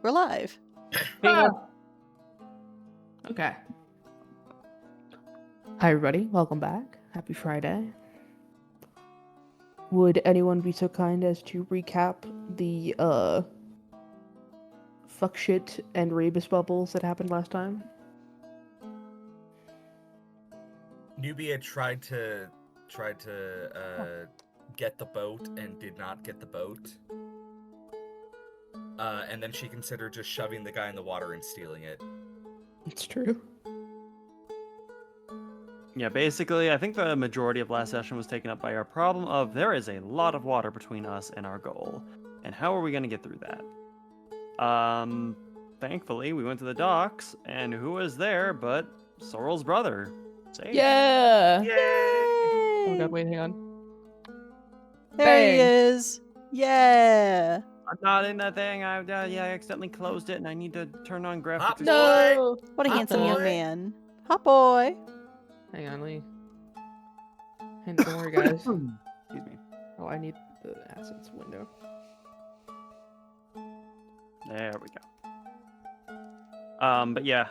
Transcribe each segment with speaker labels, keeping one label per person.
Speaker 1: We're live.
Speaker 2: Okay. Hi, everybody. Welcome back. Happy Friday. Would anyone be so kind as to recap the, fuck shit and Rebus bubbles that happened last time?
Speaker 3: Nubia tried to get the boat and did not get the boat. And then she considered just shoving the guy in the water and stealing it.
Speaker 2: It's true.
Speaker 4: Yeah, basically, I think the majority of last session was taken up by our problem of there is a lot of water between us and our goal, and how are we going to get through that? Thankfully, we went to the docks, and who was there but Sorrel's brother, Sage.
Speaker 2: Yeah!
Speaker 3: Yay!
Speaker 2: Oh god, wait, hang on.
Speaker 1: There he
Speaker 2: Bang.
Speaker 1: is. Yeah.
Speaker 4: I'm not in that thing. I accidentally closed it, and I need to turn on graphics.
Speaker 3: Hop
Speaker 2: No!
Speaker 1: What a
Speaker 3: Hot
Speaker 1: handsome
Speaker 3: boy.
Speaker 1: young man. Hot boy.
Speaker 2: Hang on, Lee. And don't worry, guys.
Speaker 4: Excuse me.
Speaker 2: Oh, I need the assets window.
Speaker 4: There we go. But yeah,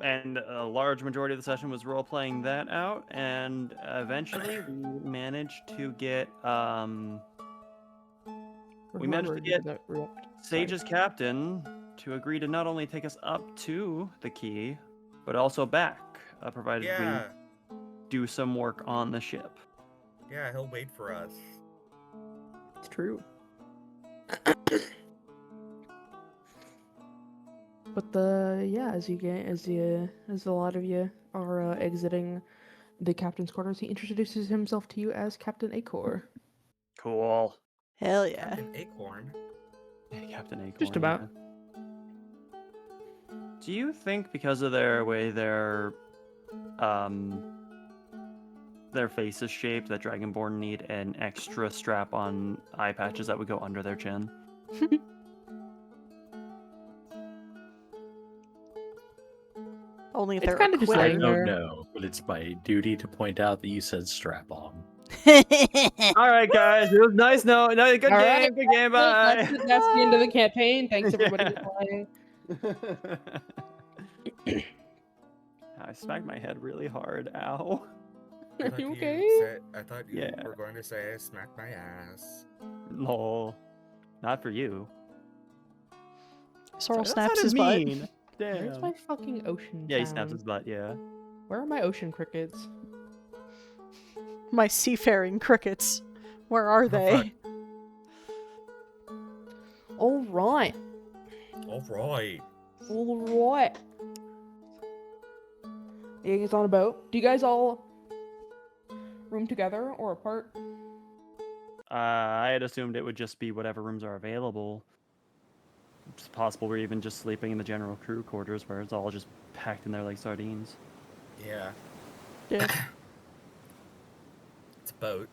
Speaker 4: and a large majority of the session was role-playing that out, and eventually we managed to get, we managed to get Sage's captain to agree to not only take us up to the key, but also back, provided
Speaker 3: Yeah.
Speaker 4: we do some work on the ship.
Speaker 3: Yeah, he'll wait for us.
Speaker 2: It's true. But as a lot of you are exiting the captain's quarters, he introduces himself to you as Captain Acor.
Speaker 4: Cool.
Speaker 1: Hell yeah.
Speaker 3: Captain Acorn.
Speaker 4: Captain Acorn.
Speaker 2: Just about.
Speaker 4: yeah. Do you think because of their way their face is shaped that Dragonborn need an extra strap on eye patches that would go under their chin?
Speaker 1: Only if
Speaker 2: It's
Speaker 1: they're
Speaker 2: kinda just
Speaker 1: a
Speaker 5: I
Speaker 2: laying
Speaker 1: quitter.
Speaker 2: there.
Speaker 5: don't know, but it's my duty to point out that you said strap on.
Speaker 4: All right, guys. It was nice. No, good
Speaker 2: All
Speaker 4: game.
Speaker 2: right,
Speaker 4: Good game. Bye.
Speaker 2: That's the end of the campaign. Thanks everybody
Speaker 4: Yeah.
Speaker 2: for playing.
Speaker 4: I smacked my head really hard. Ow.
Speaker 3: I
Speaker 2: Are
Speaker 3: thought
Speaker 2: you
Speaker 3: you
Speaker 2: okay?
Speaker 3: said- I thought you
Speaker 4: Yeah.
Speaker 3: were going to say smack my ass.
Speaker 4: Lol. Not for you.
Speaker 1: Sorrel
Speaker 4: That
Speaker 1: snaps
Speaker 4: sounded
Speaker 1: his butt.
Speaker 4: mean.
Speaker 2: Where's
Speaker 4: Damn.
Speaker 2: my fucking ocean
Speaker 4: Yeah, he
Speaker 2: town?
Speaker 4: snaps his butt. Yeah.
Speaker 2: Where are my ocean crickets?
Speaker 1: My seafaring crickets. Where are they?
Speaker 2: All right.
Speaker 3: All right.
Speaker 2: All right. You guys on a boat? Do you guys all room together or apart?
Speaker 4: I had assumed it would just be whatever rooms are available. It's possible we're even just sleeping in the general crew quarters where it's all just packed in there like sardines.
Speaker 3: Yeah.
Speaker 1: Yeah.
Speaker 3: It's a boat.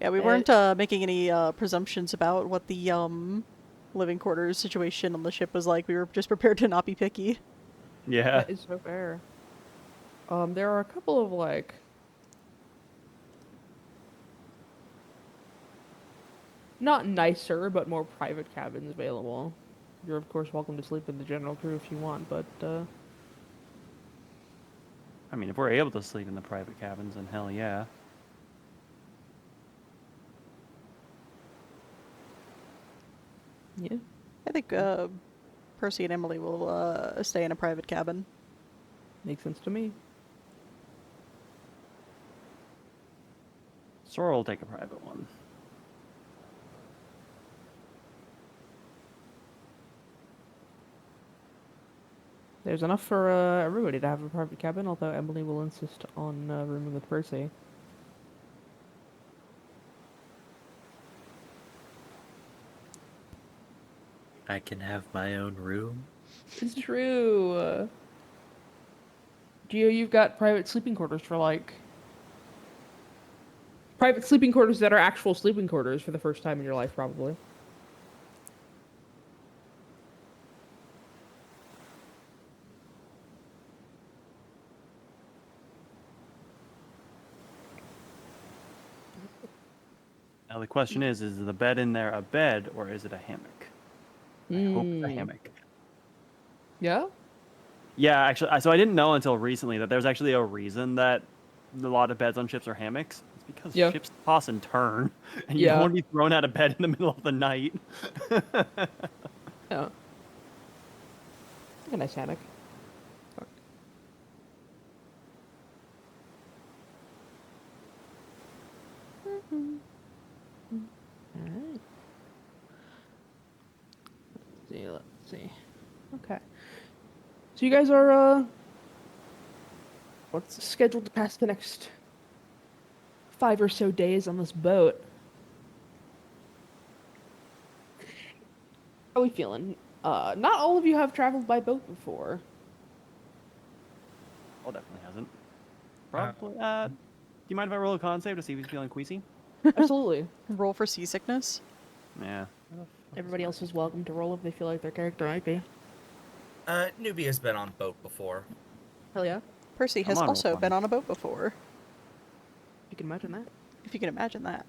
Speaker 1: Yeah, we weren't making any presumptions about what the living quarters situation on the ship was like. We were just prepared to not be picky.
Speaker 4: Yeah.
Speaker 2: That is so fair. There are a couple of not nicer, but more private cabins available. You're of course welcome to sleep in the general crew if you want, but
Speaker 4: I mean, if we're able to sleep in the private cabins, then hell yeah.
Speaker 2: yeah.
Speaker 1: I think Percy and Emily will stay in a private cabin.
Speaker 2: Makes sense to me.
Speaker 4: Sorrel will take a private one.
Speaker 2: There's enough for everybody to have a private cabin, although Emily will insist on rooming with Percy.
Speaker 5: I can have my own room.
Speaker 2: It's true. Gio, you've got private sleeping quarters for private sleeping quarters that are actual sleeping quarters for the first time in your life, probably.
Speaker 4: Now the question is the bed in there a bed or is it a hammock? I hope it's a
Speaker 2: Hmm.
Speaker 4: hammock.
Speaker 2: Yeah.
Speaker 4: Yeah, actually, so I didn't know until recently that there's actually a reason that a lot of beds on ships are hammocks. It's because
Speaker 2: Yeah.
Speaker 4: ships toss and turn, and you don't
Speaker 2: Yeah.
Speaker 4: want to be thrown out of bed in the middle of the night.
Speaker 2: Yeah. A nice hammock. Alright. Let's see. Okay. So you guys are what's scheduled to pass the next 5 or so days on this boat? How are we feeling? Not all of you have traveled by boat before.
Speaker 4: Oh, definitely hasn't. Probably. Do you mind if I roll a con save to see if he's feeling queasy?
Speaker 2: Absolutely.
Speaker 1: Roll for seasickness.
Speaker 4: Yeah.
Speaker 2: Everybody else is welcome to roll if they feel like their character might be.
Speaker 3: Newbie has been on boat before.
Speaker 2: Hell yeah.
Speaker 1: Percy
Speaker 4: Come
Speaker 1: has
Speaker 4: on, roll
Speaker 1: also
Speaker 4: 20.
Speaker 1: been on a boat before,
Speaker 2: You can imagine that.
Speaker 1: if you can imagine that.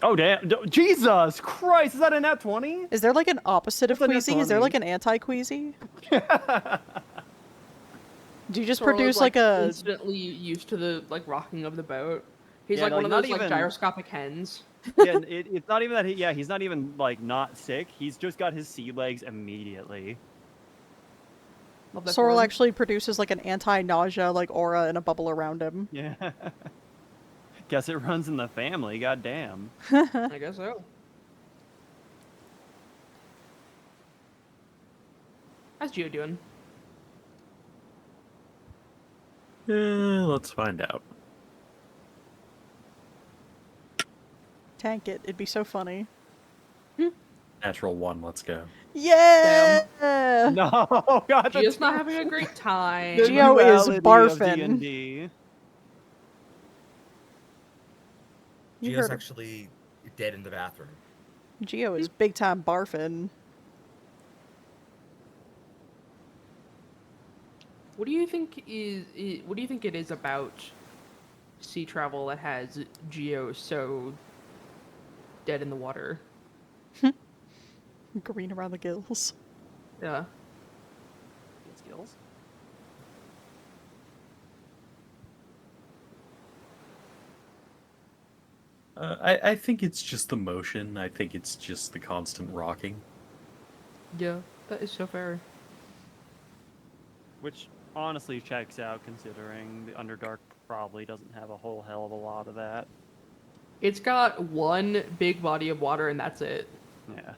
Speaker 4: Oh damn! Jesus Christ! Is that a nat 20?
Speaker 1: Is there like an opposite of
Speaker 4: What's a nat
Speaker 1: queasy? Is there
Speaker 4: 20?
Speaker 1: like an anti-queasy? Do you just
Speaker 2: Sorrel
Speaker 1: produce
Speaker 2: is,
Speaker 1: like a...
Speaker 2: instantly used to the like rocking of the boat. He's
Speaker 4: Yeah,
Speaker 2: like
Speaker 4: no,
Speaker 2: one of
Speaker 4: not
Speaker 2: those like
Speaker 4: even-
Speaker 2: gyroscopic hens.
Speaker 4: Yeah, it's not even that. He's not even like not sick. He's just got his sea legs immediately.
Speaker 2: Love that
Speaker 1: Sorrel
Speaker 2: form.
Speaker 1: actually produces like an anti-nausea like aura and a bubble around him.
Speaker 4: Yeah. Guess it runs in the family. God damn.
Speaker 2: I guess so. How's Gio doing?
Speaker 5: Let's find out.
Speaker 1: Tank it. It'd be so funny.
Speaker 5: Natural 1, let's go.
Speaker 1: Yeah!
Speaker 4: No, God.
Speaker 2: Gio's not having a great time.
Speaker 4: the
Speaker 1: Gio is
Speaker 4: duality of
Speaker 1: barfing.
Speaker 4: D&D.
Speaker 1: You
Speaker 3: Gio's
Speaker 1: heard her.
Speaker 3: actually dead in the bathroom.
Speaker 1: Gio is big time barfing.
Speaker 2: What do you think what do you think it is about sea travel that has Gio so dead in the water?
Speaker 1: Green around the gills.
Speaker 2: Yeah.
Speaker 4: Skills.
Speaker 5: I think it's just the motion. I think it's just the constant rocking.
Speaker 2: Yeah, that is so fair.
Speaker 4: Which honestly checks out considering the Underdark probably doesn't have a whole hell of a lot of that.
Speaker 2: It's got one big body of water and that's it.
Speaker 4: Yeah.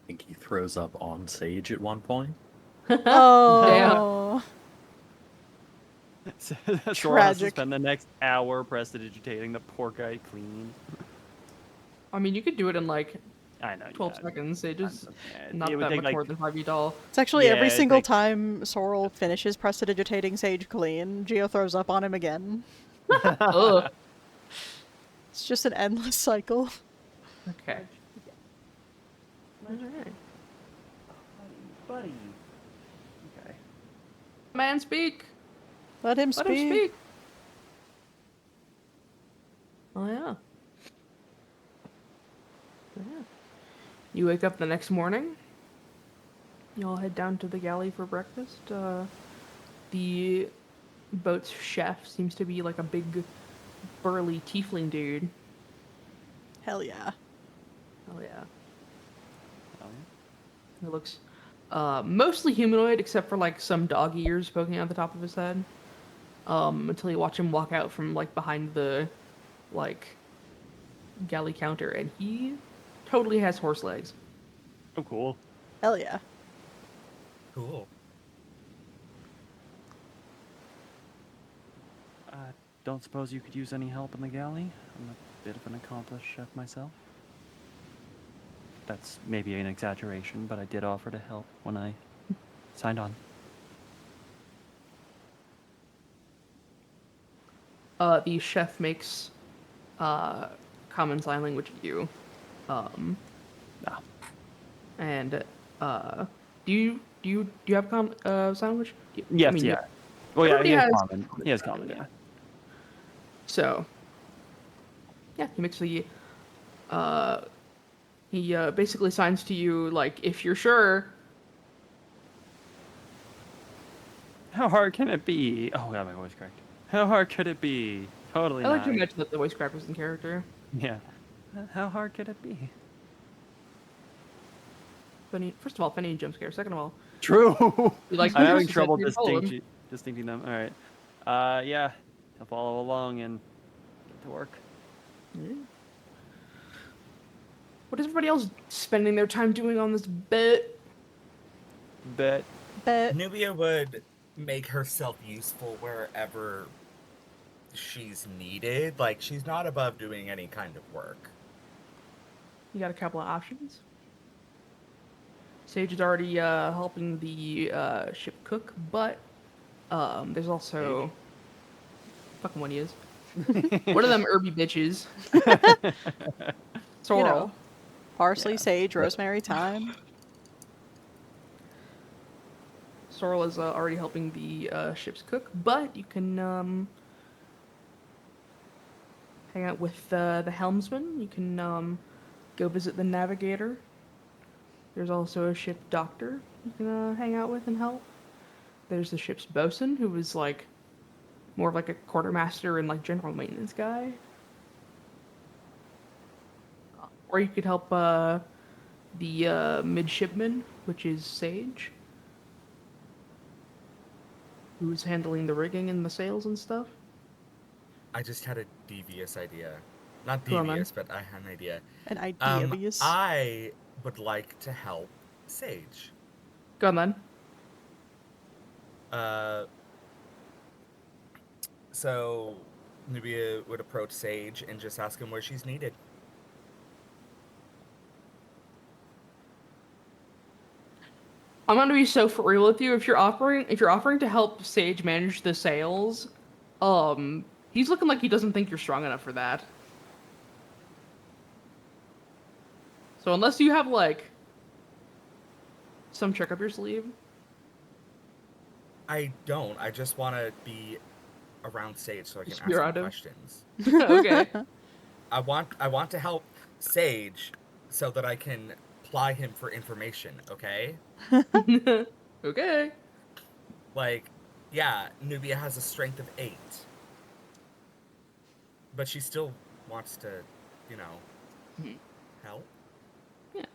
Speaker 5: I think he throws up on Sage at one point.
Speaker 1: Oh.
Speaker 4: So Sora has to
Speaker 1: Tragic.
Speaker 4: spend the next hour prestidigitating the poor guy clean.
Speaker 2: I mean, you could do it in like
Speaker 4: I know.
Speaker 2: 12
Speaker 4: yeah.
Speaker 2: seconds. It just
Speaker 4: Yeah,
Speaker 2: not
Speaker 4: it would
Speaker 2: that
Speaker 4: take,
Speaker 2: much
Speaker 4: like-
Speaker 2: more than 5 tall.
Speaker 1: It's actually
Speaker 4: Yeah,
Speaker 1: every
Speaker 4: it's
Speaker 1: single
Speaker 4: like-
Speaker 1: time Sorrel finishes prestidigitating Sage clean, Gio throws up on him again.
Speaker 2: Ugh.
Speaker 1: It's just an endless cycle.
Speaker 2: Okay. Alright.
Speaker 4: Buddy. Okay.
Speaker 2: Man, speak.
Speaker 1: Let him
Speaker 2: Let
Speaker 1: speak.
Speaker 2: him speak. Oh yeah. Yeah. You wake up the next morning. You all head down to the galley for breakfast. The boat's chef seems to be like a big, burly tiefling dude.
Speaker 1: Hell yeah.
Speaker 2: Oh yeah.
Speaker 4: Oh,
Speaker 2: He looks mostly humanoid, except for like some dog ears poking out the top of his head. Until you watch him walk out from like behind the like galley counter, and he totally has horse legs.
Speaker 4: Oh, cool.
Speaker 1: Hell yeah.
Speaker 3: Cool.
Speaker 4: Don't suppose you could use any help in the galley? I'm a bit of an accomplished chef myself. That's maybe an exaggeration, but I did offer to help when I signed on.
Speaker 2: The chef makes common sign language at you.
Speaker 4: Ah.
Speaker 2: And do you have sandwich?
Speaker 4: Yes,
Speaker 2: mean,
Speaker 4: yeah. Well, yeah,
Speaker 2: everybody
Speaker 4: he has
Speaker 2: has
Speaker 4: common. He has common, yeah.
Speaker 2: So yeah, he makes the he basically signs to you like if you're sure.
Speaker 4: How hard can it be? Oh, yeah, my voice cracked. How hard could it be? Totally
Speaker 2: I like to
Speaker 4: not.
Speaker 2: imagine that the voice crack was in character.
Speaker 4: Yeah. How hard could it be?
Speaker 2: First of all, funny jump scare. Second of all,
Speaker 4: True.
Speaker 2: you like
Speaker 4: I'm having
Speaker 2: Christmas
Speaker 4: trouble
Speaker 2: you're following.
Speaker 4: distincting them. All right. Yeah. I'll follow along and get to work.
Speaker 2: Yeah. What is everybody else spending their time doing on this bit?
Speaker 4: Bet.
Speaker 1: But
Speaker 3: Nubia would make herself useful wherever she's needed. Like, she's not above doing any kind of work.
Speaker 2: You got a couple of options. Sage is already helping the ship cook, but there's also fucking one he is. One of them herby bitches. Sorrel.
Speaker 1: you know, parsley,
Speaker 4: Yeah.
Speaker 1: sage, rosemary, thyme.
Speaker 2: Sorrel is already helping the ship's cook, but you can hang out with the helmsman. You can go visit the navigator. There's also a ship doctor you can hang out with and help. There's the ship's bosun, who is like more of like a quartermaster and like general maintenance guy. Or you could help the midshipman, which is Sage, who's handling the rigging and the sails and stuff.
Speaker 3: I just had a devious idea. Not
Speaker 2: Go on, then.
Speaker 3: devious, but I had an idea.
Speaker 1: An idea.
Speaker 3: I would like to help Sage.
Speaker 2: Go on then.
Speaker 3: So Nubia would approach Sage and just ask him where she's needed.
Speaker 2: I'm gonna be so for real with you. If you're offering to help Sage manage the sales, he's looking like he doesn't think you're strong enough for that. So unless you have like some trick up your sleeve.
Speaker 3: I don't. I just want to be around Sage so I can
Speaker 2: Just
Speaker 3: ask
Speaker 2: be
Speaker 3: him
Speaker 2: around him?
Speaker 3: questions.
Speaker 2: Okay.
Speaker 3: I want to help Sage so that I can ply him for information, okay?
Speaker 2: Okay.
Speaker 3: Like, yeah, Nubia has a strength of 8. But she still wants to, you know, help.
Speaker 2: Yeah.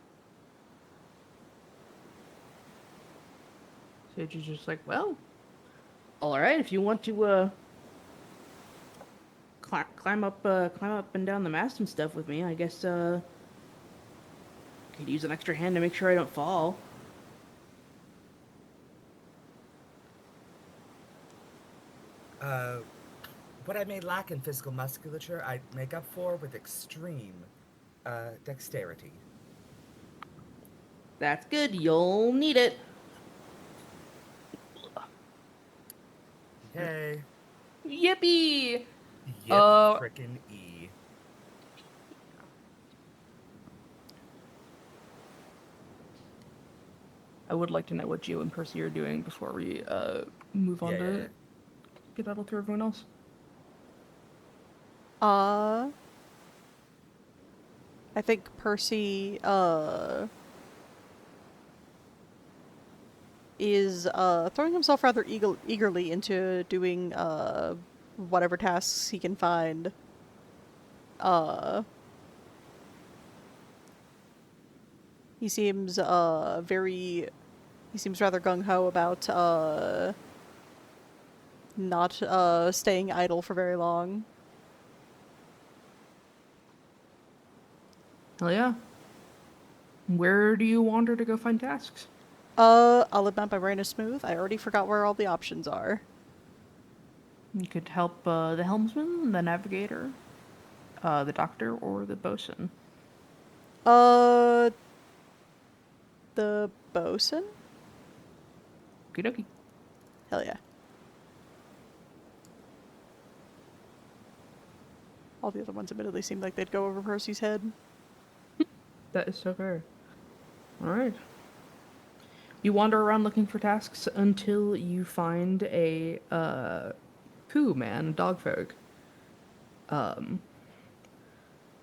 Speaker 2: Sage is just like, well, all right. If you want to climb up and down the mast and stuff with me, I guess could use an extra hand to make sure I don't fall.
Speaker 3: What I may lack in physical musculature, I make up for with extreme dexterity.
Speaker 2: That's good. You'll need it.
Speaker 3: Okay.
Speaker 2: Yippee!
Speaker 3: Yip, frickin' E.
Speaker 2: I would like to know what you and Percy are doing before we move on to get that to everyone else.
Speaker 1: I think Percy is throwing himself rather eagerly into doing whatever tasks he can find. He seems rather gung ho about not staying idle for very long.
Speaker 2: Hell yeah. Where do you wander to go find tasks?
Speaker 1: I'll admit my brain is smooth. I already forgot where all the options are.
Speaker 2: You could help the helmsman, the navigator, the doctor, or the bosun.
Speaker 1: The bosun?
Speaker 2: Okie dokie.
Speaker 1: Hell yeah. All the other ones admittedly seemed like they'd go over Percy's head.
Speaker 2: That is so fair. All right. You wander around looking for tasks until you find a poo man, dog folk.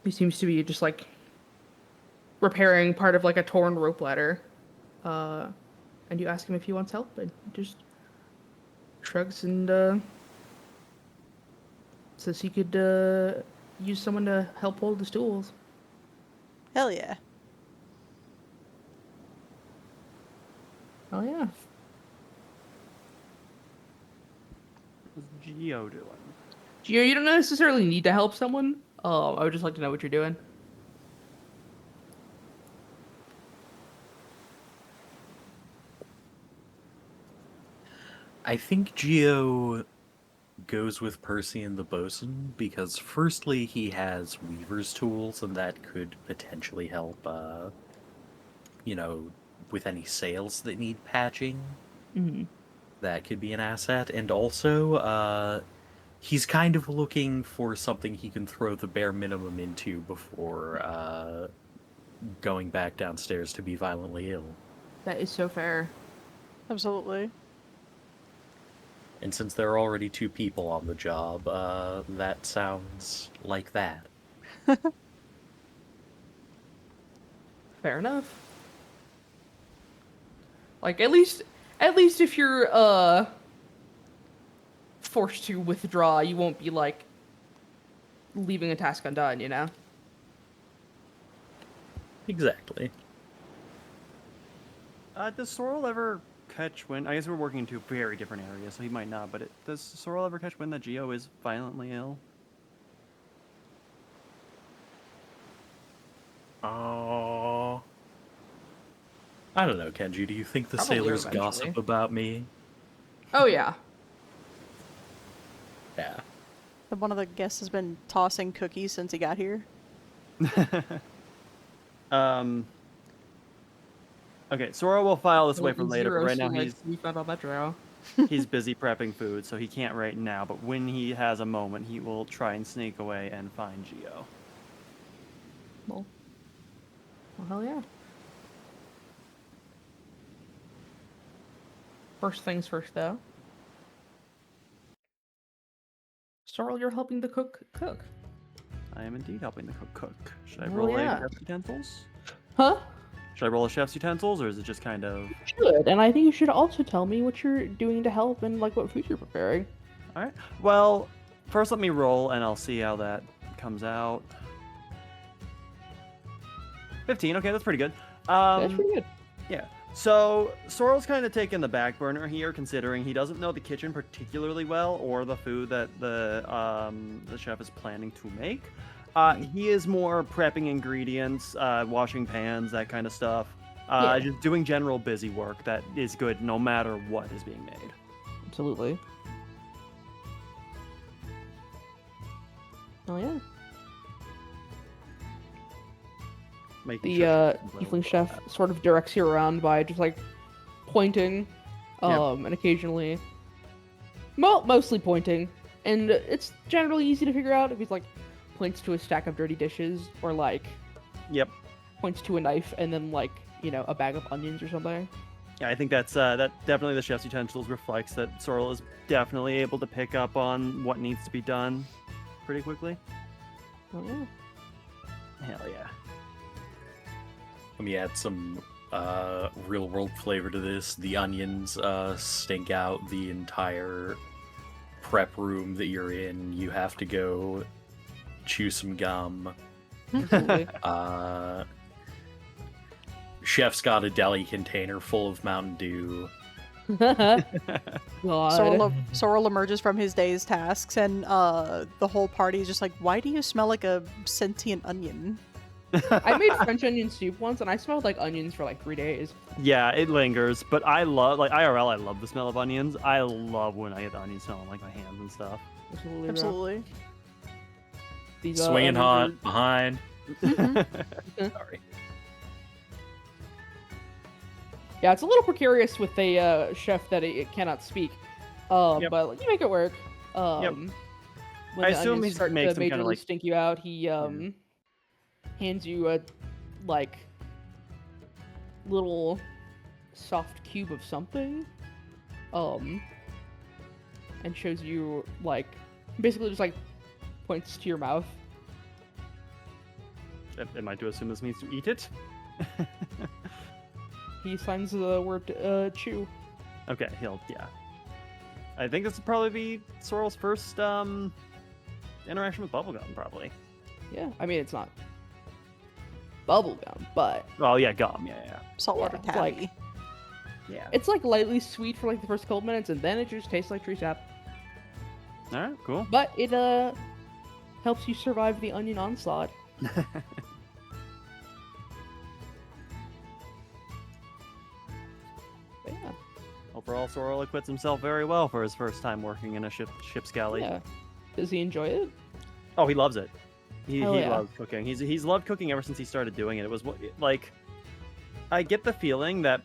Speaker 2: He seems to be just like repairing part of like a torn rope ladder. And you ask him if he wants help, and he just shrugs and says he could use someone to help hold the stools.
Speaker 1: Hell yeah.
Speaker 2: Oh yeah.
Speaker 4: What's Geo doing?
Speaker 2: Gio, you don't necessarily need to help someone. I would just like to know what you're doing.
Speaker 5: I think Geo goes with Percy and the bosun because, firstly, he has weaver's tools, and that could potentially help, with any sails that need patching.
Speaker 2: Mm-hmm.
Speaker 5: That could be an asset. And also, he's kind of looking for something he can throw the bare minimum into before going back downstairs to be violently ill.
Speaker 2: That is so fair.
Speaker 1: Absolutely.
Speaker 5: And since there are already 2 people on the job, that sounds like that.
Speaker 2: Fair enough. Like at least if you're forced to withdraw, you won't be like leaving a task undone, you know?
Speaker 5: Exactly.
Speaker 4: Does Sorrel ever catch wind? I guess we're working in 2 very different areas, so he might not. But does Sorrel ever catch wind that Geo is violently ill?
Speaker 5: Oh. I don't know, Kenji. Do you think the
Speaker 2: Probably
Speaker 5: sailors
Speaker 2: eventually.
Speaker 5: gossip about me?
Speaker 2: Oh yeah.
Speaker 5: Yeah.
Speaker 1: One of the guests has been tossing cookies since he got here.
Speaker 4: Okay, Sora will file this away for
Speaker 2: Like
Speaker 4: later, but
Speaker 2: zeros
Speaker 4: right now
Speaker 2: from, like,
Speaker 4: he's
Speaker 2: we found out Metro.
Speaker 4: he's busy prepping food, so he can't right now. But when he has a moment, he will try and sneak away and find Geo.
Speaker 2: Well, hell yeah. First things first, though. Sorrel, you're helping the cook.
Speaker 4: I am indeed helping the cook. Should I
Speaker 2: Oh,
Speaker 4: roll
Speaker 2: yeah.
Speaker 4: a chef's utensils?
Speaker 2: Huh?
Speaker 4: Should I roll a chef's utensils, or is it just kind of...
Speaker 2: You should, and I think you should also tell me what you're doing to help and like what food you're preparing.
Speaker 4: All right. Well, first let me roll, and I'll see how that comes out. 15. Okay, that's pretty good.
Speaker 2: That's pretty good.
Speaker 4: Yeah. So Sorrel's kind of taking the back burner here, considering he doesn't know the kitchen particularly well or the food that the chef is planning to make. He is more prepping ingredients, washing pans, that kind of stuff.
Speaker 2: Yeah.
Speaker 4: Just doing general busy work that is good no matter what is being made.
Speaker 2: Absolutely. Oh yeah.
Speaker 4: Making
Speaker 2: The
Speaker 4: sure she's well
Speaker 2: tiefling chef sort of directs you around by just like pointing, and occasionally, mostly pointing, and it's generally easy to figure out if he's like points to a stack of dirty dishes or like
Speaker 4: Yep.
Speaker 2: points to a knife and then like a bag of onions or something.
Speaker 4: Yeah, I think that's that definitely the chef's utensils reflects that Sorrel is definitely able to pick up on what needs to be done pretty quickly.
Speaker 2: Oh yeah.
Speaker 4: Hell yeah.
Speaker 5: Let me add some real world flavor to this. The onions stink out the entire prep room that you're in. You have to go chew some gum.
Speaker 2: Absolutely.
Speaker 5: Chef's got a deli container full of Mountain Dew.
Speaker 2: God.
Speaker 1: Sorrel emerges from his day's tasks, and the whole party is just like, "Why do you smell like a sentient onion?"
Speaker 2: I made French onion soup once, and I smelled like onions for like 3 days.
Speaker 4: Yeah, it lingers, but I love, like, IRL, I love the smell of onions. I love when I get the onions smelling like my hands and stuff.
Speaker 2: Absolutely. Bro.
Speaker 1: Absolutely.
Speaker 2: These,
Speaker 5: Swinging
Speaker 2: onions
Speaker 5: hot behind.
Speaker 2: Mm-hmm.
Speaker 5: Sorry.
Speaker 2: Yeah, it's a little precarious with a chef that it cannot speak.
Speaker 4: Yep.
Speaker 2: But like, you make it work. When
Speaker 4: I
Speaker 2: the
Speaker 4: assume
Speaker 2: onions
Speaker 4: he
Speaker 2: start
Speaker 4: makes
Speaker 2: to
Speaker 4: them kinda
Speaker 2: majorly
Speaker 4: like-
Speaker 2: stink you out, he hands you a like little soft cube of something, and shows you like basically just like points to your mouth.
Speaker 4: Am I to assume this means to eat it?
Speaker 2: He signs the word chew.
Speaker 4: Okay, yeah. I think this would probably be Sorrel's first interaction with bubblegum, probably.
Speaker 2: Yeah, I mean it's not bubblegum, but
Speaker 4: Oh yeah, gum. Yeah.
Speaker 1: Saltwater
Speaker 2: Yeah, like-
Speaker 1: taffy.
Speaker 4: Yeah.
Speaker 2: it's like lightly sweet for like the first couple minutes, and then it just tastes like tree sap.
Speaker 4: All right, cool.
Speaker 2: But it helps you survive the onion onslaught. But yeah,
Speaker 4: Overall, Sorrel acquits himself very well for his first time working in a ship's galley.
Speaker 2: yeah. Does he enjoy it?
Speaker 4: Oh, he loves it. He
Speaker 2: Hell yeah.
Speaker 4: loves cooking. He's loved cooking ever since he started doing it. It was like, I get the feeling that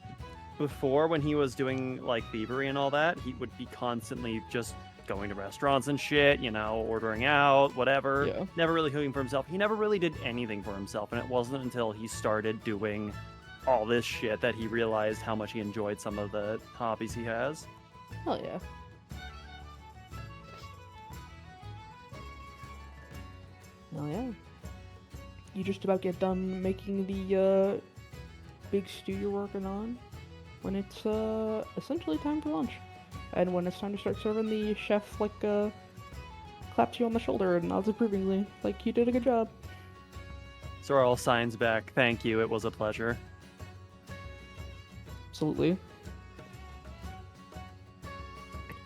Speaker 4: before, when he was doing like thievery and all that, he would be constantly just going to restaurants and shit, you know, ordering out, whatever.
Speaker 2: Yeah.
Speaker 4: Never really cooking for himself. He never really did anything for himself, and it wasn't until he started doing all this shit that he realized how much he enjoyed some of the hobbies he has.
Speaker 2: Hell yeah. Oh yeah. You just about get done making the big stew you're working on when it's essentially time for lunch. And when it's time to start serving, the chef like claps you on the shoulder and nods approvingly, like you did a good job.
Speaker 4: Sorrel signs back, "Thank you, it was a pleasure."
Speaker 2: Absolutely.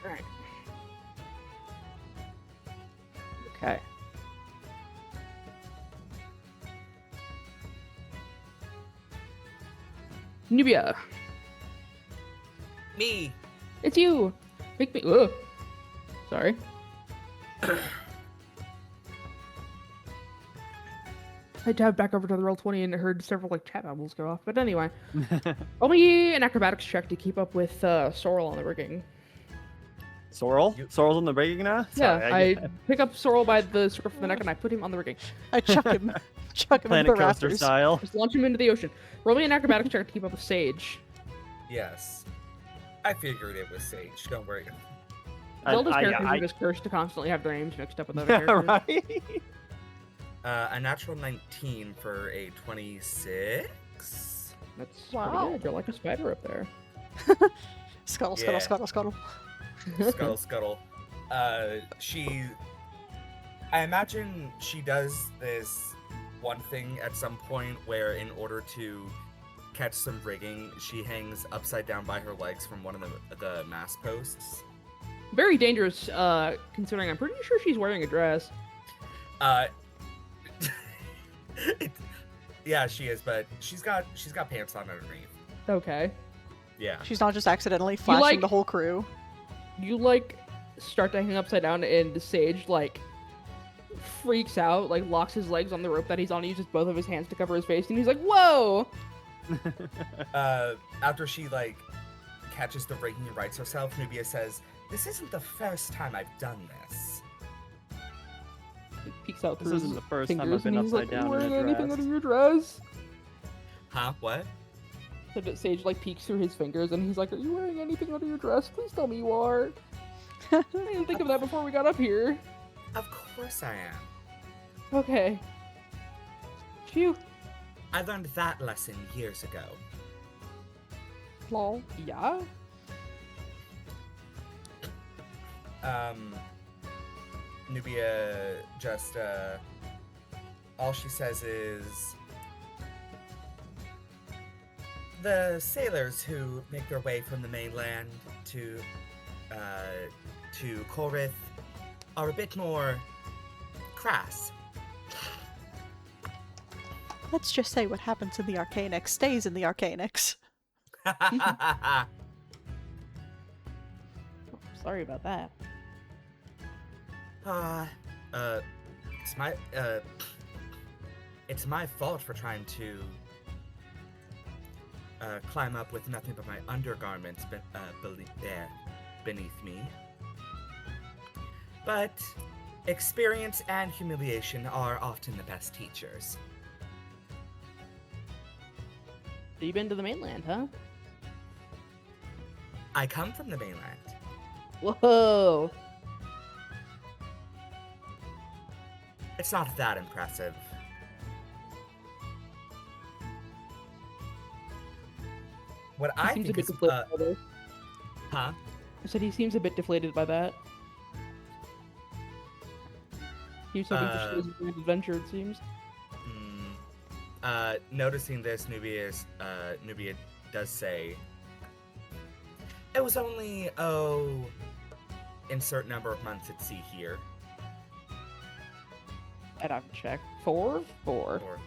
Speaker 2: Alright. Okay. Nubia,
Speaker 3: Me.
Speaker 2: it's you! Make me. Ugh. Sorry. I dived back over to the Roll20 and heard several like chat bubbles go off. But anyway, only an acrobatics check to keep up with Sorrel on the rigging.
Speaker 4: Sorrel?
Speaker 3: You-
Speaker 4: Sorrel's on the rigging now?
Speaker 2: Yeah,
Speaker 4: Sorry,
Speaker 2: I pick up Sorrel by the scruff of the neck and I put him on the rigging.
Speaker 1: I chuck him, chuck him into
Speaker 4: Planet
Speaker 1: the
Speaker 4: Coaster
Speaker 1: rafters.
Speaker 4: style.
Speaker 2: Just launch him into the ocean. Roll me an acrobatics check to keep up with Sage.
Speaker 3: Yes. I figured it was Sage. Don't worry.
Speaker 2: Zelda's
Speaker 4: I-
Speaker 2: characters
Speaker 4: I-
Speaker 2: are just cursed to constantly have their names mixed up with other
Speaker 4: Yeah,
Speaker 2: characters.
Speaker 4: right?
Speaker 3: A natural 19 for a 26.
Speaker 2: That's
Speaker 1: Wow.
Speaker 2: pretty good. You're like a spider up there.
Speaker 1: Scuttle,
Speaker 3: Yeah.
Speaker 1: scuttle, scuttle, scuttle.
Speaker 3: Scuttle, scuttle. I imagine she does this one thing at some point where, in order to catch some rigging, she hangs upside down by her legs from one of the mast posts.
Speaker 2: Very dangerous, considering I'm pretty sure she's wearing a dress.
Speaker 3: Yeah, she is, but she's got pants on underneath.
Speaker 2: Okay.
Speaker 3: Yeah.
Speaker 1: She's not just accidentally flashing
Speaker 2: like-
Speaker 1: the whole crew.
Speaker 2: You, like, start to hang upside down and Sage, like, freaks out, like, locks his legs on the rope that he's on, uses both of his hands to cover his face, and he's like, whoa!
Speaker 3: After she like catches the rigging and rights herself, Nubia says, "This isn't the first time I've done this."
Speaker 2: He peeks out
Speaker 4: This
Speaker 2: through
Speaker 4: isn't
Speaker 2: his
Speaker 4: the first time
Speaker 2: fingers,
Speaker 4: I've been
Speaker 2: and he's
Speaker 4: upside
Speaker 2: like,
Speaker 4: down
Speaker 2: "Are you
Speaker 4: in
Speaker 2: wearing
Speaker 4: a
Speaker 2: anything
Speaker 4: dress."
Speaker 2: under your dress?"
Speaker 3: Huh? What?
Speaker 2: So that Sage, like, peeks through his fingers, and he's like, "Are you wearing anything under your dress? Please tell me you are." I didn't think of that before we got up here.
Speaker 3: Of course I am.
Speaker 2: Okay. Phew.
Speaker 3: I learned that lesson years ago.
Speaker 1: Lol.
Speaker 2: Yeah?
Speaker 3: Nubia just, all she says is, the sailors who make their way from the mainland to Korith are a bit more crass.
Speaker 1: Let's just say what happens in the Arcanix stays in the Arcanix.
Speaker 2: Sorry about that.
Speaker 3: It's my fault for trying to climb up with nothing but my undergarments beneath me. But experience and humiliation are often the best teachers.
Speaker 2: So you've been to the mainland, huh?
Speaker 3: I come from the mainland.
Speaker 2: Whoa.
Speaker 3: It's not that impressive. What
Speaker 2: He
Speaker 3: I
Speaker 2: seems a
Speaker 3: think
Speaker 2: bit
Speaker 3: is,
Speaker 2: deflated by this.
Speaker 3: huh?
Speaker 2: I said he seems a bit deflated by that. He was hoping for his grand adventure, it seems.
Speaker 3: Noticing this, Nubia does say, it was only, insert number of months at sea here.
Speaker 2: I'd have to check. 4? 4.
Speaker 3: Or,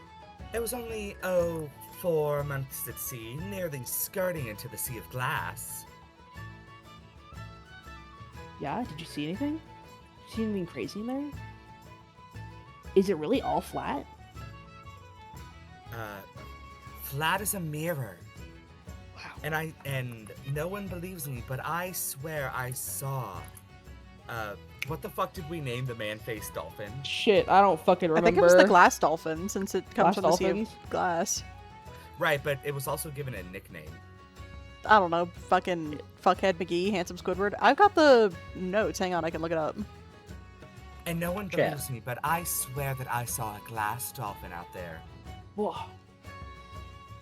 Speaker 3: it was only, 4 months at sea, nearly skirting into the Sea of Glass.
Speaker 2: Yeah? Did you see anything? Did you see anything crazy in there? Is it really all flat?
Speaker 3: Flat as a mirror.
Speaker 2: Wow.
Speaker 3: And no one believes me, but I swear I saw, what the fuck did we name the man-faced dolphin?
Speaker 2: Shit, I don't fucking remember.
Speaker 1: I think it was the glass dolphin, since it comes
Speaker 2: Glass
Speaker 1: from the sea
Speaker 2: dolphins?
Speaker 1: of glass.
Speaker 3: Right, but it was also given a nickname.
Speaker 1: I don't know, fucking fuckhead McGee, handsome Squidward. I've got the notes. Hang on, I can look it up.
Speaker 3: And no one
Speaker 2: Yeah.
Speaker 3: believes me, but I swear that I saw a glass dolphin out there.
Speaker 2: Whoa.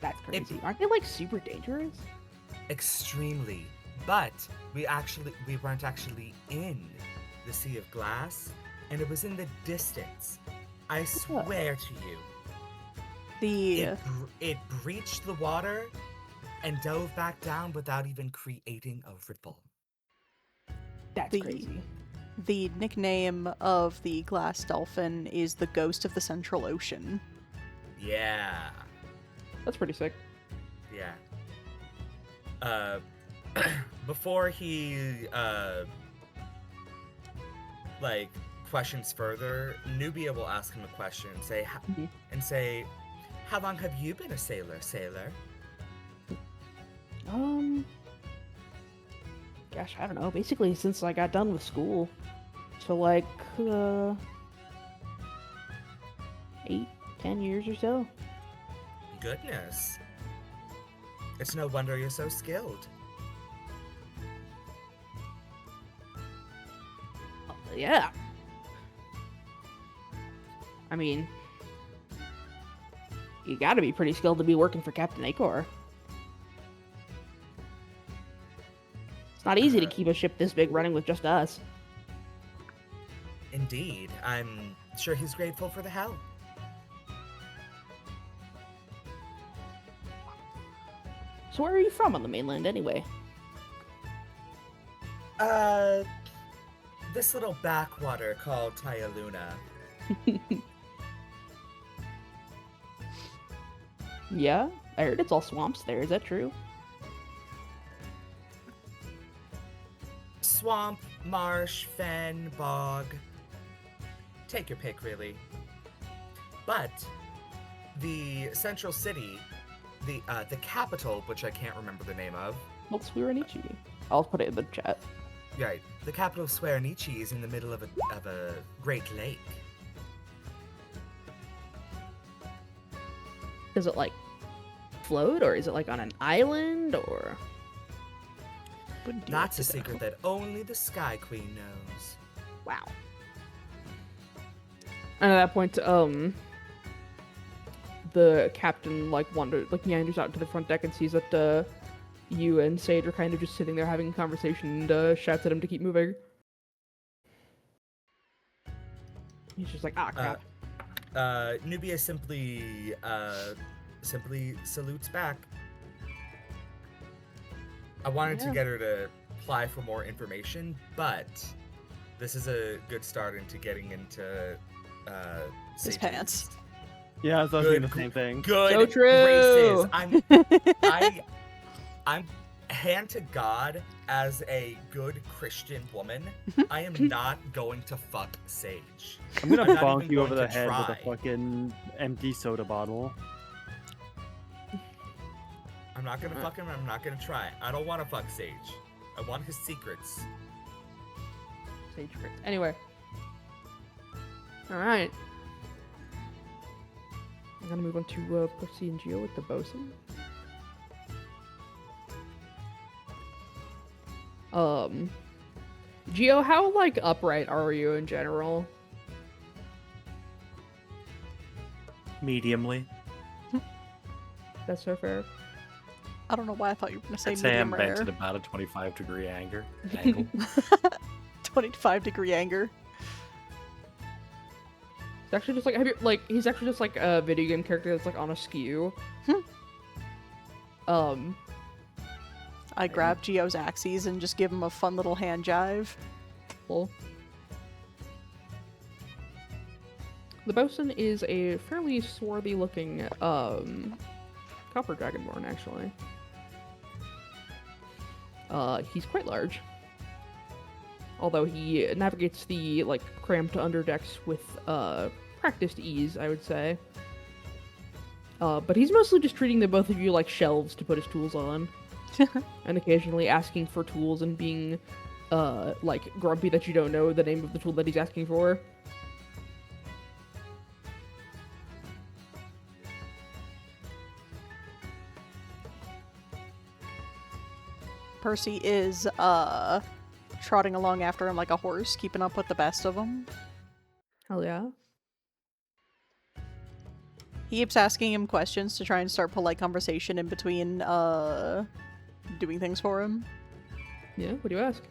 Speaker 2: That's crazy. Aren't they like super dangerous?
Speaker 3: Extremely. But we weren't actually in the Sea of Glass, and it was in the distance. I swear to you. It breached the water and dove back down without even creating a ripple.
Speaker 2: That's crazy.
Speaker 1: The nickname of the glass dolphin is the ghost of the Central Ocean.
Speaker 3: Yeah.
Speaker 2: That's pretty sick.
Speaker 3: Yeah. Before he, questions further, Nubia will ask him a question and say, how long have you been a sailor?
Speaker 2: Gosh, I don't know. Basically, since I got done with school. So, 8, 10 years or so.
Speaker 3: Goodness. It's no wonder you're so skilled.
Speaker 2: Yeah. I mean, you gotta be pretty skilled to be working for Captain Acor. It's not easy to keep a ship this big running with just us.
Speaker 3: Indeed. I'm sure he's grateful for the help.
Speaker 2: So where are you from on the mainland, anyway?
Speaker 3: This little backwater called Tyaluna.
Speaker 2: Yeah? I heard it's all swamps there. Is that true?
Speaker 3: Swamp, marsh, fen, bog. Take your pick, really. But the central city, the capital, which I can't remember the name of.
Speaker 2: Well, Swearanichi. I'll put it in the chat.
Speaker 3: Right. The capital of Swearanichi is in the middle of a great lake.
Speaker 2: Does it, float, or is it, on an island, or...?
Speaker 3: That's a secret that only the Sky Queen knows.
Speaker 2: Wow. And at that point, the captain, meanders out to the front deck and sees that, you and Sage are kind of just sitting there having a conversation and, shouts at him to keep moving. He's just like, ah, crap.
Speaker 3: Nubia simply salutes back. I wanted to get her to apply for more information, but this is a good start into getting into
Speaker 1: His pants.
Speaker 4: Yeah, I was thinking the same thing.
Speaker 3: Good
Speaker 2: So true.
Speaker 3: graces. I'm hand to God, as a good Christian woman, I am not going to fuck Sage.
Speaker 4: I'm gonna
Speaker 3: not
Speaker 4: bonk
Speaker 3: even
Speaker 4: you over
Speaker 3: going
Speaker 4: the
Speaker 3: to
Speaker 4: head with
Speaker 3: try.
Speaker 4: a fucking empty soda bottle.
Speaker 3: I'm not gonna fuck him. I'm not gonna try. I don't want to fuck Sage. I want his secrets.
Speaker 2: Sage crit. Anyway. Alright. I'm gonna move on to Percy and Geo with the bosun. Geo, how like upright are you in general?
Speaker 5: Mediumly.
Speaker 2: That's so fair.
Speaker 1: I don't know why I thought you were going to say
Speaker 5: I'd say I'm
Speaker 1: medium
Speaker 5: bent
Speaker 1: rare.
Speaker 5: at about a 25-degree angle.
Speaker 1: 25-degree anger.
Speaker 2: It's actually just like he's actually just like a video game character that's like on a skew.
Speaker 1: I grab Geo's axes and just give him a fun little hand jive.
Speaker 2: Cool. The bosun is a fairly swarthy looking copper dragonborn actually. He's quite large. Although he navigates the like cramped underdecks with practiced ease, I would say. But he's mostly just treating the both of you like shelves to put his tools on. And occasionally asking for tools and being like grumpy that you don't know the name of the tool that he's asking for.
Speaker 1: Percy is trotting along after him like a horse, keeping up with the best of them.
Speaker 2: Hell yeah.
Speaker 1: He keeps asking him questions to try and start polite conversation in between doing things for him.
Speaker 2: Yeah, what do you ask?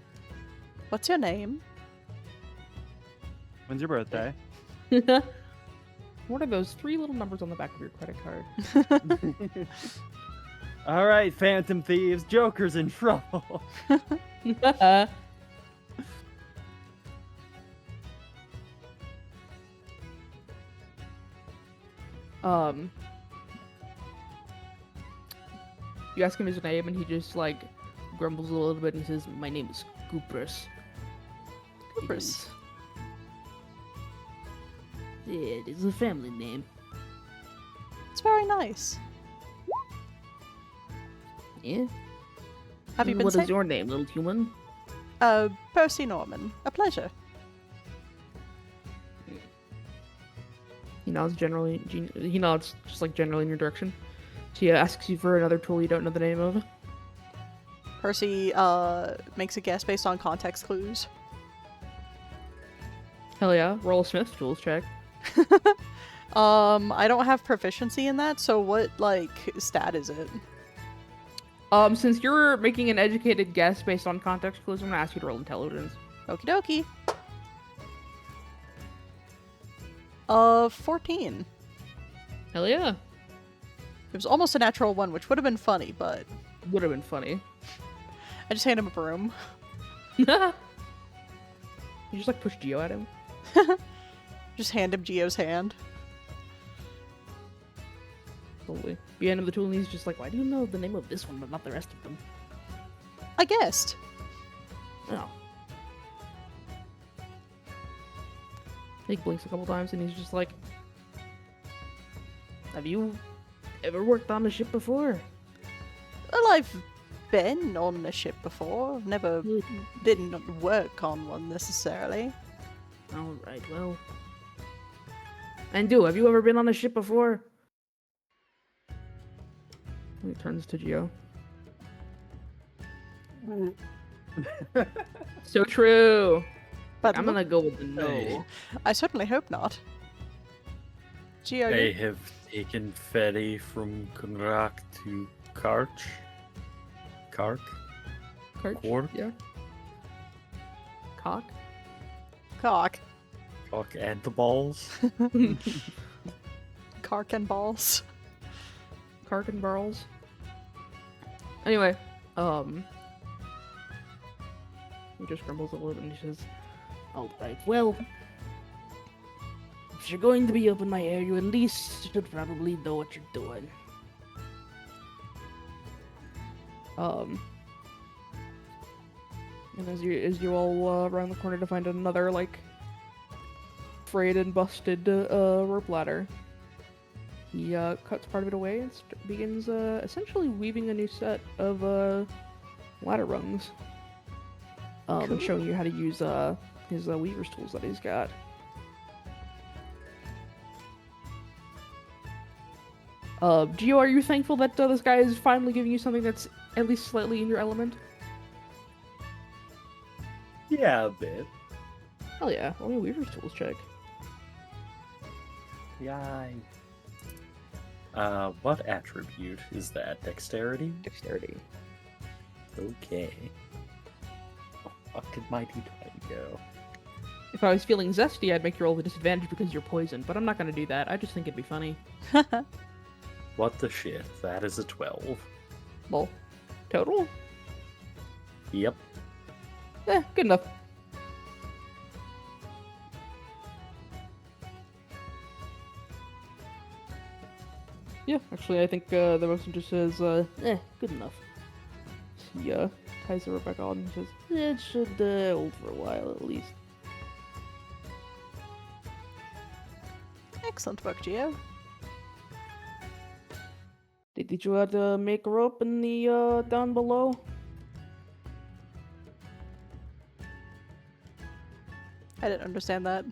Speaker 1: What's your name?
Speaker 4: When's your birthday?
Speaker 2: What are those 3 little numbers on the back of your credit card?
Speaker 4: All right, Phantom Thieves, Joker's in trouble.
Speaker 2: You ask him his name and he just like grumbles a little bit and he says, "My name is Goopers."
Speaker 1: Goopers.
Speaker 2: It is a family name.
Speaker 1: It's very nice.
Speaker 2: Yeah.
Speaker 1: Have you been
Speaker 2: What
Speaker 1: saying?
Speaker 2: is your name, little human?
Speaker 1: Percy Norman. A pleasure.
Speaker 2: He nods he nods just like generally in your direction. She asks you for another tool you don't know the name of.
Speaker 1: Percy makes a guess based on context clues.
Speaker 2: Hell yeah, roll a Smith's tools check.
Speaker 1: I don't have proficiency in that, so what like stat is it?
Speaker 2: Since you're making an educated guess based on context clues, I'm gonna ask you to roll intelligence.
Speaker 1: Okie dokie. 14.
Speaker 2: Hell yeah.
Speaker 1: It was almost a natural 1, which would have been funny, but
Speaker 2: Would have been funny.
Speaker 1: I just hand him a broom.
Speaker 2: You just like push Geo at him.
Speaker 1: Just hand him Geo's hand.
Speaker 2: Totally. You hand him the tool and he's just like, "Why do you know the name of this one but not the rest of them?"
Speaker 1: I guessed.
Speaker 2: Oh. He blinks a couple times and he's just like, "Have you ever worked on a ship before?"
Speaker 1: Well, I've been on a ship before. Never didn't work on one necessarily.
Speaker 2: Alright, well. And have you ever been on a ship before? He turns to Geo. So true.
Speaker 1: But
Speaker 2: I'm gonna go with the no.
Speaker 5: Hey.
Speaker 1: I certainly hope not. Geo,
Speaker 5: I
Speaker 1: you-
Speaker 5: have taken ferry from Kunrak to Karch. Kark?
Speaker 2: Karch?
Speaker 5: Cork?
Speaker 2: Yeah. Cock?
Speaker 1: cock.
Speaker 5: Cock and the balls.
Speaker 1: Cark and balls.
Speaker 2: Cark and barrels. Anyway, he just grumbles a little bit and he says, "Alright, well, if you're going to be up in my area, you at least should probably know what you're doing." And as you all around the corner to find another like frayed and busted rope ladder, he cuts part of it away and begins essentially weaving a new set of ladder rungs, and showing you how to use his weaver's tools that he's got. Gio, are you thankful that this guy is finally giving you something that's at least slightly in your element?
Speaker 5: Yeah, a bit.
Speaker 2: Hell yeah. Let me Weaver's tools check.
Speaker 5: Yay. What attribute is that? Dexterity?
Speaker 2: Dexterity.
Speaker 5: Okay. Oh, fuck did my d20 go?
Speaker 2: If I was feeling zesty, I'd make you roll the disadvantage because you're poisoned, but I'm not gonna do that. I just think it'd be funny.
Speaker 5: What the shit? That is a 12.
Speaker 2: Well, total?
Speaker 5: Yep.
Speaker 2: Good enough. Yeah, actually, I think the motion just says, good enough. He ties the rope back on and says, it should hold for a while at least.
Speaker 1: Excellent work, Geo.
Speaker 2: Did you have to make a rope in the down below?
Speaker 1: I didn't understand that.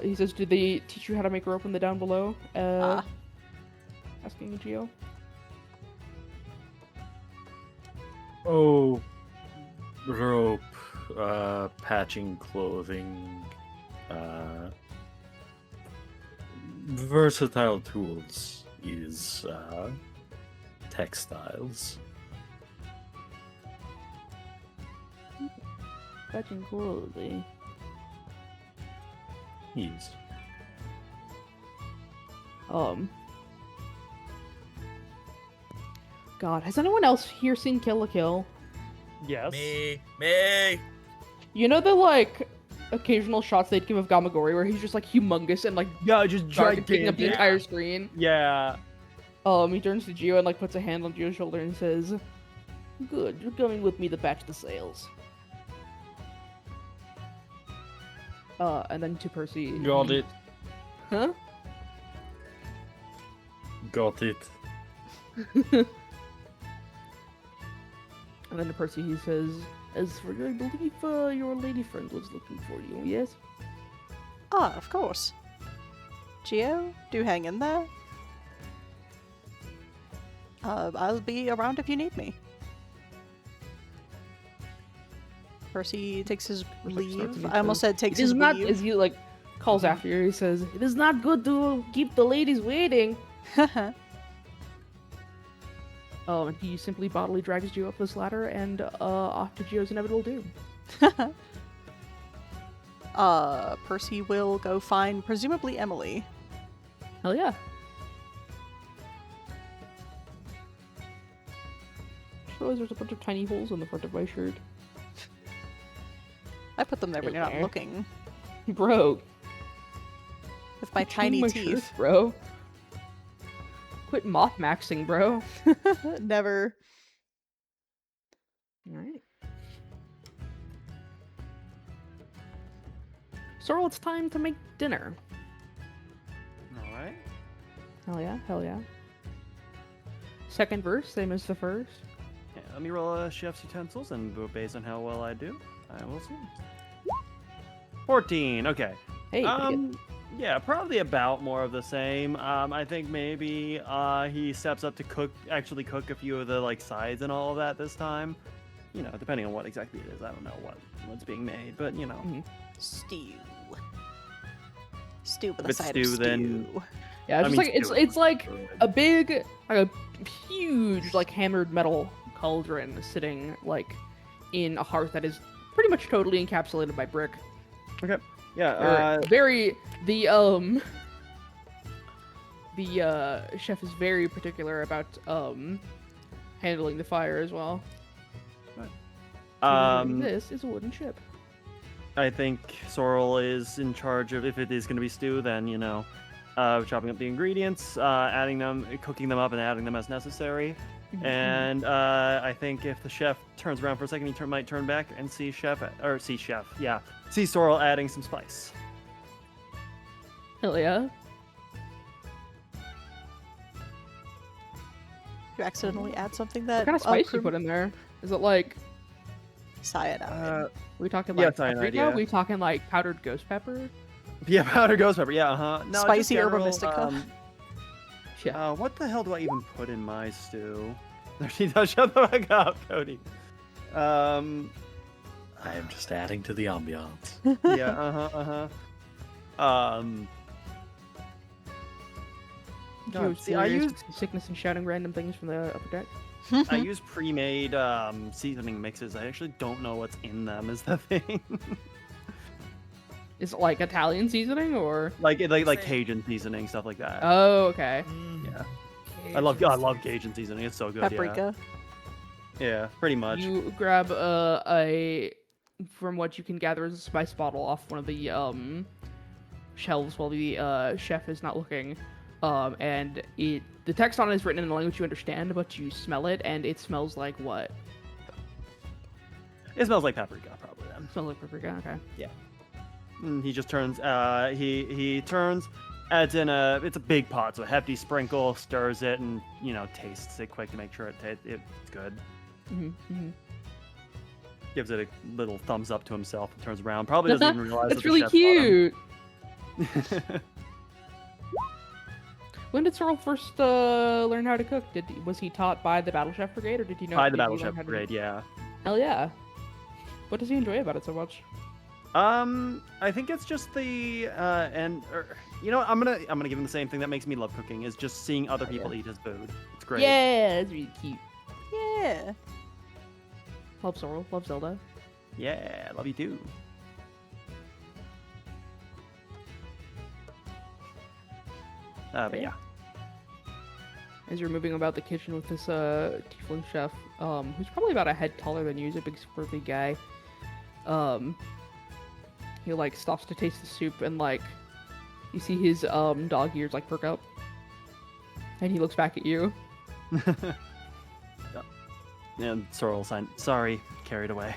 Speaker 2: He says, did they teach you how to make a rope in the down below? Asking Geo.
Speaker 5: Oh, rope, patching clothing, versatile tools is, textiles.
Speaker 2: Patching clothing.
Speaker 5: Yes.
Speaker 2: God, has anyone else here seen Kill la Kill?
Speaker 4: Yes.
Speaker 3: Me.
Speaker 2: You know the, like, occasional shots they'd give of Gamagori where he's just, like, humongous and, like,
Speaker 4: Yeah, just
Speaker 2: taking up the
Speaker 4: gigantic.
Speaker 2: entire screen?
Speaker 4: Yeah.
Speaker 2: He turns to Geo and, like, puts a hand on Geo's shoulder and says, good, you're coming with me to patch the sails. And then to Percy.
Speaker 5: Got it.
Speaker 2: Huh?
Speaker 5: Got it.
Speaker 2: And then to Percy he says, as for your, I believe your lady friend was looking for you, yes?
Speaker 1: Ah, of course. Geo, do hang in there. I'll be around if you need me. Percy takes his leave. I almost said takes
Speaker 2: It
Speaker 1: his
Speaker 2: is not,
Speaker 1: leave.
Speaker 2: as he, like, calls after you, he says, it is not good to keep the ladies waiting. And he simply bodily drags Geo up this ladder and off to Geo's inevitable doom.
Speaker 1: Percy will go find presumably Emily.
Speaker 2: Hell yeah. Just realized there's a bunch of tiny holes on the front of my shirt.
Speaker 1: I put them there when you're not
Speaker 2: Okay.
Speaker 1: looking.
Speaker 2: Bro.
Speaker 1: With my
Speaker 2: quit chewing
Speaker 1: tiny
Speaker 2: my
Speaker 1: teeth.
Speaker 2: shirt, bro. Quit moth maxing, bro.
Speaker 1: Never.
Speaker 2: Alright. Sorrel, it's time to make dinner.
Speaker 4: All right.
Speaker 2: Hell yeah, hell yeah. Second verse, same as the first.
Speaker 4: Yeah, let me roll a chef's utensils, and based on how well I do, I will see. 14. Okay.
Speaker 2: Hey, pretty good.
Speaker 4: Yeah, probably about more of the same. I think maybe he steps up to actually cook a few of the like sides and all of that this time. You know, depending on what exactly it is. I don't know what's being made, but you know.
Speaker 1: Stew. Stew with
Speaker 4: If
Speaker 1: a
Speaker 4: it's
Speaker 1: side
Speaker 4: stew,
Speaker 1: of stew.
Speaker 4: then-
Speaker 2: Yeah,
Speaker 4: I
Speaker 2: it's just
Speaker 4: mean,
Speaker 2: like
Speaker 4: stew
Speaker 2: it's
Speaker 4: is
Speaker 2: like
Speaker 4: good.
Speaker 2: a big, like a huge, like hammered metal cauldron sitting like in a hearth that is pretty much totally encapsulated by brick.
Speaker 4: Okay. Yeah.
Speaker 2: Very the chef is very particular about handling the fire as well. This is a wooden ship.
Speaker 4: I think Sorrel is in charge of, if it is going to be stew, then, you know, chopping up the ingredients, adding them, cooking them up, and adding them as necessary. And I think if the chef turns around for a second, he might turn back and see see Sorrel adding some spice.
Speaker 2: Hell yeah.
Speaker 1: You accidentally add something
Speaker 2: What
Speaker 1: that
Speaker 2: kind of spice you put in there? Is it like
Speaker 1: cyanide.
Speaker 2: we talking
Speaker 4: yeah,
Speaker 2: like
Speaker 4: cyanide,
Speaker 2: paprika?
Speaker 4: yeah.
Speaker 2: We talking like powdered ghost pepper?
Speaker 4: Yeah, powdered ghost pepper. Yeah, No, just
Speaker 1: Spicy herba
Speaker 4: general,
Speaker 1: mystica.
Speaker 2: Yeah.
Speaker 4: What the hell do I even put in my stew? There she does. Shut the fuck up, Cody.
Speaker 5: I am just adding to the ambiance.
Speaker 4: Yeah, God, see, I
Speaker 2: Serious
Speaker 4: used
Speaker 2: sickness and shouting random things from the upper deck.
Speaker 4: I use pre-made seasoning mixes. I actually don't know what's in them. Is the thing
Speaker 2: Is it like Italian seasoning or?
Speaker 4: like
Speaker 3: Say-
Speaker 4: Cajun seasoning stuff like that?
Speaker 2: Oh, okay.
Speaker 4: Yeah.
Speaker 3: Cajun
Speaker 4: I love
Speaker 3: seasoning.
Speaker 4: Cajun seasoning. It's so good.
Speaker 1: Paprika.
Speaker 4: Yeah, pretty much.
Speaker 2: You grab from what you can gather is a spice bottle off one of the shelves while the chef is not looking. And the text on it is written in a language you understand, but you smell it, and it smells like what?
Speaker 4: It smells like paprika, probably then.
Speaker 2: Smells like paprika. Okay.
Speaker 4: He just turns. He turns. Adds in it's a big pot, so a hefty sprinkle, stirs it, and tastes it quick to make sure it's good.
Speaker 2: Mm-hmm.
Speaker 4: Gives it a little thumbs up to himself and turns around. Probably doesn't even realize
Speaker 2: That's
Speaker 4: that the
Speaker 2: really
Speaker 4: chef bought him.
Speaker 2: cute. When did Sorrel first learn how to cook? Was he taught by the Battle Chef Brigade, or did he know?
Speaker 4: By the
Speaker 2: did he
Speaker 4: Battle
Speaker 2: learn
Speaker 4: Chef
Speaker 2: how to-
Speaker 4: Brigade, yeah.
Speaker 2: Hell yeah! What does he enjoy about it so much?
Speaker 4: I think it's just the I'm gonna give him the same thing that makes me love cooking is just seeing other people eat his food. It's great.
Speaker 2: Yeah, that's really cute.
Speaker 1: Yeah.
Speaker 2: Love Sorrel. Love Zelda.
Speaker 4: Yeah, love you too. But
Speaker 2: Okay.
Speaker 4: yeah.
Speaker 2: As you're moving about the kitchen with this tiefling chef, who's probably about a head taller than you, he's a big, squirty guy. He like stops to taste the soup, and like you see his dog ears like perk up, and he looks back at you.
Speaker 4: And Sorrel sign. Sorry, carried away.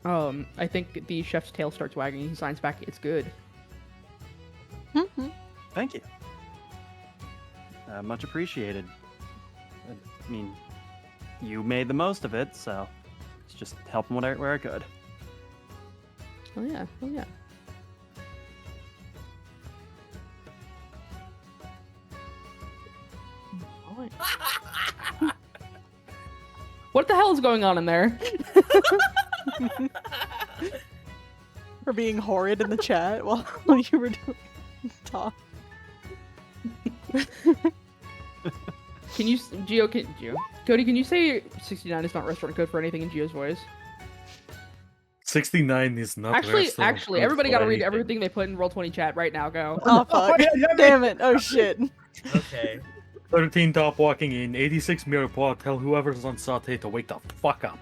Speaker 2: I think the chef's tail starts wagging. He signs back, "It's good."
Speaker 4: Thank you. Much appreciated. I mean, you made the most of it, so it's just helping where I could.
Speaker 2: Oh yeah, oh yeah. Alright. What the hell is going on in there?
Speaker 1: For being horrid in the chat while you were doing talk.
Speaker 2: Can you, Cody, can you say 69 is not restaurant code for anything in Gio's voice?
Speaker 5: 69 is not
Speaker 2: Actually, everybody gotta read everything they put in Roll20 chat right now, go.
Speaker 1: Oh fuck. Damn it. Oh shit.
Speaker 3: Okay.
Speaker 5: 13 top walking in, 86 mirror pot, tell whoever's on saute to wake the fuck up.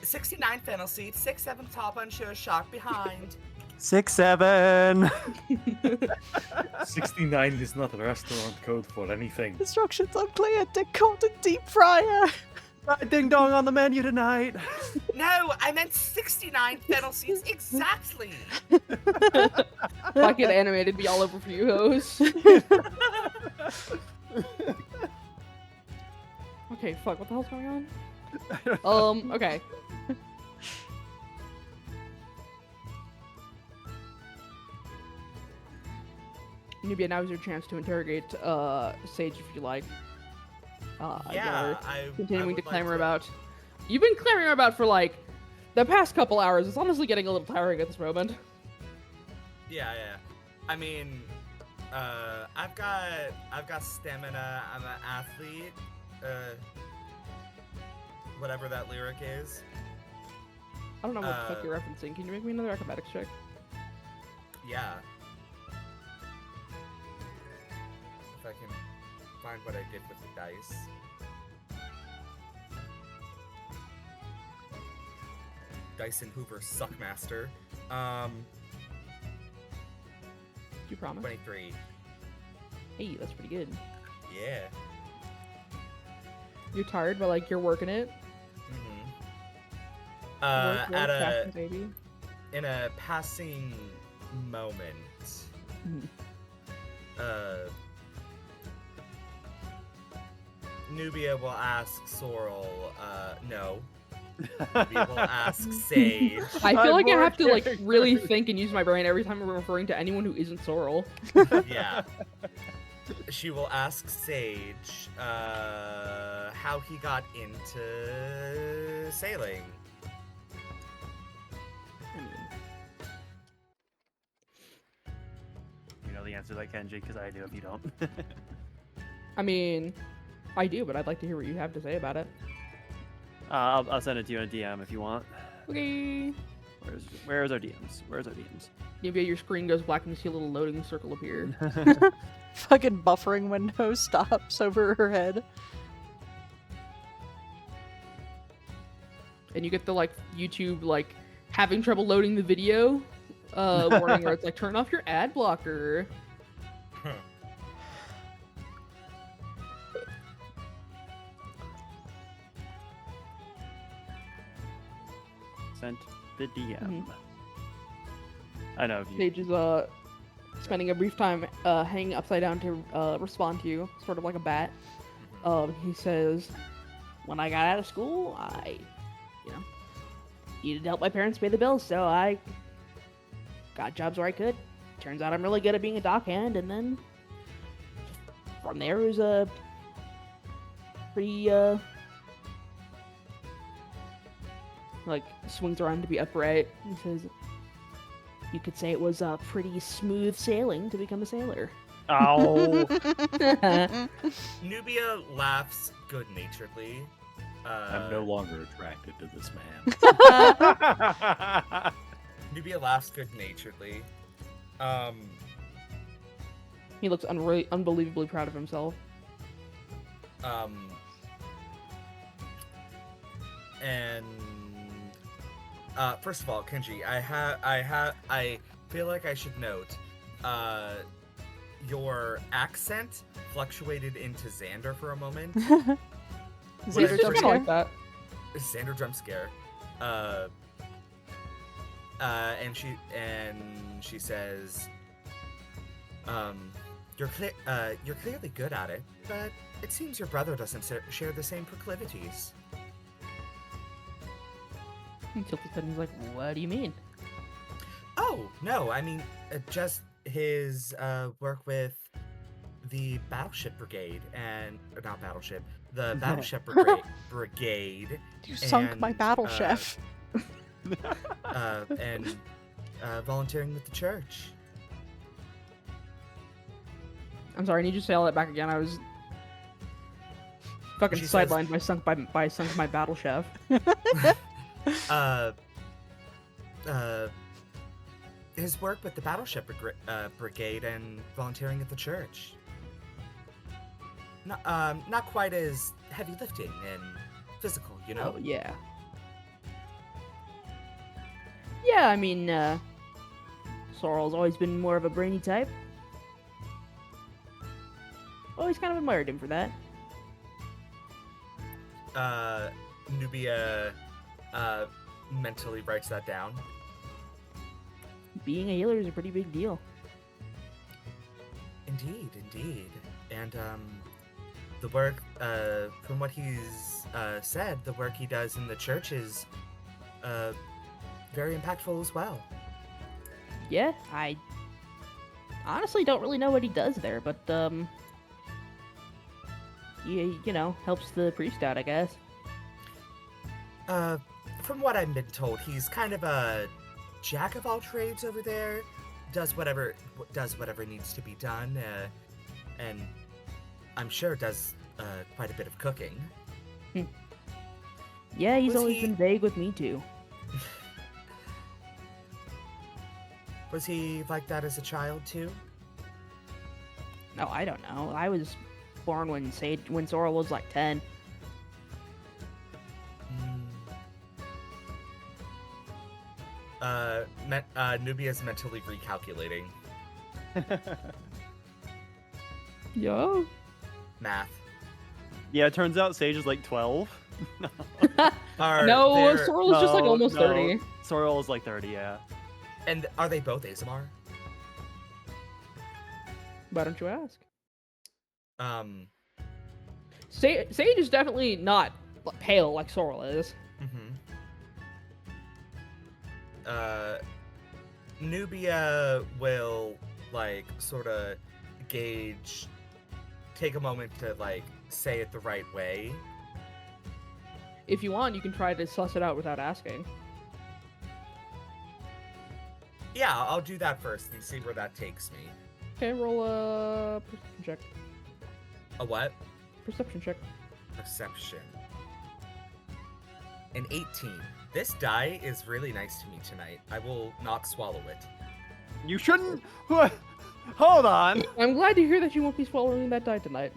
Speaker 3: 69 fennel seed, 6-7 top unsure shock behind.
Speaker 4: 6-7.
Speaker 5: 69 is not a restaurant code for anything.
Speaker 1: Instructions unclear. Decoded deep fryer.
Speaker 4: Ding dong on the menu tonight.
Speaker 3: No, I meant 69 fennel seeds exactly.
Speaker 2: Fucking animated be all over for you, hoes. Okay, fuck, what the hell's going on? Okay. Nubia, now is your chance to interrogate Sage if you like.
Speaker 3: Yeah,
Speaker 2: you're
Speaker 3: I
Speaker 2: continuing
Speaker 3: would
Speaker 2: to clamor
Speaker 3: like
Speaker 2: about. You've been clamoring about for like the past couple hours. It's honestly getting a little tiring at this moment.
Speaker 3: Yeah. I mean, I've got stamina. I'm an athlete. Whatever that lyric is.
Speaker 2: I don't know what the fuck you're referencing. Can you make me another acrobatics check?
Speaker 3: Yeah. If I can find what I did with the dice. Dyson Hoover Suckmaster.
Speaker 2: Do you promise?
Speaker 3: 23.
Speaker 2: Hey, that's pretty good.
Speaker 3: Yeah.
Speaker 2: You're tired, but like you're working it.
Speaker 3: Mm-hmm.
Speaker 2: Work, baby.
Speaker 3: In a passing moment,
Speaker 2: Mhm.
Speaker 3: Nubia will ask Sorrel, no. Nubia will ask Sage.
Speaker 2: I feel like I have to like
Speaker 4: character.
Speaker 2: really think and use my brain every time we're referring to anyone who isn't Sorrel.
Speaker 3: Yeah. She will ask Sage, how how he got into sailing.
Speaker 2: I mean,
Speaker 4: You know the answer to that, Kenji, because I do if you don't.
Speaker 2: I do, but I'd like to hear what you have to say about it.
Speaker 4: I'll send it to you in a DM if you want.
Speaker 2: Okay.
Speaker 4: Where's our DMs? Where's our DMs?
Speaker 2: Maybe your screen goes black and you see a little loading circle appear.
Speaker 1: Fucking buffering window stops over her head.
Speaker 2: And you get the like YouTube like having trouble loading the video warning where it's like turn off your ad blocker.
Speaker 4: Sent the DM.
Speaker 2: Mhm.
Speaker 4: I know if you.
Speaker 2: Sage is spending a brief time hanging upside down to respond to you, sort of like a bat. He says, "When I got out of school, I, needed to help my parents pay the bills, so I got jobs where I could. Turns out I'm really good at being a dockhand, and then from there it was a pretty like swings around to be upright. He says, you could say it was pretty smooth sailing to become a sailor."
Speaker 4: Ow.
Speaker 3: Nubia laughs good-naturedly.
Speaker 5: I'm no longer attracted to this man.
Speaker 3: Nubia laughs good-naturedly.
Speaker 2: He looks unbelievably proud of himself.
Speaker 3: And first of all, Kenji, I feel like I should note, your accent fluctuated into Xander for a moment.
Speaker 1: Xander
Speaker 3: It's
Speaker 1: jump
Speaker 2: Kinda
Speaker 1: scare.
Speaker 2: like that.
Speaker 3: Xander jump scare. And she says, you're clearly good at it, but it seems your brother doesn't share the same proclivities.
Speaker 2: He tilts his head and he's like, "What do you mean?"
Speaker 3: Oh, no, I mean, just his work with the Battleship Brigade not Battleship, the Battleship Brigade.
Speaker 1: You sunk my
Speaker 3: and,
Speaker 1: battle, chef.
Speaker 3: And volunteering with the church.
Speaker 2: I'm sorry, I need you to say all that back again. I was fucking
Speaker 3: She says-
Speaker 2: sidelined by sunk my battle chef.
Speaker 3: His work with the Battleship Brigade and volunteering at the church. Not quite as heavy lifting and physical, you know?
Speaker 2: Oh yeah. Yeah, I mean, Sorrel's always been more of a brainy type. Always kind of admired him for that.
Speaker 3: Nubia mentally writes that down.
Speaker 2: Being a healer is a pretty big deal.
Speaker 3: Indeed. And the work, from what he's said, the work he does in the church is very impactful as well.
Speaker 2: Yeah, I honestly don't really know what he does there, but helps the priest out, I guess.
Speaker 3: From what I've been told, he's kind of a jack of all trades over there. Does whatever needs to be done, and I'm sure does quite a bit of cooking.
Speaker 2: Yeah, he's
Speaker 3: Was
Speaker 2: always
Speaker 3: he-
Speaker 2: been vague with me too.
Speaker 3: Was he like that as a child too?
Speaker 2: No, I don't know. I was born when Sorrel was like 10.
Speaker 3: Nubia's mentally recalculating.
Speaker 2: Yo.
Speaker 3: Math.
Speaker 4: Yeah, it turns out Sage is like 12.
Speaker 2: No,
Speaker 3: They're-
Speaker 2: Sorrel is just like almost 30.
Speaker 4: Sorrel is like 30, yeah.
Speaker 3: And are they both ASMR?
Speaker 2: Why don't you ask?
Speaker 3: Mm-hmm.
Speaker 2: Sage is definitely not pale like Sorrel is.
Speaker 3: Nubia will sort of take a moment to say it the right way,
Speaker 2: if you want, you can try to suss it out without asking.
Speaker 3: Yeah, I'll do that first and see where that takes me.
Speaker 2: Okay, roll a perception check.
Speaker 3: A what?
Speaker 2: Perception check.
Speaker 3: Perception. An 18. This die is really nice to me tonight. I will not swallow it.
Speaker 4: You shouldn't. Hold on.
Speaker 2: I'm glad to hear that you won't be swallowing that die tonight.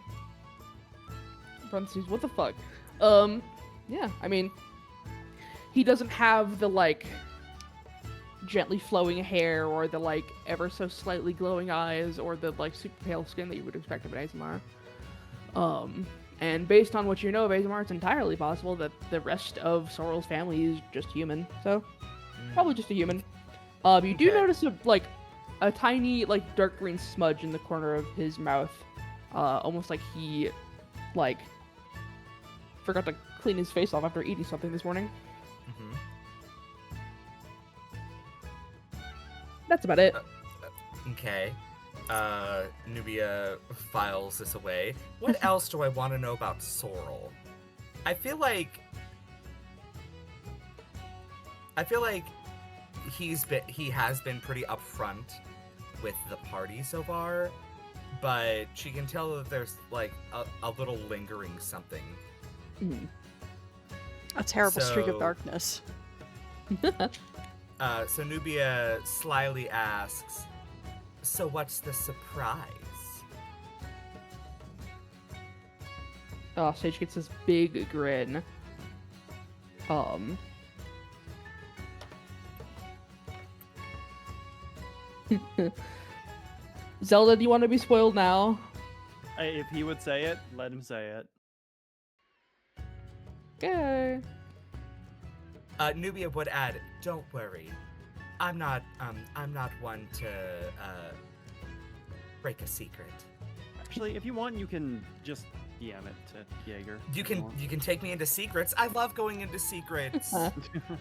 Speaker 2: Parentheses, what the fuck? Yeah, I mean, he doesn't have the, like, gently flowing hair or the, like, ever so slightly glowing eyes or the, like, super pale skin that you would expect of an ASMR. And based on what you know of ASMR, it's entirely possible that the rest of Sorrel's family is just human. So, probably just a human. You do
Speaker 3: Okay.
Speaker 2: notice a tiny, like, dark green smudge in the corner of his mouth. Almost like he, like, forgot to clean his face off after eating something this morning.
Speaker 3: Mm-hmm.
Speaker 2: That's about it.
Speaker 3: Okay. Nubia files this away. What else do I want to know about Sorrel? I feel like he has been pretty upfront with the party so far, but she can tell that there's like a little lingering something.
Speaker 1: A terrible streak of
Speaker 3: So-
Speaker 1: darkness.
Speaker 3: So Nubia slyly asks, "So what's the surprise?"
Speaker 2: Sage gets this big grin. Zelda, do you want to be spoiled now?
Speaker 4: If he would say it, let him say it.
Speaker 2: Okay.
Speaker 3: Nubia would add, "Don't worry, I'm not one to break a secret.
Speaker 4: Actually, if you want, you can just DM it to Jaeger.
Speaker 3: You
Speaker 4: if you
Speaker 3: can take me into secrets. I love going into secrets."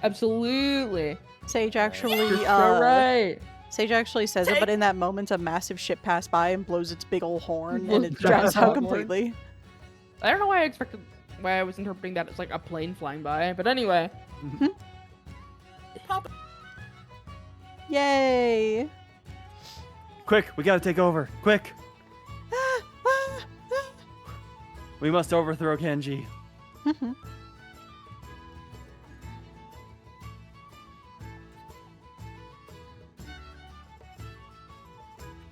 Speaker 2: Absolutely.
Speaker 1: Sage actually,
Speaker 2: You're so right.
Speaker 1: Sage actually says it, but in that moment, a massive ship passed by and blows its big old horn, and it
Speaker 2: Blows
Speaker 1: drowns
Speaker 2: its
Speaker 1: out
Speaker 2: horn.
Speaker 1: completely.
Speaker 2: I don't know why I was interpreting that as like a plane flying by, but anyway.
Speaker 1: Yay!
Speaker 4: Quick, we gotta take over. Quick, we must overthrow Kenji.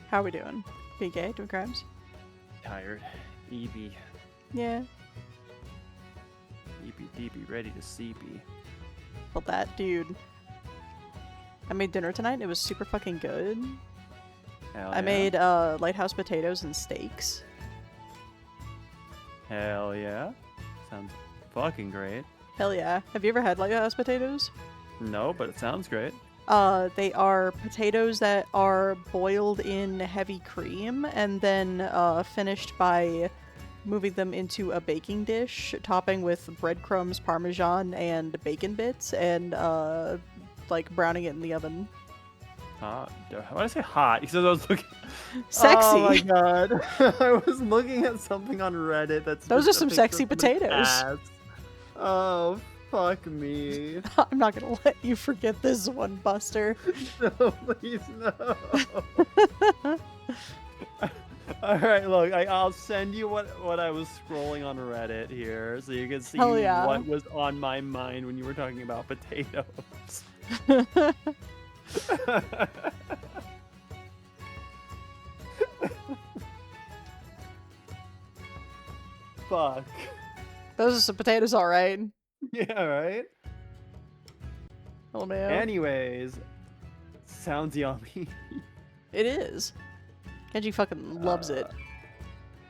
Speaker 1: How we doing? Being gay? Doing crimes?
Speaker 4: Tired. EB.
Speaker 1: Yeah.
Speaker 4: DB ready to CB.
Speaker 1: Well, that dude. I made dinner tonight. It was super fucking good.
Speaker 4: Hell
Speaker 1: I
Speaker 4: yeah.
Speaker 1: made lighthouse potatoes and steaks.
Speaker 4: Hell yeah. Sounds fucking great.
Speaker 1: Hell yeah. Have you ever had lighthouse potatoes?
Speaker 4: No, but it sounds great.
Speaker 1: They are potatoes that are boiled in heavy cream and then finished by moving them into a baking dish, topping with breadcrumbs, parmesan, and bacon bits, and like browning it in the oven.
Speaker 4: Hot. Why did I say hot? Because I was looking.
Speaker 1: Sexy.
Speaker 4: Oh my god! I was looking at something on Reddit that's.
Speaker 1: Those are some sexy potatoes.
Speaker 4: Oh fuck me!
Speaker 1: I'm not gonna let you forget this one, Buster.
Speaker 4: No, please no. All right, look, I'll send you what I was scrolling on Reddit here, so you can see
Speaker 1: Hell yeah.
Speaker 4: what was on my mind when you were talking about potatoes. Fuck.
Speaker 1: Those are some potatoes, all right.
Speaker 4: Yeah, right.
Speaker 1: Oh man.
Speaker 4: Anyways, sounds yummy.
Speaker 1: It is. Kenji fucking loves it.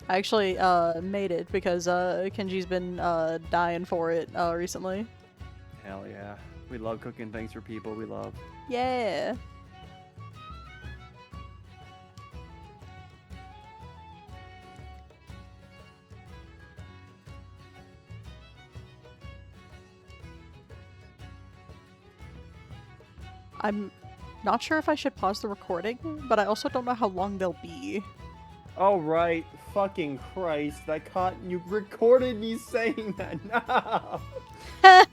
Speaker 1: I actually made it because Kenji's been dying for it recently.
Speaker 4: Hell yeah. We love cooking things for people we love.
Speaker 1: Yeah. I'm not sure if I should pause the recording, but I also don't know how long they'll be.
Speaker 4: Oh, right. Fucking Christ. You recorded me saying that. No.
Speaker 1: I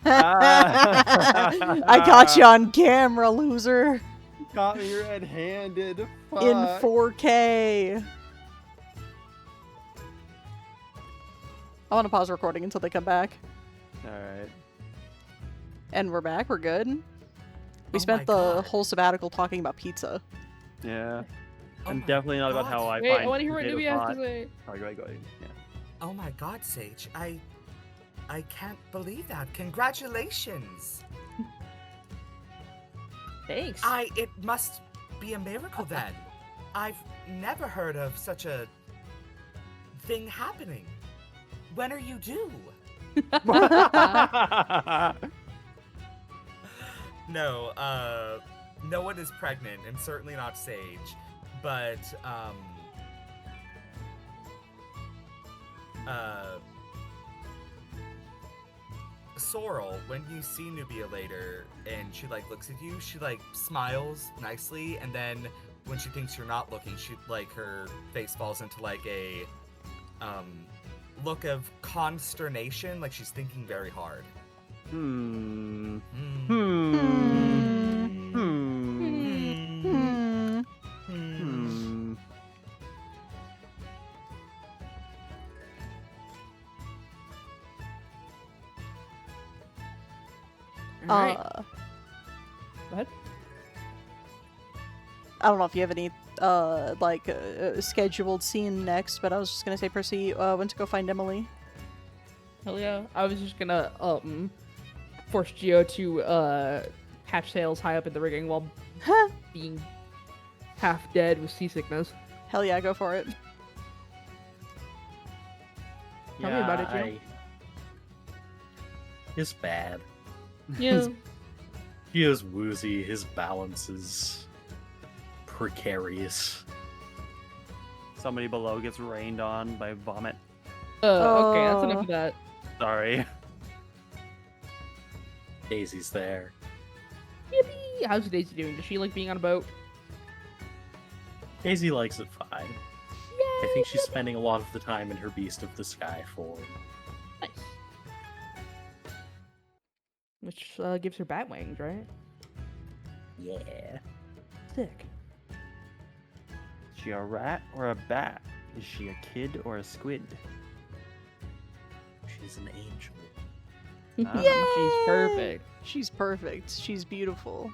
Speaker 1: got you on camera, loser.
Speaker 4: Caught me red-handed. Fuck.
Speaker 1: In 4K. I want to pause recording until they come back.
Speaker 4: Alright.
Speaker 1: And we're back. We're good. We
Speaker 3: Oh
Speaker 1: spent
Speaker 3: my
Speaker 1: the
Speaker 3: God.
Speaker 1: whole sabbatical talking about pizza.
Speaker 4: Yeah.
Speaker 3: Oh
Speaker 4: And
Speaker 3: my
Speaker 4: definitely not about
Speaker 3: God.
Speaker 4: how I
Speaker 2: Wait, I
Speaker 4: find
Speaker 2: want to hear what
Speaker 4: potatoes
Speaker 2: Nubia has
Speaker 4: hot.
Speaker 2: to say.
Speaker 4: Oh, go ahead. Yeah.
Speaker 3: Oh my God, Sage. I can't believe that. Congratulations.
Speaker 2: Thanks.
Speaker 3: It must be a miracle then. I've never heard of such a thing happening. When are you due? No, no one is pregnant, and certainly not Sage. But, Sorrel, when you see Nubia later, and she, like, looks at you, she, like, smiles nicely, and then when she thinks you're not looking, she, like, her face falls into, like, a, look of consternation, like she's thinking very hard.
Speaker 4: Hmm.
Speaker 3: Hmm.
Speaker 4: Hmm.
Speaker 1: Hmm.
Speaker 2: Alright.
Speaker 1: I
Speaker 2: What?
Speaker 1: don't know if you have any scheduled scene next, but I was just gonna say Percy went to go find Emily.
Speaker 2: Hell yeah. I was just gonna force Geo to hatch sails high up in the rigging while being half dead with seasickness.
Speaker 1: Hell yeah, go for it.
Speaker 2: Tell me about it, Joe.
Speaker 5: It's bad.
Speaker 2: Yeah.
Speaker 5: He is woozy. His balance is precarious.
Speaker 4: Somebody below gets rained on by vomit.
Speaker 2: Okay, that's enough of that.
Speaker 4: Sorry.
Speaker 5: Daisy's there.
Speaker 2: Yippee! How's Daisy doing? Does she like being on a boat?
Speaker 5: Daisy likes it fine. I think she's spending a lot of the time in her Beast of the Sky form.
Speaker 2: Nice. Which gives her bat wings, right?
Speaker 5: Yeah.
Speaker 2: Sick.
Speaker 4: Is she a rat or a bat? Is she a kid or a squid?
Speaker 5: She's an angel.
Speaker 4: Ah.
Speaker 2: She's perfect.
Speaker 1: She's perfect. She's beautiful.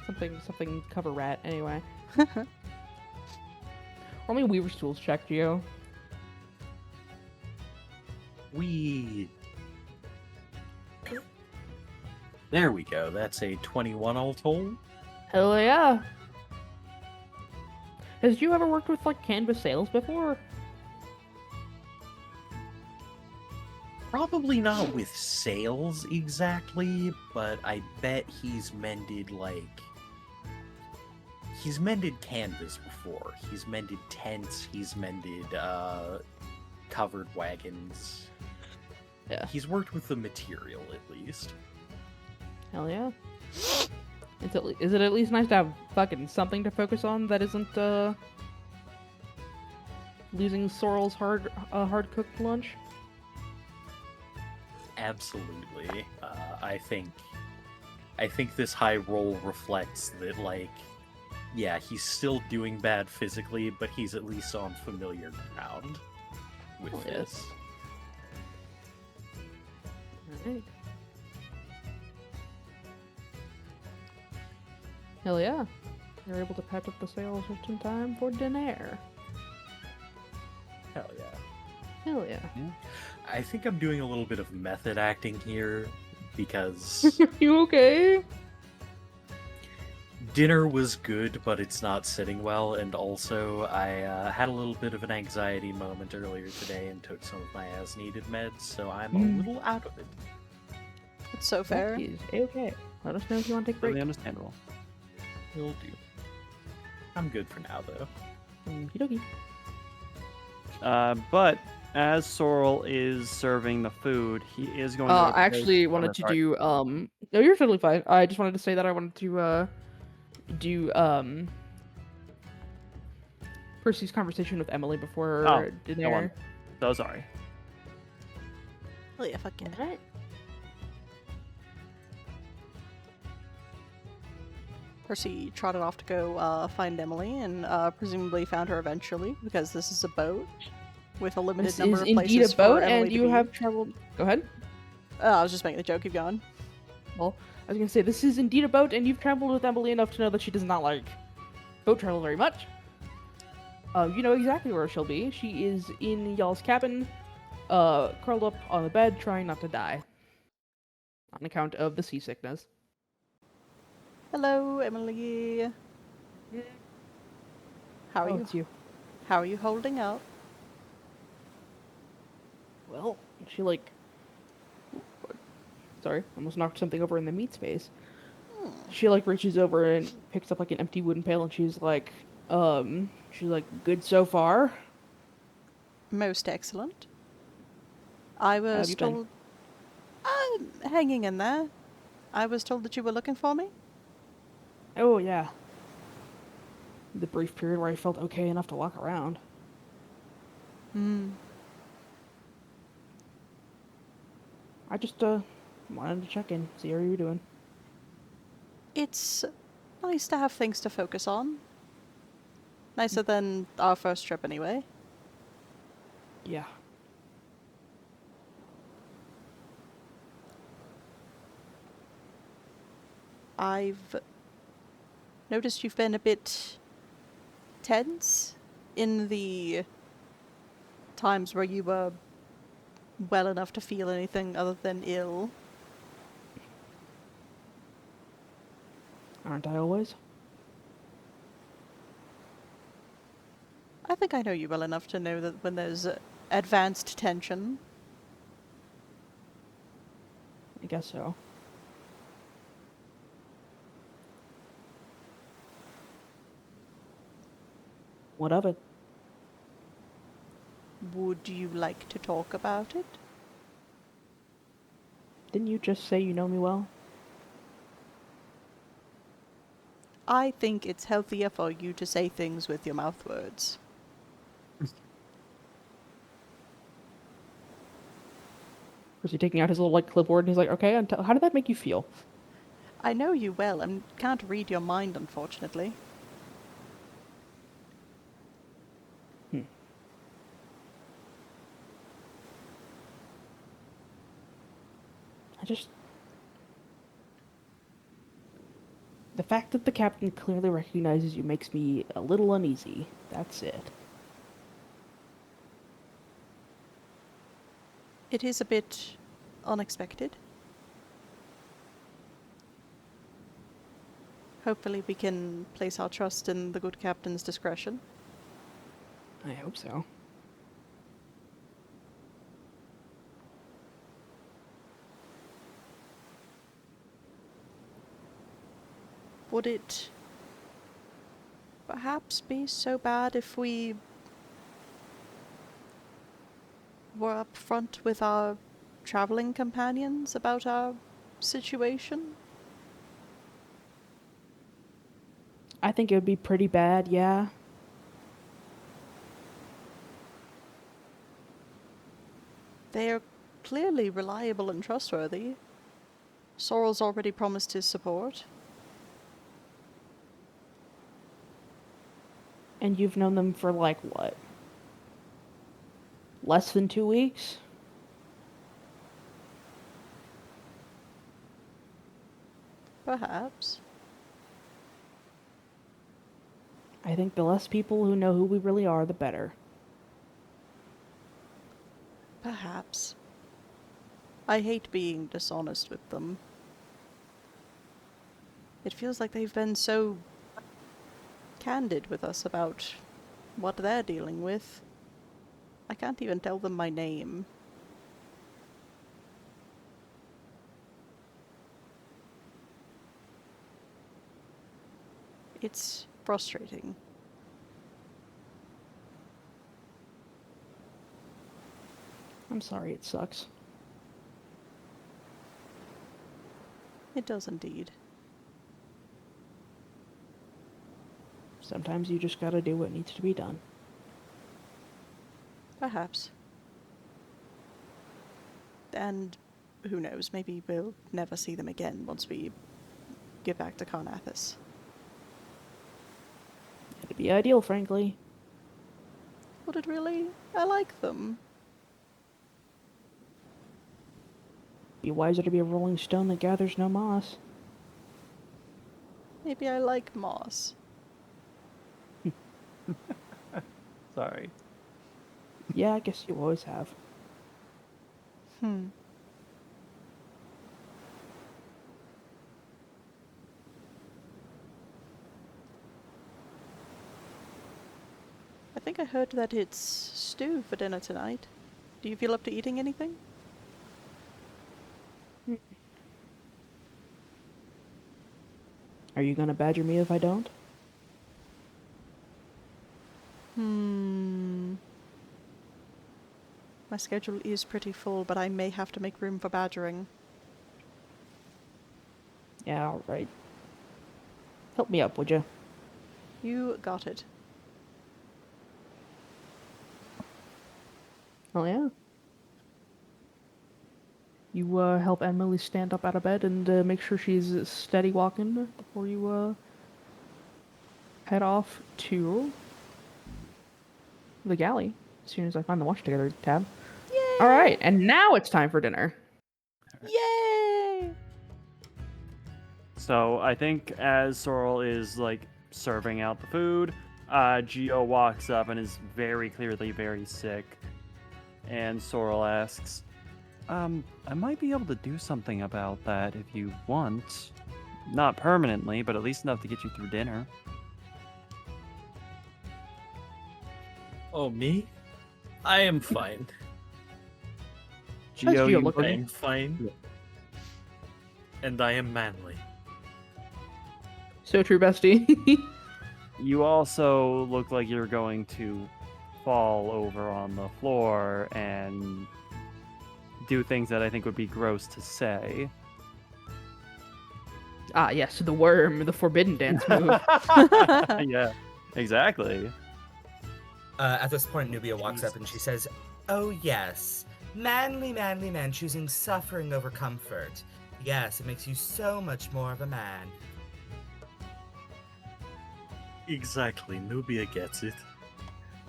Speaker 2: Something cover rat anyway. Roll me Weaver's Tools check, Geo.
Speaker 5: There we go. That's a 21 all told.
Speaker 2: Hell yeah. Has you ever worked with like canvas sails before?
Speaker 5: Probably not with sails exactly, but I bet he's mended he's mended canvas before. He's mended tents, he's mended covered wagons.
Speaker 2: Yeah.
Speaker 5: He's worked with the material at least.
Speaker 2: Hell yeah. Is it at least nice to have fucking something to focus on that isn't losing Sorrel's hard cooked lunch?
Speaker 5: Absolutely. I think this high roll reflects that, like, yeah, he's still doing bad physically, but he's at least on familiar ground with
Speaker 2: Oh, yes.
Speaker 5: this.
Speaker 2: Alright. Hell yeah. You're able to patch up the sails just in time for dinner.
Speaker 5: Hell yeah.
Speaker 2: Hell yeah.
Speaker 5: I think I'm doing a little bit of method acting here because
Speaker 2: You okay?
Speaker 5: dinner was good, but it's not sitting well, and also I had a little bit of an anxiety moment earlier today and took some of my as-needed meds, so I'm a little out of it.
Speaker 1: That's so fair.
Speaker 2: That is okay. Let us know if you want to take a break.
Speaker 4: Really understandable.
Speaker 5: Will do. I'm good for now, though.
Speaker 2: Okie dokie.
Speaker 4: But as Sorrel is serving the food, he is going to.
Speaker 2: I actually wanted to do no, you're totally fine. I just wanted to say that I wanted to do Percy's conversation with Emily before
Speaker 4: Oh,
Speaker 2: dinner.
Speaker 4: go on. So sorry.
Speaker 1: Oh yeah, fuck yeah.
Speaker 2: Alright.
Speaker 1: Percy trotted off to go find Emily, and presumably found her eventually, because this is a boat with a limited
Speaker 2: This
Speaker 1: number
Speaker 2: is
Speaker 1: of
Speaker 2: indeed
Speaker 1: places
Speaker 2: a boat,
Speaker 1: for Emily
Speaker 2: and
Speaker 1: to
Speaker 2: you
Speaker 1: be.
Speaker 2: have traveled. Go ahead.
Speaker 1: I was just making the joke. Keep going.
Speaker 2: Well, I was gonna say this is indeed a boat, and you've traveled with Emily enough to know that she does not like boat travel very much. You know exactly where she'll be. She is in y'all's cabin, curled up on the bed, trying not to die, on account of the seasickness.
Speaker 1: Hello, Emily. How are
Speaker 2: Oh,
Speaker 1: you?
Speaker 2: it's you.
Speaker 1: How are you holding up?
Speaker 2: Well, she like. Sorry, almost knocked something over in the meat space. She like reaches over and picks up like an empty wooden pail, and she's like, good so far.
Speaker 1: Most excellent. I
Speaker 2: How have
Speaker 1: was
Speaker 2: you been?
Speaker 1: told. I'm hanging in there. I was told that you were looking for me.
Speaker 2: Oh yeah. The brief period where I felt okay enough to walk around.
Speaker 1: Hmm.
Speaker 2: I just wanted to check in, see how you were doing.
Speaker 1: It's nice to have things to focus on. Nicer than our first trip, anyway.
Speaker 2: Yeah.
Speaker 1: I've noticed you've been a bit tense in the times where you were well enough to feel anything other than ill.
Speaker 2: Aren't I always?
Speaker 1: I think I know you well enough to know that when there's advanced tension.
Speaker 2: I guess so. What of it?
Speaker 1: Would you like to talk about it?
Speaker 2: Didn't you just say you know me well?
Speaker 1: I think it's healthier for you to say things with your mouth words.
Speaker 2: Was he taking out his little like clipboard and he's like, okay, and how did that make you feel?
Speaker 1: I know you well and can't read your mind, unfortunately.
Speaker 2: I just... The fact that the captain clearly recognizes you makes me a little uneasy. That's it.
Speaker 1: It is a bit unexpected. Hopefully we can place our trust in the good captain's discretion.
Speaker 2: I hope so.
Speaker 1: Would it perhaps be so bad if we were upfront with our traveling companions about our situation?
Speaker 2: I think it would be pretty bad, yeah.
Speaker 1: They are clearly reliable and trustworthy. Sorrel's already promised his support.
Speaker 2: And you've known them for like what? Less than 2 weeks?
Speaker 1: Perhaps.
Speaker 2: I think the less people who know who we really are, the better.
Speaker 1: Perhaps. I hate being dishonest with them. It feels like they've been so candid with us about what they're dealing with. I can't even tell them my name. It's frustrating.
Speaker 2: I'm sorry, it sucks.
Speaker 1: It does indeed.
Speaker 2: Sometimes you just gotta do what needs to be done.
Speaker 1: Perhaps. And who knows, maybe we'll never see them again once we get back to Carnathus.
Speaker 2: It'd be ideal, frankly.
Speaker 1: Would it really? I like them.
Speaker 2: Be wiser to be a rolling stone that gathers no moss.
Speaker 1: Maybe I like moss.
Speaker 4: Sorry.
Speaker 2: Yeah, I guess you always have.
Speaker 1: I think I heard that it's stew for dinner tonight. Do you feel up to eating anything?
Speaker 2: Are you gonna badger me if I don't?
Speaker 1: My schedule is pretty full, but I may have to make room for badgering.
Speaker 2: Yeah, alright. Help me up, would you?
Speaker 1: You got it.
Speaker 2: Oh, yeah. You help Emily stand up out of bed and make sure she's steady walking before you head off to the galley as soon as I find the Watch Together tab.
Speaker 1: Yay!
Speaker 2: All right, and now it's time for dinner.
Speaker 1: Yay!
Speaker 4: So I think as Sorrel is like serving out the food, Geo walks up and is very clearly very sick. And Sorrel asks, I might be able to do something about that if you want. Not permanently, but at least enough to get you through dinner.
Speaker 5: Oh, me? I am fine.
Speaker 2: How's Geo
Speaker 4: you
Speaker 2: looking?
Speaker 5: I am fine. And I am manly.
Speaker 2: So true, bestie.
Speaker 4: You also look like you're going to fall over on the floor and do things that I think would be gross to say.
Speaker 2: Ah, yes, the worm, the forbidden dance move.
Speaker 4: Yeah, exactly.
Speaker 3: At this point, Nubia walks up and she says, "Oh yes, manly, manly man choosing suffering over comfort. Yes, it makes you so much more of a man."
Speaker 5: Exactly, Nubia gets it.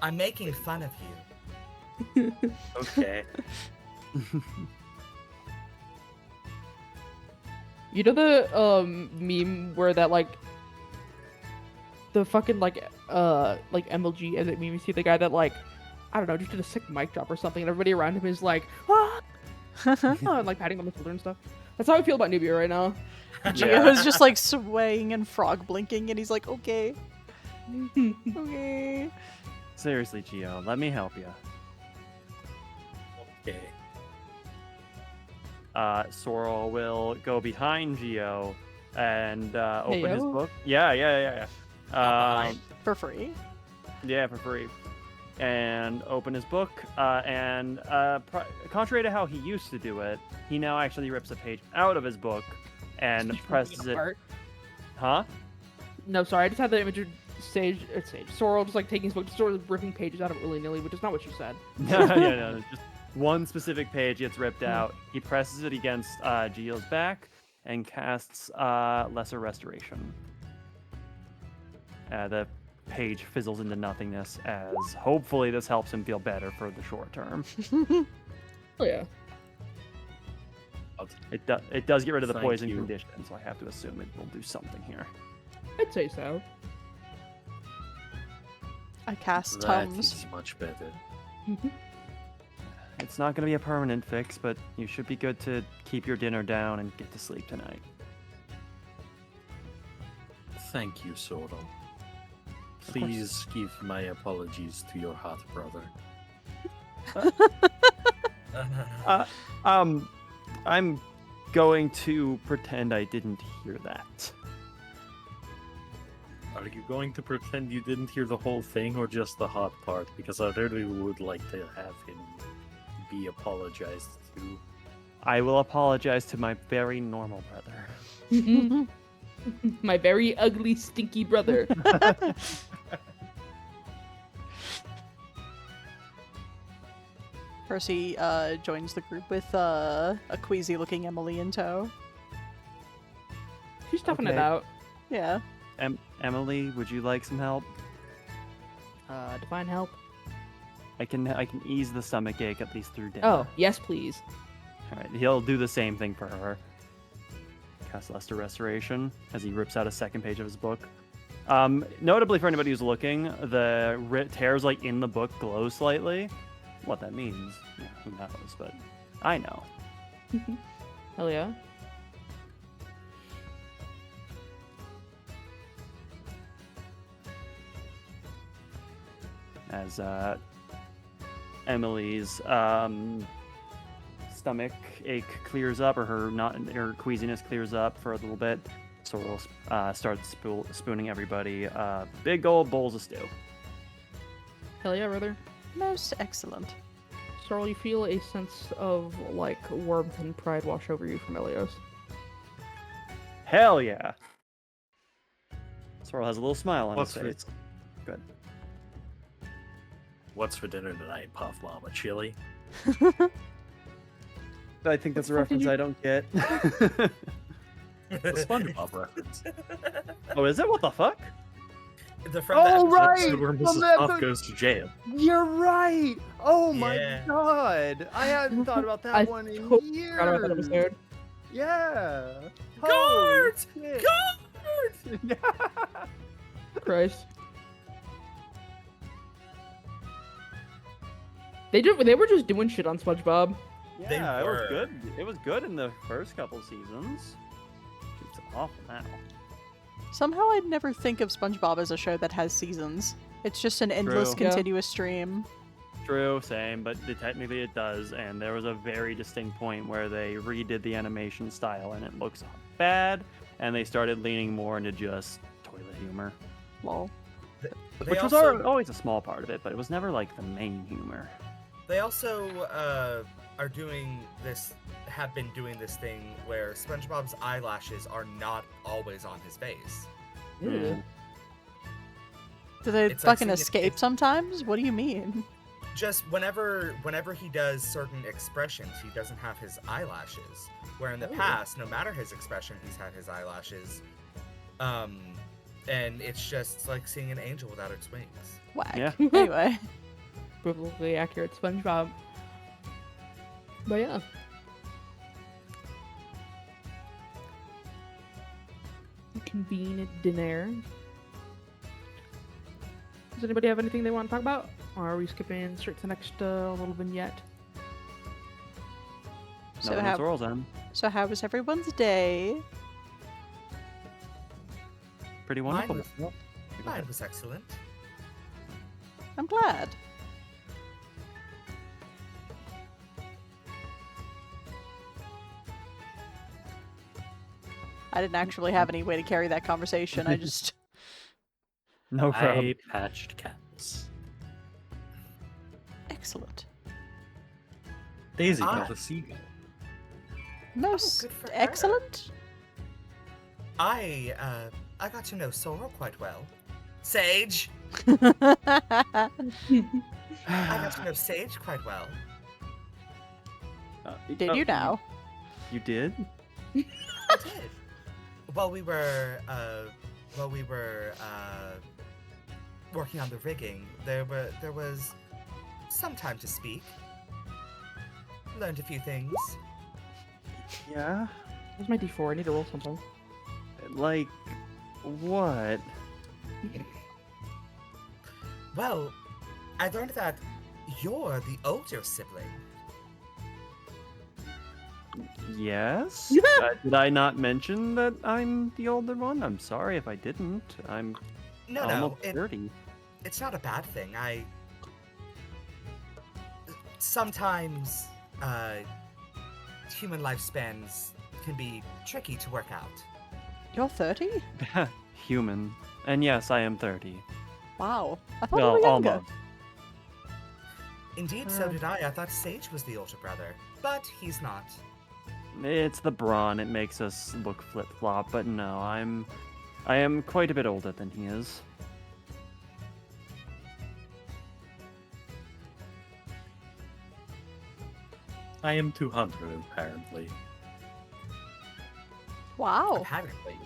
Speaker 3: I'm making fun of you.
Speaker 5: Okay.
Speaker 2: You know the meme where that like the fucking like MLG edit meme, you see the guy that like I don't know, just did a sick mic drop or something and everybody around him is like ah! And, like patting on the shoulder and stuff. That's how I feel about Nubia right now.
Speaker 1: Geo is just like swaying and frog blinking, and he's like, okay. Okay.
Speaker 4: Seriously, Geo, let me help you.
Speaker 5: Okay.
Speaker 4: Sorrel will go behind Geo and open his
Speaker 2: Heyo.
Speaker 4: book. Yeah.
Speaker 1: For free.
Speaker 4: Yeah, for free. And open his book. Contrary to how he used to do it, he now actually rips a page out of his book and presses it.
Speaker 2: Apart.
Speaker 4: Huh?
Speaker 2: No, sorry, I just had the image of Sorrel just like taking his book, just sort of ripping pages out of it willy-nilly, which is not what you said.
Speaker 4: No, just one specific page gets ripped out. He presses it against Geo's back and casts Lesser Restoration. The page fizzles into nothingness as hopefully this helps him feel better for the short term.
Speaker 2: Oh yeah.
Speaker 4: It does get rid of the
Speaker 5: Thank
Speaker 4: poison
Speaker 5: you.
Speaker 4: condition, so I have to assume it will do something here.
Speaker 2: I'd say so.
Speaker 1: I cast
Speaker 5: That
Speaker 1: Tums.
Speaker 5: is much better.
Speaker 4: It's not going to be a permanent fix, but you should be good to keep your dinner down and get to sleep tonight.
Speaker 5: Thank you, Sorrel. Please give my apologies to your hot brother.
Speaker 4: I'm going to pretend I didn't hear that.
Speaker 5: Are you going to pretend you didn't hear the whole thing or just the hot part? Because I really would like to have him be apologized to.
Speaker 4: I will apologize to my very normal brother.
Speaker 2: My very ugly, stinky brother.
Speaker 1: Percy joins the group with a queasy-looking Emily in tow.
Speaker 2: She's toughing it
Speaker 4: Okay.
Speaker 2: out.
Speaker 1: Yeah.
Speaker 4: Emily, would you like some help?
Speaker 2: Divine help.
Speaker 4: I can ease the stomach ache at least through dinner.
Speaker 2: Oh, yes, please.
Speaker 4: All right, he'll do the same thing for her. Cast Luster Restoration as he rips out a second page of his book. Notably, for anybody who's looking, the tears like in the book glow slightly. What that means, yeah, who knows? But I know.
Speaker 2: Hell yeah.
Speaker 4: As Emily's stomach ache clears up, or her queasiness clears up for a little bit, Sorrel starts spooning everybody big old bowls of stew.
Speaker 2: Hell yeah, brother.
Speaker 1: Most excellent.
Speaker 2: Sorrel, you feel a sense of, like, warmth and pride wash over you from Elios.
Speaker 4: Hell yeah! Sorrel has a little smile on
Speaker 5: What's
Speaker 4: his
Speaker 5: for,
Speaker 4: face. Good.
Speaker 5: what's for dinner tonight, Puff Mama? Chili?
Speaker 4: I think that's a
Speaker 2: What the fuck
Speaker 4: reference
Speaker 2: did you-
Speaker 4: I don't get.
Speaker 5: The SpongeBob reference.
Speaker 4: Oh, is it? What the fuck?
Speaker 3: The from the
Speaker 4: Oh,
Speaker 3: episode-
Speaker 4: right!
Speaker 5: Episode where
Speaker 4: From
Speaker 5: Mrs.
Speaker 4: that
Speaker 5: Puff
Speaker 4: book-
Speaker 5: goes to jail.
Speaker 4: You're right! Oh my
Speaker 3: Yeah.
Speaker 4: god! I hadn't thought about that
Speaker 2: I
Speaker 4: one in
Speaker 2: totally
Speaker 4: years!
Speaker 2: Forgot about that episode.
Speaker 4: Yeah!
Speaker 3: Guards!
Speaker 4: Holy shit.
Speaker 3: Guards!
Speaker 2: Christ. They were just doing shit on SpongeBob.
Speaker 3: They
Speaker 4: Yeah, it was
Speaker 3: were.
Speaker 4: good. It was good in the first couple seasons. It's awful now.
Speaker 1: Somehow I'd never think of SpongeBob as a show that has seasons. It's just an endless,
Speaker 4: True.
Speaker 2: Yeah.
Speaker 1: continuous stream.
Speaker 4: True, same, but technically it does, and there was a very distinct point where they redid the animation style and it looks bad, and they started leaning more into just toilet humor.
Speaker 1: Lol.
Speaker 3: They
Speaker 4: Which was
Speaker 3: also,
Speaker 4: always a small part of it, but it was never like the main humor.
Speaker 3: They also are doing this, have been doing this thing where SpongeBob's eyelashes are not always on his face.
Speaker 2: Ew.
Speaker 1: Do they
Speaker 3: It's like
Speaker 1: fucking
Speaker 3: seeing it-
Speaker 1: escape
Speaker 3: it's-
Speaker 1: sometimes? What do you mean?
Speaker 3: Just whenever he does certain expressions, he doesn't have his eyelashes. Where in the
Speaker 2: Oh.
Speaker 3: past, no matter his expression, he's had his eyelashes. And it's just like seeing an angel without its wings.
Speaker 1: Whack.
Speaker 4: Yeah.
Speaker 1: Anyway.
Speaker 2: Biblically accurate SpongeBob. But yeah. Convene at dinner. Does anybody have anything they want to talk about? Or are we skipping straight to the next little vignette?
Speaker 1: So
Speaker 4: Nothing
Speaker 1: how-
Speaker 4: on Sorrel's end.
Speaker 1: So how was everyone's day?
Speaker 4: Pretty
Speaker 3: Mine
Speaker 4: wonderful.
Speaker 3: was-
Speaker 4: Yep. Go
Speaker 3: Mine
Speaker 4: ahead.
Speaker 3: was excellent.
Speaker 1: I'm glad. I didn't actually have any way to carry that conversation. I just
Speaker 4: No problem.
Speaker 5: I patched cats.
Speaker 1: excellent.
Speaker 5: Daisy
Speaker 3: Ah.
Speaker 5: got a seagull.
Speaker 1: Most
Speaker 3: good for her.
Speaker 1: excellent.
Speaker 3: I got to know Sorrel quite well. Sage! I got to know Sage quite well.
Speaker 1: Did you now?
Speaker 4: You did?
Speaker 3: I did. While we were working on the rigging, there was some time to speak. Learned a few things.
Speaker 4: Yeah.
Speaker 2: Where's my D4? I need to roll something.
Speaker 4: Like, what?
Speaker 3: Well, I learned that you're the older sibling.
Speaker 4: Yes? Did I not mention that I'm the older one? I'm sorry if I didn't. I'm
Speaker 3: No,
Speaker 4: almost
Speaker 3: no,
Speaker 4: 30.
Speaker 3: it's not a bad thing. Sometimes human lifespans can be tricky to work out.
Speaker 1: You're 30?
Speaker 4: Human. And yes, I am 30.
Speaker 1: Wow. I thought
Speaker 4: Well,
Speaker 1: you were younger.
Speaker 4: almost.
Speaker 3: Indeed, so did I. I thought Sage was the older brother, but he's not.
Speaker 4: It's the brawn. It makes us look flip-flop, but no, I am quite a bit older than he is.
Speaker 5: I am 200, apparently.
Speaker 1: Wow.
Speaker 3: Apparently.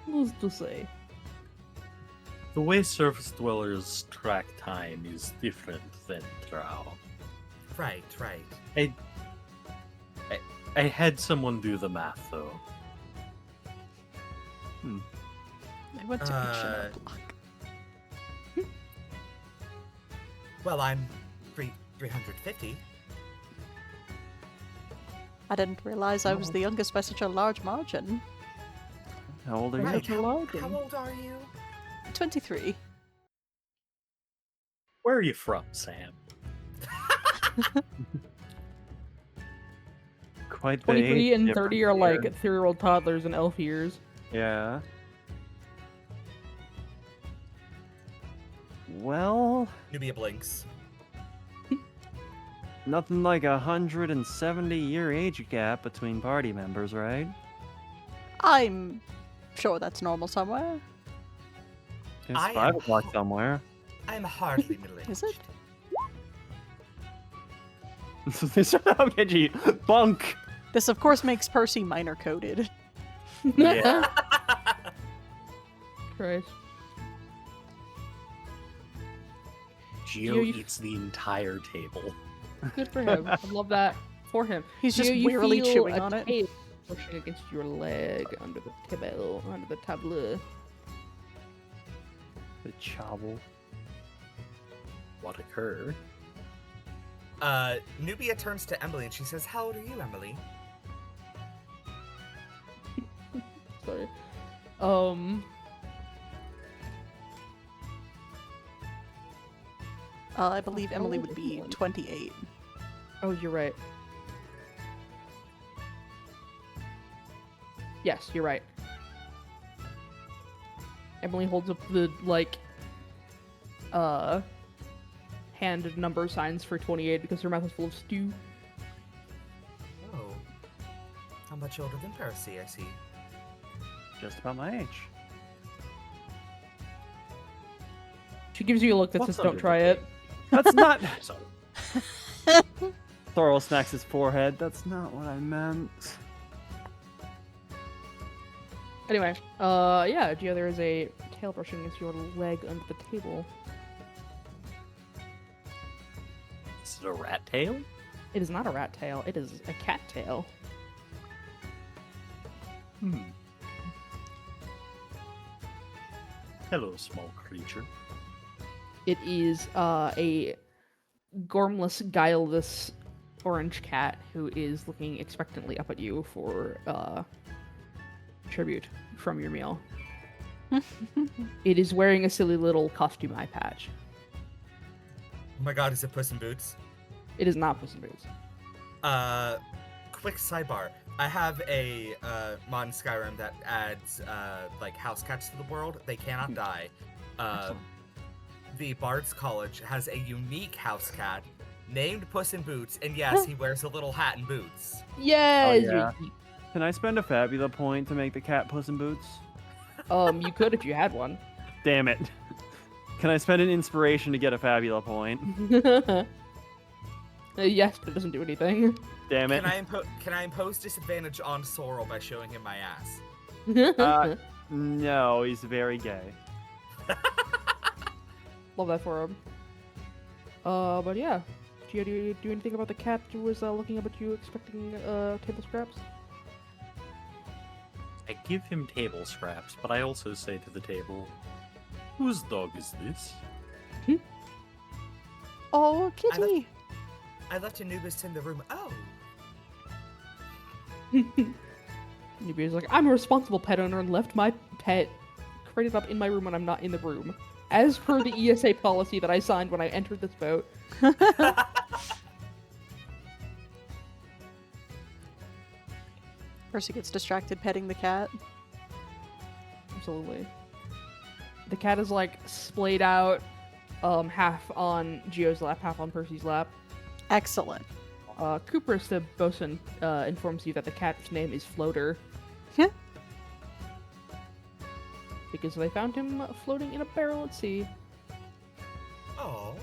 Speaker 2: Who's to say?
Speaker 5: The way surface dwellers track time is different than Drow.
Speaker 3: Right.
Speaker 5: I had someone do the math, though.
Speaker 1: I went to
Speaker 3: Uh,
Speaker 1: Pictionary block.
Speaker 3: Well, I'm 350.
Speaker 1: I didn't realize I was the youngest by such a large margin.
Speaker 4: How old are you?
Speaker 3: Right.
Speaker 2: Such a large
Speaker 3: How
Speaker 2: one.
Speaker 3: old are you?
Speaker 1: 23.
Speaker 5: Where are you from, Sam?
Speaker 4: Quite the
Speaker 2: 23
Speaker 4: age
Speaker 2: and
Speaker 4: difference
Speaker 2: 30 are like
Speaker 4: here.
Speaker 2: 3-year-old toddlers in elf years.
Speaker 4: Yeah. Well,
Speaker 3: Nubia blinks.
Speaker 4: nothing like 170-year age gap between party members, right?
Speaker 1: I'm sure that's normal somewhere.
Speaker 4: It's
Speaker 3: I
Speaker 4: 5
Speaker 3: am
Speaker 4: o'clock
Speaker 3: ho-
Speaker 4: somewhere.
Speaker 3: I'm hardly middle-aged.
Speaker 1: Is it?
Speaker 4: Shut up, Genji! Bunk!
Speaker 1: This, of course, makes Percy minor coded.
Speaker 5: Yeah.
Speaker 2: Christ.
Speaker 5: Geo
Speaker 2: You-
Speaker 5: eats the entire table.
Speaker 2: Good for him. I love that for him.
Speaker 1: He's just
Speaker 2: You
Speaker 1: wearily
Speaker 2: feel
Speaker 1: chewing
Speaker 2: a
Speaker 1: on it.
Speaker 2: tape pushing against your leg under the table, under the tableau.
Speaker 4: The chobble.
Speaker 5: What occurred?
Speaker 3: Nubia turns to Emily and she says, "How old are you, Emily?"
Speaker 2: Sorry.
Speaker 1: I believe
Speaker 2: how
Speaker 1: Emily
Speaker 2: old
Speaker 1: would
Speaker 2: is
Speaker 1: be
Speaker 2: one?
Speaker 1: 28.
Speaker 2: Oh, you're right. Yes, you're right. Emily holds up the, like, hand number signs for 28 because her mouth is full of stew.
Speaker 3: Oh. How much older than Percy, I see.
Speaker 4: Just about my age.
Speaker 2: She gives you a look that
Speaker 5: What's
Speaker 2: says, don't
Speaker 5: under
Speaker 2: try
Speaker 5: the
Speaker 2: it.
Speaker 4: That's not.
Speaker 5: Sorry.
Speaker 4: Thorol smacks his forehead. That's not what I meant.
Speaker 2: Anyway, yeah, Gio, there is a tail brushing against your leg under the table.
Speaker 5: Is it a rat tail?
Speaker 2: It is not a rat tail, it is a cat tail.
Speaker 5: Hello, small creature.
Speaker 2: It is a gormless, guileless orange cat who is looking expectantly up at you for tribute from your meal. It is wearing a silly little costume eye patch.
Speaker 3: Oh my god, is it Puss in Boots?
Speaker 2: It is not Puss in Boots.
Speaker 3: Quick sidebar. I have a mod in Skyrim that adds like house cats to the world. They cannot die.
Speaker 2: Excellent.
Speaker 3: The Bard's College has a unique house cat named Puss in Boots, and yes, he wears a little hat and boots.
Speaker 2: Yes!
Speaker 4: yeah. Can I spend a Fabula point to make the cat Puss in Boots?
Speaker 2: You could if you had one.
Speaker 4: Damn it. Can I spend an inspiration to get a Fabula point?
Speaker 2: Yes, but it doesn't do anything.
Speaker 4: Damn it.
Speaker 3: Can I impose disadvantage on Sorrel by showing him my ass?
Speaker 4: No, he's very gay.
Speaker 2: Love that for him. But yeah. Gio, do you do anything about the cat who was looking up at you expecting table scraps?
Speaker 5: I give him table scraps, but I also say to the table, whose dog is this?
Speaker 1: Oh, kitty!
Speaker 3: I left Anubis in the room. Oh,
Speaker 2: Nubia's like, I'm a responsible pet owner and left my pet crated up in my room when I'm not in the room. As per the ESA policy that I signed when I entered this boat.
Speaker 1: Percy gets distracted petting the cat.
Speaker 2: Absolutely. The cat is like splayed out, half on Gio's lap, half on Percy's lap.
Speaker 1: Excellent.
Speaker 2: Cooper's the bosun informs you that the cat's name is Floater.
Speaker 1: Yeah.
Speaker 2: Because they found him floating in a barrel at sea.
Speaker 3: oh.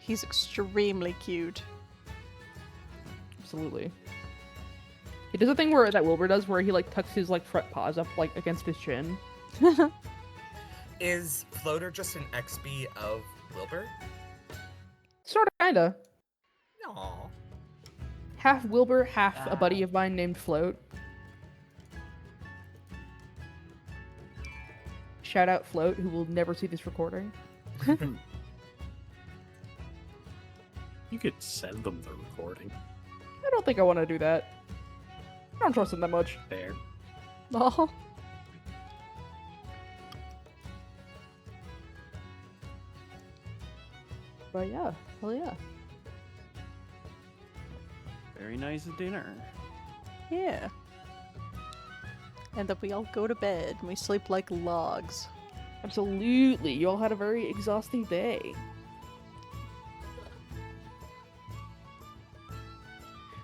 Speaker 1: He's extremely cute.
Speaker 2: Absolutely. He does a thing where that Wilbur does, where he like tucks his like front paws up like against his chin.
Speaker 3: Is Floater just an XB of Wilbur?
Speaker 2: Sorta, kinda.
Speaker 3: No.
Speaker 2: Half Wilbur, half a buddy of mine named Float. Shout out Float, who will never see this recording.
Speaker 5: You could send them the recording.
Speaker 2: I don't think I want to do that. I don't trust him that much.
Speaker 5: There.
Speaker 1: Oh.
Speaker 2: But yeah, hell yeah.
Speaker 4: Very nice dinner.
Speaker 1: Yeah. And then we all go to bed and we sleep like logs.
Speaker 2: Absolutely. You all had a very exhausting day.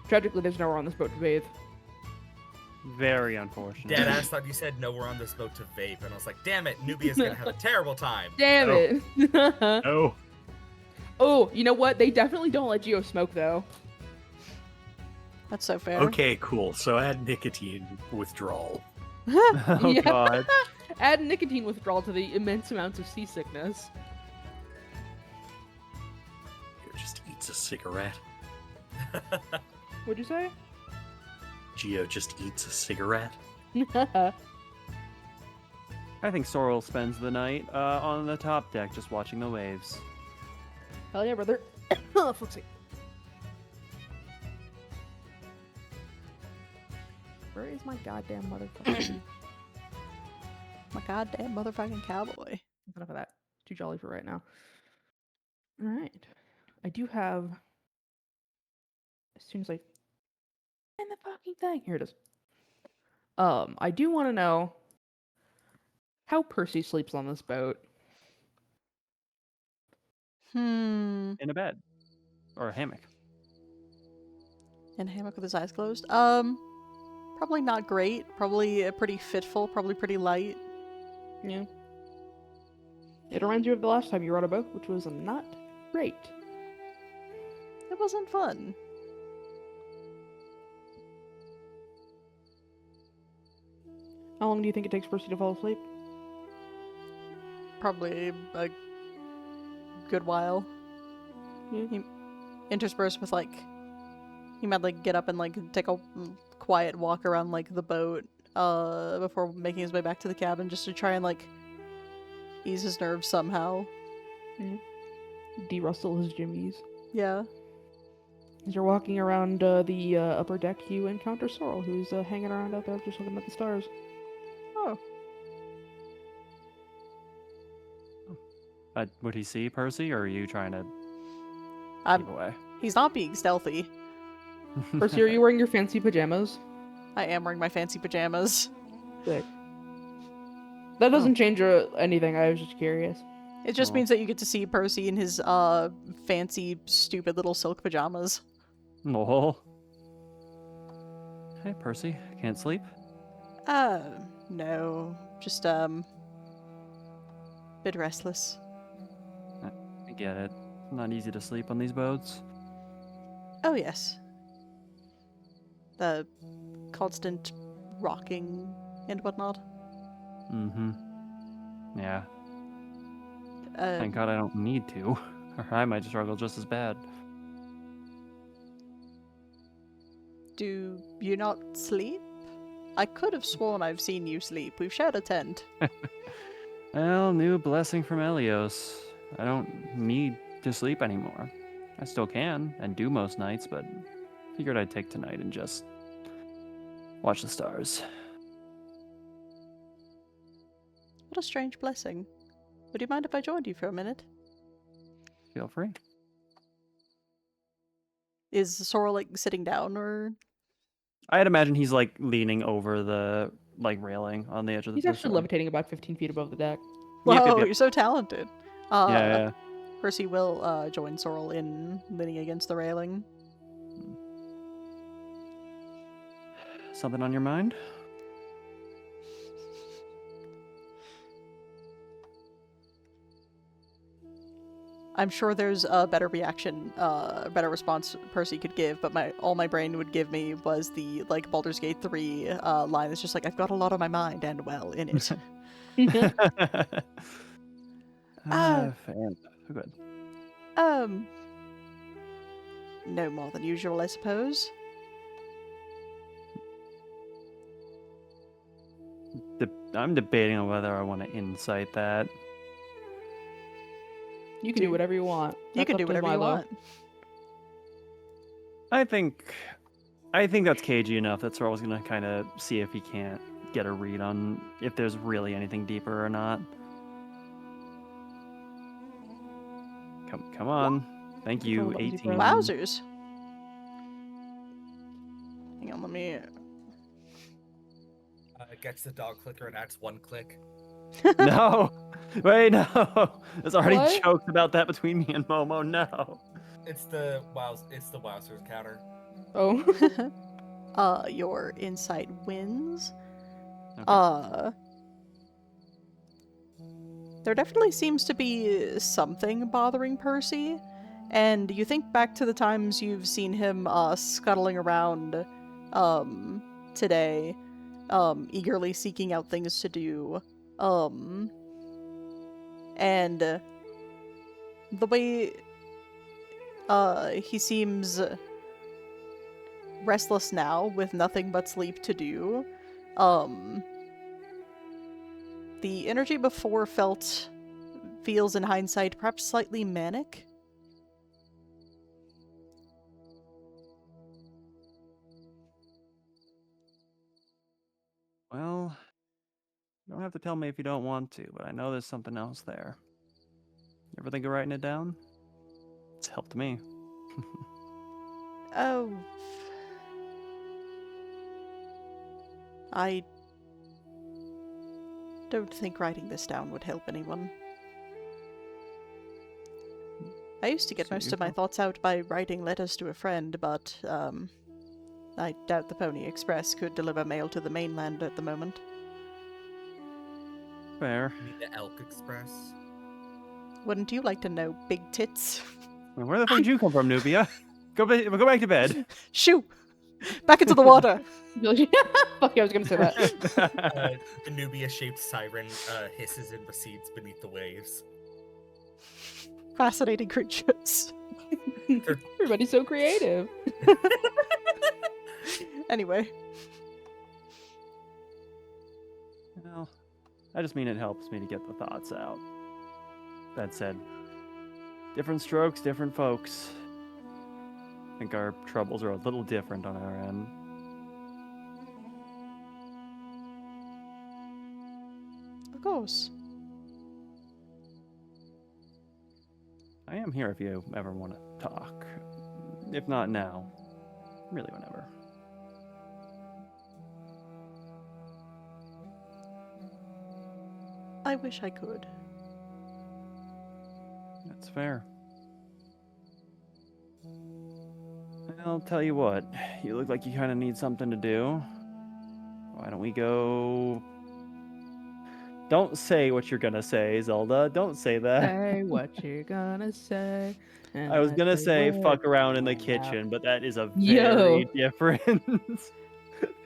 Speaker 2: Tragically, there's nowhere on this boat to bathe.
Speaker 4: Very unfortunate.
Speaker 3: Deadass thought you said no, we're on this boat to vape, and I was like, damn it, Nubia's gonna have a terrible time.
Speaker 2: Damn
Speaker 5: Oh.
Speaker 2: it.
Speaker 5: Oh.
Speaker 2: Oh, you know what? They definitely don't let Geo smoke, though.
Speaker 1: That's so fair.
Speaker 5: Okay, cool. So add nicotine withdrawal.
Speaker 4: Oh
Speaker 2: Yeah.
Speaker 4: god.
Speaker 2: Add nicotine withdrawal to the immense amounts of seasickness.
Speaker 5: Here, just eats a cigarette.
Speaker 2: What'd you say?
Speaker 5: Geo just eats a cigarette.
Speaker 4: I think Sorrel spends the night on the top deck just watching the waves.
Speaker 2: Hell yeah, brother. Oh, fuck's sake. Where is my goddamn motherfucker?
Speaker 1: My goddamn motherfucking cowboy.
Speaker 2: Enough of that. Too jolly for right now. Alright. I do have... As soon as I... find the fucking thing. Here it is. I do want to know how Percy sleeps on this boat.
Speaker 1: In
Speaker 4: In a bed. Or a hammock.
Speaker 1: a hammock with his eyes closed. Probably not great. Probably pretty fitful. Probably pretty light.
Speaker 2: Yeah. It reminds you of the last time you were on a boat, which was not great.
Speaker 1: It wasn't fun.
Speaker 2: How long do you think it takes Percy to fall asleep?
Speaker 1: Probably a good while.
Speaker 2: Yeah.
Speaker 1: Interspersed with like, he might like get up and like take a quiet walk around like the boat before making his way back to the cabin just to try and like ease his nerves somehow.
Speaker 2: De-rustle his jimmies.
Speaker 1: Yeah.
Speaker 2: As you're walking around the upper deck, you encounter Sorrel, who's hanging around out there just looking at the stars.
Speaker 1: Oh.
Speaker 4: Would he see Percy, or are you trying to
Speaker 1: I'm,
Speaker 4: keep away?
Speaker 1: he's not being stealthy.
Speaker 2: Percy, are you wearing your fancy pajamas?
Speaker 1: I am wearing my fancy pajamas.
Speaker 2: Sick. That doesn't change anything, I was just curious.
Speaker 1: It just
Speaker 4: Aw.
Speaker 1: means that you get to see Percy in his fancy, stupid little silk pajamas.
Speaker 4: Lol. Hey, Percy. Can't sleep?
Speaker 1: No. Just, bit restless.
Speaker 4: I get it. Not easy to sleep on these boats.
Speaker 1: Oh, yes. The constant rocking and whatnot.
Speaker 4: Mm-hmm. Yeah.
Speaker 1: Uh,
Speaker 4: Thank God I don't need to, or I might struggle just as bad.
Speaker 1: do you not sleep? I could have sworn I've seen you sleep. We've shared a tent.
Speaker 4: Well, new blessing from Elios. I don't need to sleep anymore. I still can, and do most nights, but figured I'd take tonight and just watch the stars.
Speaker 1: What a strange blessing. Would you mind if I joined you for a minute?
Speaker 4: Feel free.
Speaker 1: Is Sorrel, like, sitting down, or...?
Speaker 4: I'd imagine he's like leaning over the like railing on the edge of the
Speaker 2: He's actually
Speaker 4: boat.
Speaker 2: levitating about 15 feet above the deck.
Speaker 1: Whoa,
Speaker 4: Yep.
Speaker 1: you're so talented.
Speaker 4: Yeah.
Speaker 1: Percy will join Sorrel in leaning against the railing.
Speaker 4: Something on your mind?
Speaker 1: I'm sure there's a better reaction, a better response Percy could give, but all my brain would give me was the, like, Baldur's Gate 3 line that's just like, I've got a lot on my mind and, well, in it.
Speaker 4: Fair enough. Good.
Speaker 1: No more than usual, I suppose.
Speaker 4: I'm debating on whether I want to incite that.
Speaker 2: You can do whatever you want.
Speaker 1: You
Speaker 2: That's
Speaker 1: can
Speaker 2: up
Speaker 1: do
Speaker 2: to
Speaker 1: whatever you
Speaker 2: Milo.
Speaker 1: want.
Speaker 4: I think that's cagey enough that Sorrel's gonna kind of see if he can't get a read on if there's really anything deeper or not. Come on. Thank you,
Speaker 2: What was he
Speaker 4: 18.
Speaker 1: Wowzers. Hang on, let me...
Speaker 3: Gets the dog clicker and adds 1 click.
Speaker 4: No! Wait, no! There's already
Speaker 2: What?
Speaker 4: jokes about that between me and Momo, no!
Speaker 3: It's the Wowzers counter.
Speaker 2: Oh.
Speaker 1: Your insight wins.
Speaker 4: Okay.
Speaker 1: There definitely seems to be something bothering Percy, and you think back to the times you've seen him scuttling around today, eagerly seeking out things to do, and the way he seems restless now with nothing but sleep to do. The energy before feels in hindsight perhaps slightly manic.
Speaker 4: Well, you don't have to tell me if you don't want to, but I know there's something else there. You ever think of writing it down? It's helped me.
Speaker 1: Oh. I don't think writing this down would help anyone. I used to get
Speaker 4: So
Speaker 1: most
Speaker 4: you
Speaker 1: of my
Speaker 4: don't-
Speaker 1: thoughts out by writing letters to a friend, but, I doubt the Pony Express could deliver mail to the mainland at the moment.
Speaker 4: Fair.
Speaker 3: You mean the Elk Express?
Speaker 1: Wouldn't you like to know, big tits?
Speaker 4: Well, where the fuck did you come from, Nubia? Go back to bed.
Speaker 1: Shoo! Back into the water!
Speaker 2: Fuck yeah, I was gonna say that.
Speaker 3: The Nubia-shaped siren hisses and recedes beneath the waves.
Speaker 1: Fascinating creatures.
Speaker 2: Everybody's so creative.
Speaker 1: Anyway.
Speaker 4: Well, I just mean it helps me to get the thoughts out. That said, different strokes, different folks. I think our troubles are a little different on our end.
Speaker 1: Of course.
Speaker 4: I am here if you ever want to talk. If not now, really whenever.
Speaker 1: I wish I could.
Speaker 4: That's fair. I'll tell you what, you look like you kind of need something to do. Why don't we go... Don't say what you're gonna say, Zelda. Don't say that.
Speaker 2: Say what you're gonna say.
Speaker 4: I was gonna say fuck around in the kitchen, but that is a very different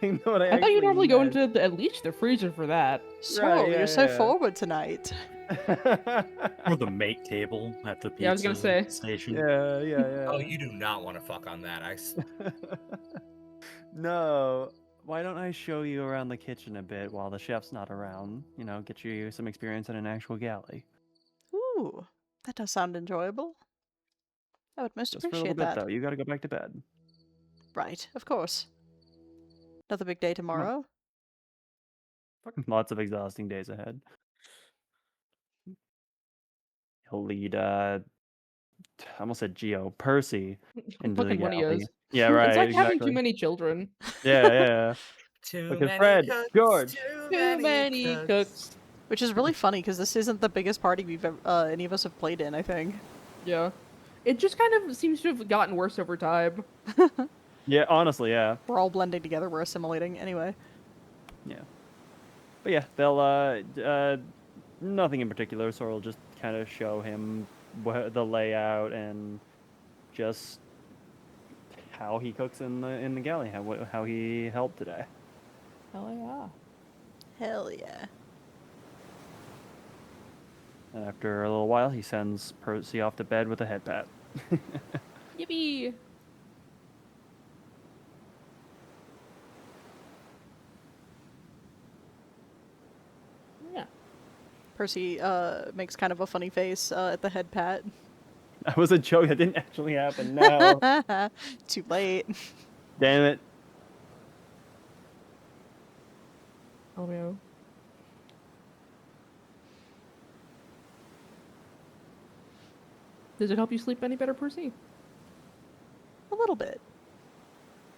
Speaker 4: thing than what
Speaker 2: I thought you
Speaker 4: actually
Speaker 2: normally go
Speaker 4: meant.
Speaker 2: into at least the freezer for that.
Speaker 1: Swirl,
Speaker 4: yeah,
Speaker 1: you're so
Speaker 4: yeah.
Speaker 1: forward tonight.
Speaker 5: Or the mate table at the pizza
Speaker 2: Yeah, I was gonna say.
Speaker 5: station.
Speaker 4: yeah.
Speaker 3: Oh, you do not want to fuck on that.
Speaker 4: No. Why don't I show you around the kitchen a bit while the chef's not around? You know, get you some experience in an actual galley.
Speaker 1: Ooh, that does sound enjoyable. I would most
Speaker 4: Just for a
Speaker 1: appreciate
Speaker 4: little bit,
Speaker 1: that.
Speaker 4: though. You gotta go back to bed.
Speaker 1: Right, of course. Another big day tomorrow.
Speaker 4: Lots of exhausting days ahead. He'll lead, I almost said Geo, Percy into the
Speaker 2: Fucking one he
Speaker 4: galley.
Speaker 2: is.
Speaker 4: Yeah, right.
Speaker 2: It's like having
Speaker 4: exactly.
Speaker 2: too many children.
Speaker 4: Yeah.
Speaker 3: Too
Speaker 4: Look at
Speaker 3: many
Speaker 4: Fred,
Speaker 3: cooks,
Speaker 4: George.
Speaker 3: Too
Speaker 2: Too many cooks.
Speaker 1: Which is really funny because this isn't the biggest party we've ever, any of us have played in, I think.
Speaker 2: Yeah. It just kind of seems to have gotten worse over time.
Speaker 4: Yeah, honestly, yeah.
Speaker 1: We're all blending together, we're assimilating. Anyway.
Speaker 4: Yeah. But yeah, they'll, nothing in particular, so I'll just kind of show him the layout and just how he cooks in the galley, how he helped today.
Speaker 2: Hell yeah.
Speaker 1: Hell yeah.
Speaker 4: And after a little while, he sends Percy off to bed with a head pat.
Speaker 2: Yippee! Yeah.
Speaker 1: Percy makes kind of a funny face at the head pat.
Speaker 4: That was a joke that didn't actually happen. No.
Speaker 1: Too late.
Speaker 4: Damn it.
Speaker 2: Oh no. Does it help you sleep any better, Percy?
Speaker 1: A little bit.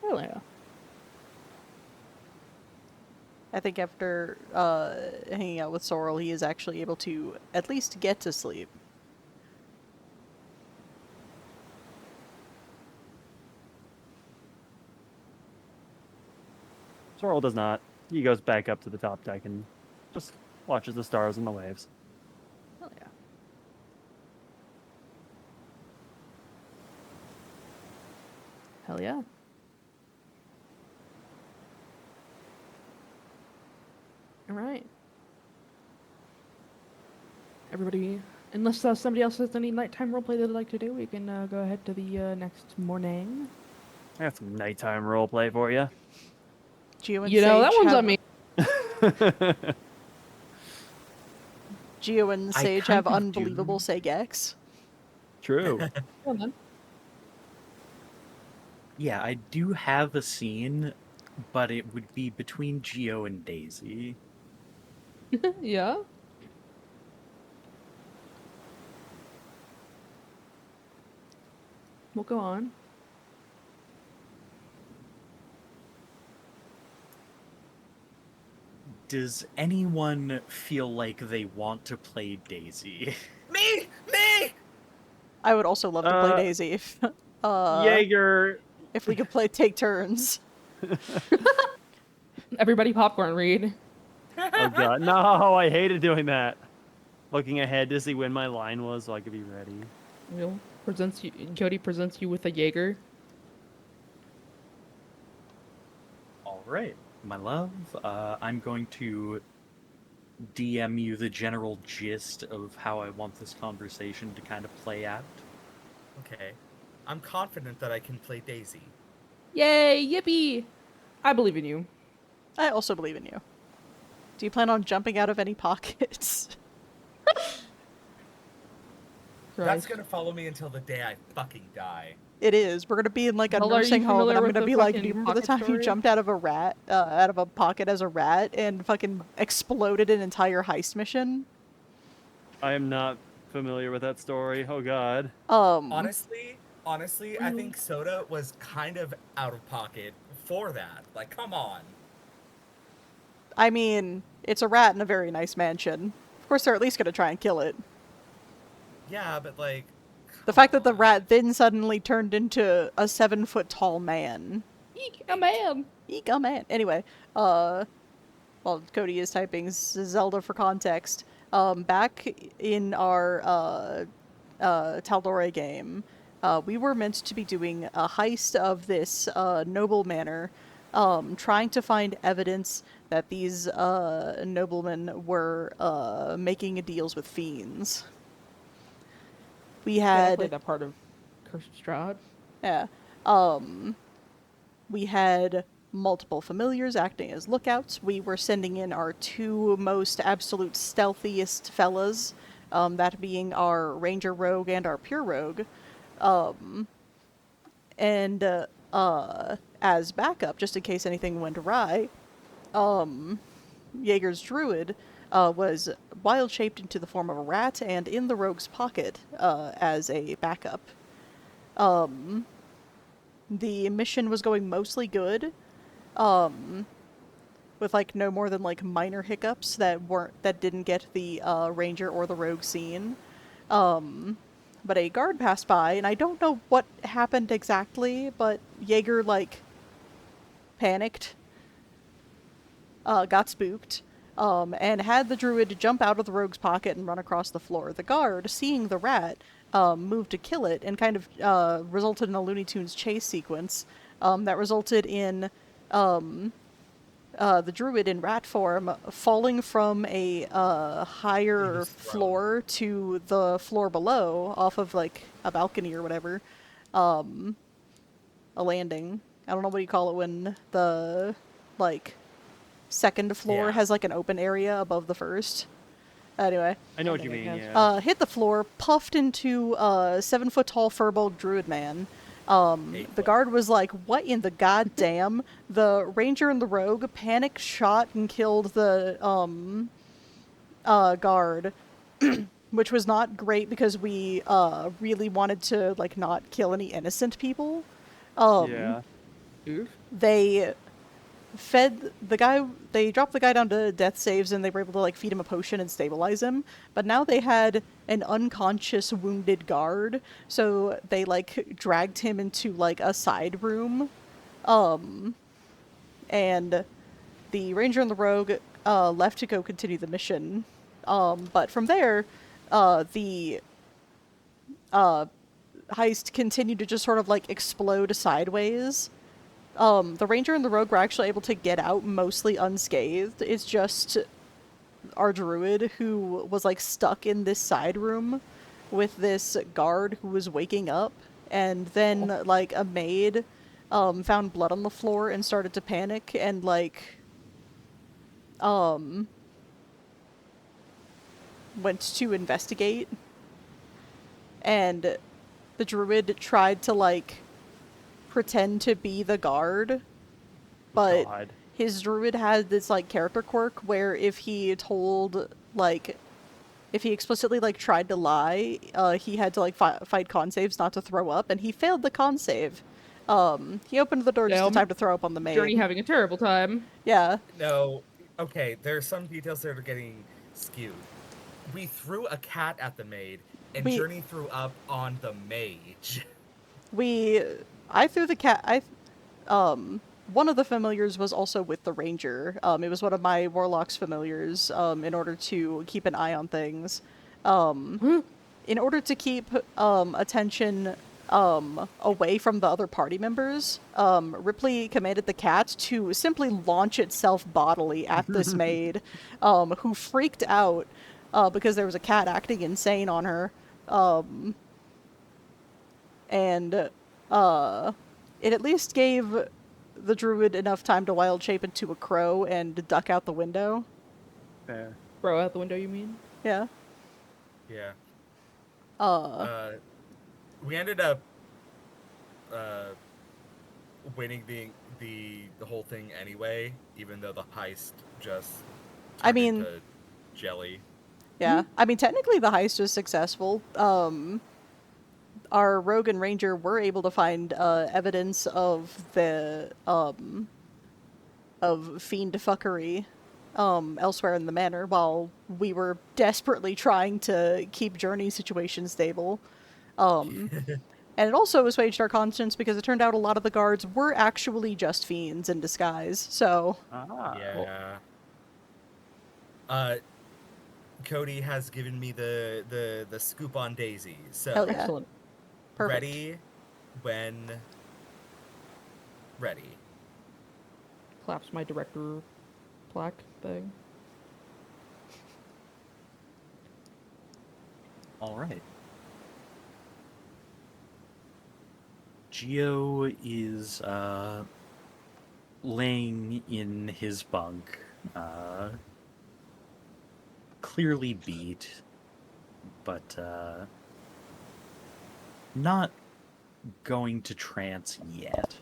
Speaker 2: Hell yeah.
Speaker 1: I think after hanging out with Sorrel, he is actually able to at least get to sleep.
Speaker 4: Sorrel does not. He goes back up to the top deck and just watches the stars and the waves.
Speaker 2: Hell yeah. Hell yeah. All right. Everybody, unless somebody else has any nighttime roleplay they'd like to do, we can go ahead to the next morning.
Speaker 4: I got some nighttime roleplay for you.
Speaker 1: Geo and
Speaker 2: You know, that
Speaker 1: Sage
Speaker 2: one's
Speaker 1: have,
Speaker 2: on me.
Speaker 1: Geo and
Speaker 5: I
Speaker 1: Sage
Speaker 5: kind
Speaker 1: have
Speaker 5: of
Speaker 1: unbelievable
Speaker 5: do.
Speaker 1: Segex.
Speaker 4: True.
Speaker 2: Well then.
Speaker 5: Yeah, I do have a scene, but it would be between Geo and Daisy.
Speaker 2: Yeah. We'll go on.
Speaker 5: Does anyone feel like they want to play Daisy?
Speaker 3: Me! Me!
Speaker 1: I would also love to play
Speaker 4: Uh,
Speaker 1: Daisy
Speaker 4: Jaeger.
Speaker 1: if we could play take turns.
Speaker 2: Everybody popcorn read.
Speaker 4: Oh god, no! I hated doing that. Looking ahead to see when my line was, so I could be ready.
Speaker 2: Jody presents you with a Jaeger.
Speaker 5: All right, my love. I'm going to DM you the general gist of how I want this conversation to kind of play out.
Speaker 3: Okay. I'm confident that I can play Daisy.
Speaker 2: Yay! Yippee! I believe in you.
Speaker 1: I also believe in you. Do you plan on jumping out of any pockets?
Speaker 3: That's gonna follow me until the day I fucking die.
Speaker 1: It is. We're gonna be in like a
Speaker 2: Well, are you
Speaker 1: nursing home, and
Speaker 2: familiar
Speaker 1: I'm
Speaker 2: with
Speaker 1: gonna
Speaker 2: the
Speaker 1: be like, "Do
Speaker 2: fucking
Speaker 1: you remember the
Speaker 2: pocket
Speaker 1: time you
Speaker 2: story?
Speaker 1: jumped out of a rat, out of a pocket as a rat, and fucking exploded an entire heist mission?"
Speaker 4: I am not familiar with that story. Oh god.
Speaker 3: Honestly, I think Soda was kind of out of pocket for that. Like, come on.
Speaker 1: I mean, it's a rat in a very nice mansion. Of course, they're at least gonna try and kill it.
Speaker 3: Yeah, but like,
Speaker 1: The fact that the rat then suddenly turned into a 7-foot tall man.
Speaker 2: Eek, a man.
Speaker 1: Eek, a man. Anyway, well, Cody is typing Zelda for context. Back in our Taldore game, we were meant to be doing a heist of this noble manor, trying to find evidence that these noblemen were making deals with fiends. We
Speaker 2: Yeah, I
Speaker 1: had
Speaker 2: played that part of Cursed Strahd.
Speaker 1: yeah. We had multiple familiars acting as lookouts. We were sending in our two most absolute stealthiest fellas, that being our ranger rogue and our pure rogue. And as backup, just in case anything went awry, Jaeger's druid was wild shaped into the form of a rat and in the rogue's pocket as a backup. The mission was going mostly good, with like no more than like minor hiccups that didn't get the ranger or the rogue seen. But a guard passed by, and I don't know what happened exactly, but Jaeger like panicked, got spooked, and had the druid jump out of the rogue's pocket and run across the floor. The guard, seeing the rat, moved to kill it, and kind of resulted in a Looney Tunes chase sequence that resulted in the druid in rat form falling from a higher
Speaker 3: was thrown.
Speaker 1: floor to the floor below off of like a balcony or whatever, a landing. I don't know what you call it when the like second floor
Speaker 3: Yeah.
Speaker 1: has like an open area above the first. Anyway,
Speaker 4: I know what
Speaker 2: think
Speaker 4: you
Speaker 2: I
Speaker 4: mean.
Speaker 2: guess.
Speaker 4: Yeah.
Speaker 1: hit the floor, puffed into a 7-foot tall furbolg druid man. The
Speaker 3: 8 foot.
Speaker 1: guard was like, "What in the goddamn?" The ranger and the rogue panic shot and killed the guard, which was not great because we really wanted to like not kill any innocent people.
Speaker 4: Yeah.
Speaker 2: Oof.
Speaker 1: They fed the guy, they dropped the guy down to death saves, and they were able to like feed him a potion and stabilize him, but now they had an unconscious wounded guard, so they like dragged him into like a side room, and the ranger and the rogue left to go continue the mission, but from there the heist continued to just sort of like explode sideways. The ranger and the rogue were actually able to get out mostly unscathed. It's just our druid who was like stuck in this side room with this guard who was waking up, and then like a maid found blood on the floor and started to panic and like went to investigate, and the druid tried to like pretend to be the guard, but
Speaker 4: God.
Speaker 1: his druid had this like character quirk where if he told like if he explicitly like tried to lie, he had to like fight con saves not to throw up, and he failed the con save. He opened the door just in
Speaker 2: Damn.
Speaker 1: time to throw up on the maid.
Speaker 2: Journey having a terrible time.
Speaker 1: Yeah.
Speaker 3: No, okay, there are some details that are getting skewed. We threw a cat at the maid, and
Speaker 1: We-
Speaker 3: Journey threw up on the mage.
Speaker 1: I threw the cat. One of the familiars was also with the ranger. It was one of my warlock's familiars. In order to keep an eye on things, in order to keep attention away from the other party members, Ripley commanded the cat to simply launch itself bodily at this maid, who freaked out because there was a cat acting insane on her. And it at least gave the druid enough time to wild shape into a crow and duck out the window.
Speaker 4: Fair.
Speaker 2: Bro, out the window, you mean?
Speaker 1: Yeah.
Speaker 3: Yeah.
Speaker 1: Uh,
Speaker 3: We ended up winning the whole thing anyway, even though the heist just
Speaker 1: I
Speaker 3: turned
Speaker 1: mean-
Speaker 3: into jelly.
Speaker 1: yeah. I mean, technically the heist was successful. Our rogue and ranger were able to find evidence of the of fiend fuckery elsewhere in the manor, while we were desperately trying to keep Journey's situation stable. And it also assuaged our conscience because it turned out a lot of the guards were actually just fiends in disguise. So
Speaker 4: Ah.
Speaker 3: Yeah. Cody has given me the scoop on Daisy. So
Speaker 1: Hell yeah.
Speaker 2: Excellent.
Speaker 1: perfect.
Speaker 3: ready when ready.
Speaker 2: Claps my director plaque thing.
Speaker 5: All right. Geo is laying in his bunk, clearly beat, but not going to trance yet.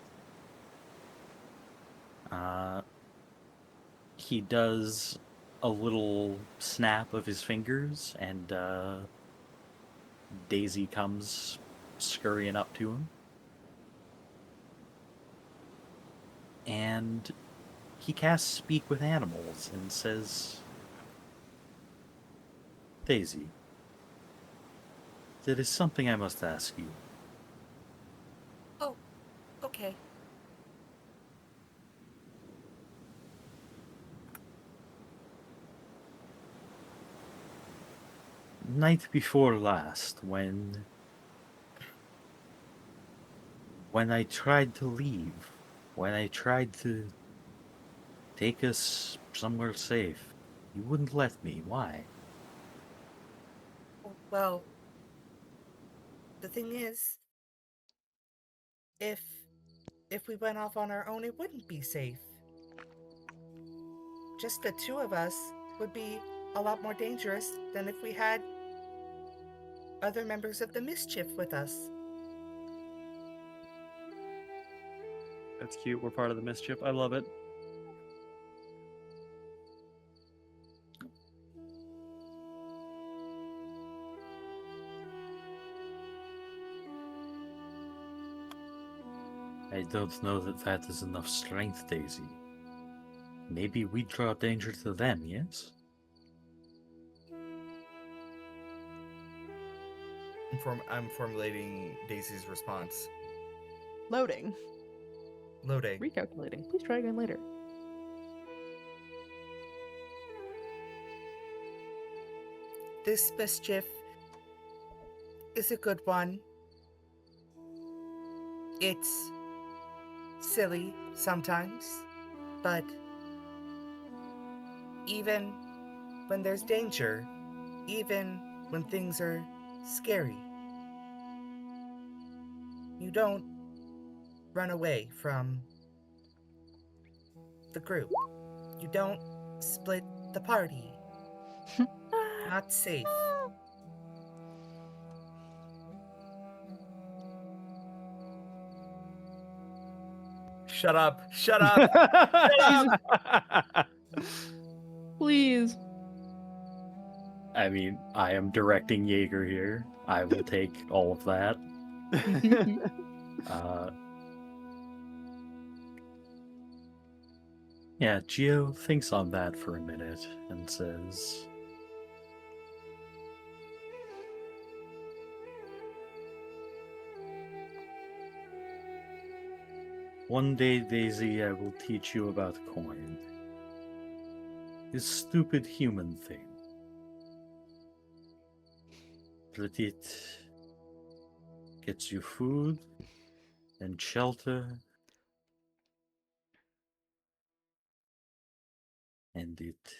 Speaker 5: He does a little snap of his fingers, and Daisy comes scurrying up to him. And he casts Speak with Animals and says, Daisy, there is something I must ask you.
Speaker 6: Oh, okay.
Speaker 5: Night before last, when when I tried to leave, when I tried to take us somewhere safe, you wouldn't let me. Why?
Speaker 6: Well, the thing is, if we went off on our own, it wouldn't be safe. Just the two of us would be a lot more dangerous than if we had other members of the mischief with us.
Speaker 4: That's cute. We're part of the mischief. I love it.
Speaker 5: I don't know that that is enough strength, Daisy. Maybe we draw danger to them, yes?
Speaker 3: I'm formulating Daisy's response.
Speaker 1: Loading.
Speaker 3: Loading.
Speaker 2: Recalculating. Please try again later.
Speaker 6: This mischief is a good one. It's silly sometimes, but even when there's danger, even when things are scary, you don't run away from the group. You don't split the party. Not safe.
Speaker 3: Shut up! Shut up! Shut up!
Speaker 2: Please.
Speaker 5: I mean, I am directing Jaeger here. I will take all of that. Yeah, Geo thinks on that for a minute and says, "One day, Daisy, I will teach you about coin. This stupid human thing. But it gets you food and shelter, and it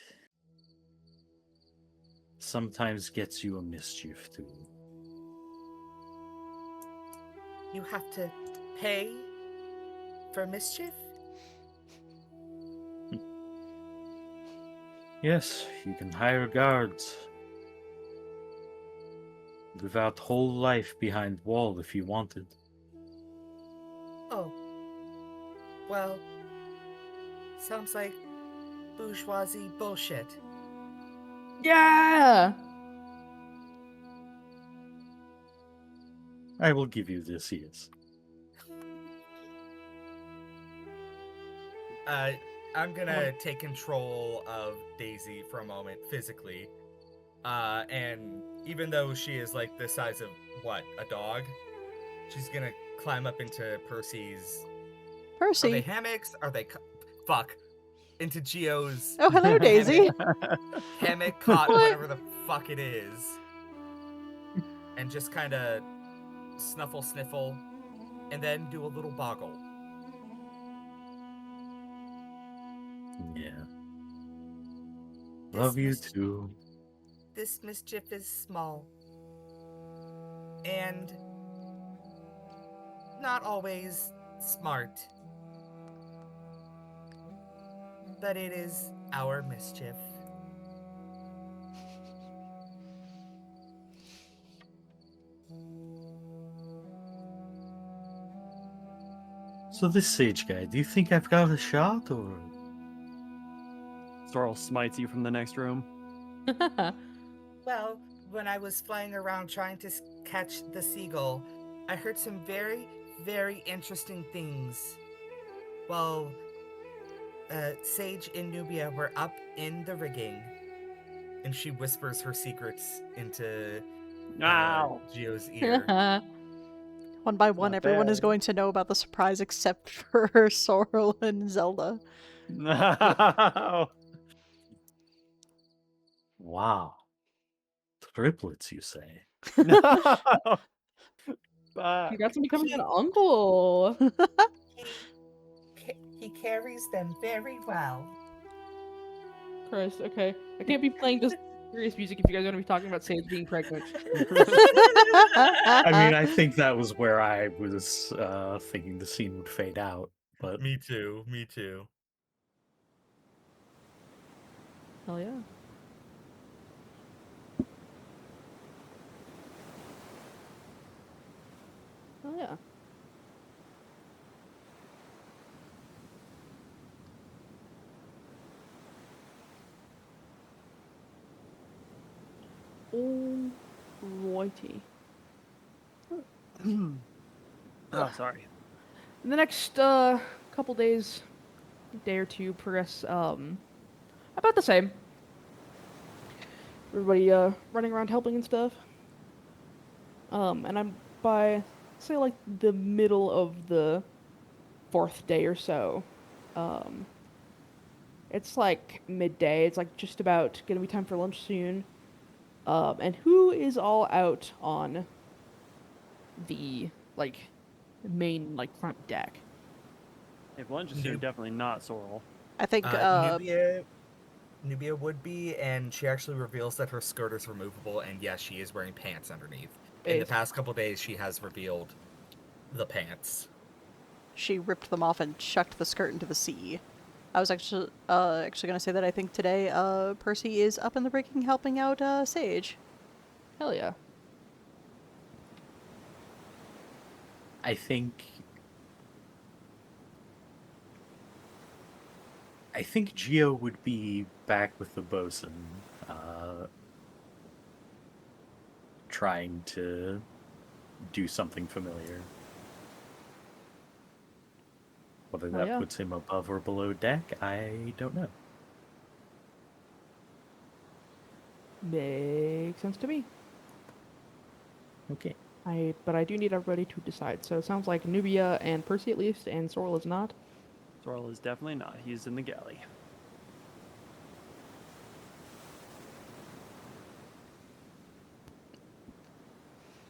Speaker 5: sometimes gets you a mischief too.
Speaker 6: You have to pay for mischief?
Speaker 5: Yes, you can hire guards. Live out whole life behind wall if you wanted.
Speaker 6: Oh. Well, sounds like bourgeoisie bullshit.
Speaker 2: Yeah.
Speaker 5: I will give you this, yes.
Speaker 3: I'm gonna take control of Daisy for a moment, physically. And even though she is like the size of what, a dog, she's gonna climb up into Percy's. Are they
Speaker 1: Percy.
Speaker 3: hammocks? Are they? Fuck. Into Geo's
Speaker 1: Oh, hello, Daisy.
Speaker 3: hammock, cot,
Speaker 2: What?
Speaker 3: whatever the fuck it is, and just kind of snuffle, sniffle, and then do a little boggle.
Speaker 5: Yeah.
Speaker 6: This
Speaker 5: Love you
Speaker 6: mis-
Speaker 5: too.
Speaker 6: This mischief is small. And not always smart. But it is our mischief.
Speaker 5: So this sage guy, do you think I've got a shot or?
Speaker 4: Sorrel smites you from the next room.
Speaker 6: Well, when I was flying around trying to catch the seagull, I heard some very, very interesting things. Well, Sage and Nubia were up in the rigging.
Speaker 3: And she whispers her secrets into
Speaker 4: Ow!
Speaker 3: Geo's ear.
Speaker 1: One by one,
Speaker 4: Not
Speaker 1: everyone is
Speaker 4: bad.
Speaker 1: going to know about the surprise except for Sorrel and Zelda.
Speaker 4: No.
Speaker 5: Wow. Triplets, you say?
Speaker 4: No. back.
Speaker 2: Congrats on becoming an uncle.
Speaker 6: He carries them very well.
Speaker 2: Christ, okay. I can't be playing this serious music if you guys are going to be talking about Sage being pregnant.
Speaker 5: I mean, I think that was where I was thinking the scene would fade out, but
Speaker 3: Me too. Me too.
Speaker 2: Hell yeah. Hell yeah. Alrighty.
Speaker 4: Oh, sorry.
Speaker 2: In the next couple days, day or two, progress about the same. Everybody running around helping and stuff. And I'm by say like the middle of the 4th day or so. It's like midday. It's like just about gonna be time for lunch soon. And who is all out on the like main like front deck?
Speaker 4: If lunch is soon, definitely not Sorrel.
Speaker 1: I think
Speaker 3: Nubia would be, and she actually reveals that her skirt is removable, and yes, she is wearing pants underneath. In the past couple days, she has revealed the pants.
Speaker 1: she ripped them off and chucked the skirt into the sea. I was actually going to say that I think today Percy is up in the rigging helping out Sage.
Speaker 2: Hell yeah.
Speaker 5: I think Geo would be back with the bosun, trying to do something familiar. Whether that
Speaker 2: yeah.
Speaker 5: puts him above or below deck, I don't know.
Speaker 2: Makes sense to me.
Speaker 5: Okay.
Speaker 2: But I do need everybody to decide. So it sounds like Nubia and Percy at least, and Sorrel is not.
Speaker 4: Sorrel is definitely not. He's in the galley.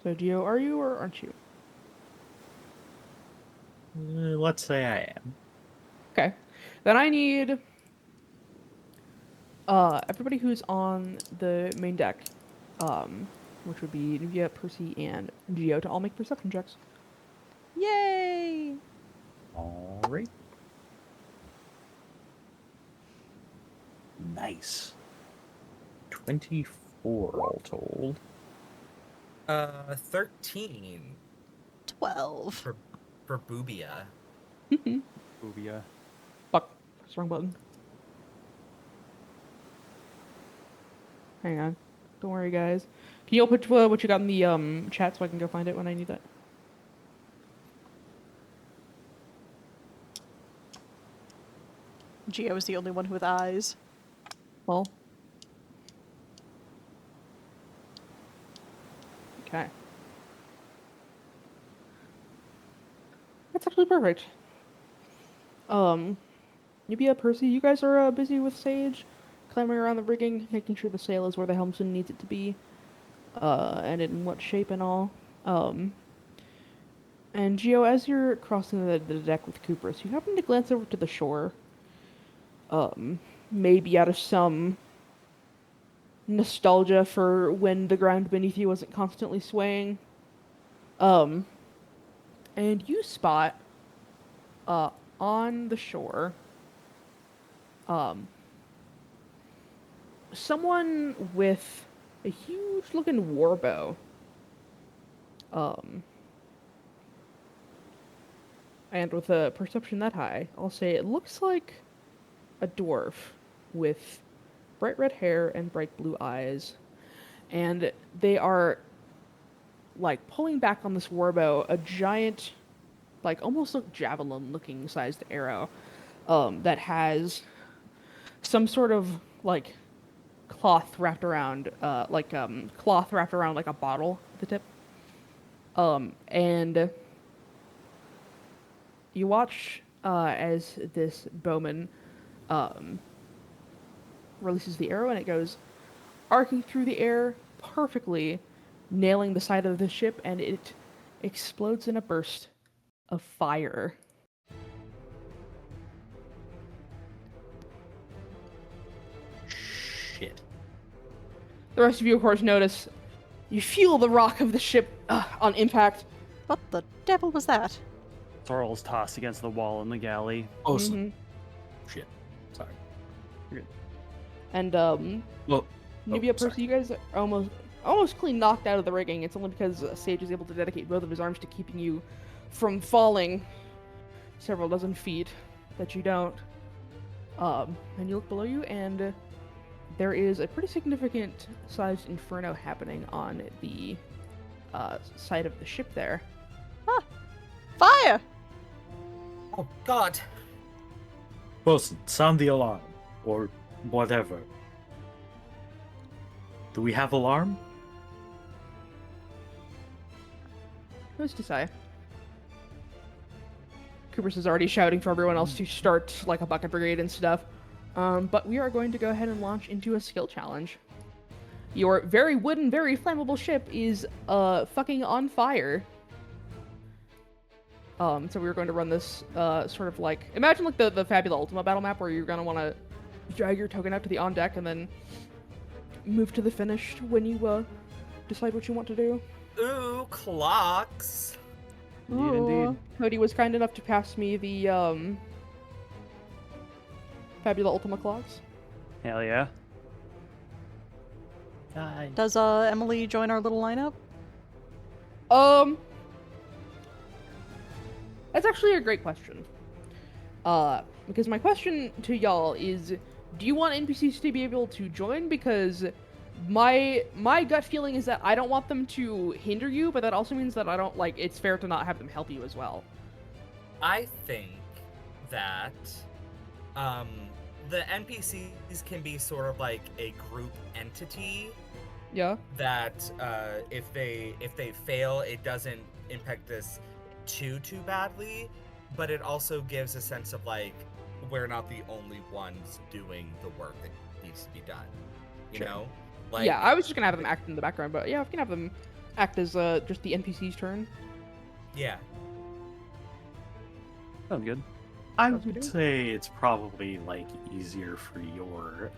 Speaker 2: So Geo, are you or aren't you?
Speaker 5: Let's say I am.
Speaker 2: Okay. Then I need everybody who's on the main deck, which would be Nubia, Percy, and Geo to all make perception checks.
Speaker 1: Yay!
Speaker 5: All right. Nice. 24 all told.
Speaker 3: 13
Speaker 1: 12.
Speaker 3: for Boobia.
Speaker 4: Boobia.
Speaker 2: Fuck. Press the wrong button. Hang on. Don't worry, guys. Can you all put what you got in the chat so I can go find it when I need that?
Speaker 1: Geo is the only one with eyes.
Speaker 2: Well. Okay. That's actually perfect. Nubia, Percy, you guys are busy with Sage, clambering around the rigging, making sure the sail is where the helmsman needs it to be, and in what shape and all. And Geo, as you're crossing the deck with Kupris, you happen to glance over to the shore. Maybe out of some nostalgia for when the ground beneath you wasn't constantly swaying. And you spot, on the shore, someone with a huge looking warbow. And with a perception that high, I'll say it looks like a dwarf with bright red hair and bright blue eyes. And they are, like, pulling back on this warbow a giant, like, almost like javelin-looking sized arrow that has some sort of, like, cloth wrapped around, like a bottle at the tip. And you watch as this bowman releases the arrow, and it goes arcing through the air perfectly, nailing the side of the ship, and it explodes in a burst of fire.
Speaker 5: Shit.
Speaker 2: The rest of you, of course, notice you feel the rock of the ship on impact.
Speaker 1: What the devil was that?
Speaker 4: Sorrel's tossed against the wall in the galley.
Speaker 5: Oh,
Speaker 2: Mhm.
Speaker 5: shit. Sorry.
Speaker 2: And
Speaker 5: Well,
Speaker 2: Nubia,
Speaker 5: sorry.
Speaker 2: Percy, you guys are almost clean knocked out of the rigging. It's only because Sage is able to dedicate both of his arms to keeping you from falling several dozen feet that you don't. And you look below you, and there is a pretty significant sized inferno happening on the side of the ship there.
Speaker 1: Fire!
Speaker 6: Oh God!
Speaker 5: Bosun, sound the alarm. Or whatever. Do we have alarm?
Speaker 2: Who's to say? Cooper's is already shouting for everyone else to start like a bucket brigade and stuff. But we are going to go ahead and launch into a skill challenge. Your very wooden, very flammable ship is fucking on fire. So we're going to run this sort of like, imagine like the Fabula Ultima battle map where you're going to want to drag your token out to the on deck and then move to the finished when you decide what you want to do.
Speaker 6: Ooh, clocks.
Speaker 4: Indeed, indeed.
Speaker 2: Cody was kind enough to pass me the Fabula Ultima clocks.
Speaker 4: Hell yeah.
Speaker 1: Does Emily join our little lineup?
Speaker 2: That's actually a great question. Because my question to y'all is, do you want NPCs to be able to join? Because my gut feeling is that I don't want them to hinder you, but that also means that I don't like. It's fair to not have them help you as well.
Speaker 6: I think that the NPCs can be sort of like a group entity
Speaker 2: Yeah.
Speaker 6: that if they fail, it doesn't impact us too badly, but it also gives a sense of like we're not the only ones doing the work that needs to be done. You
Speaker 2: Sure.
Speaker 6: know? Like,
Speaker 2: Yeah, I was just gonna have them act in the background, but yeah, we can have them act as just the NPC's turn.
Speaker 6: yeah.
Speaker 4: Sounds good.
Speaker 5: I
Speaker 2: Sounds
Speaker 5: would
Speaker 2: good.
Speaker 5: say it's probably like easier for your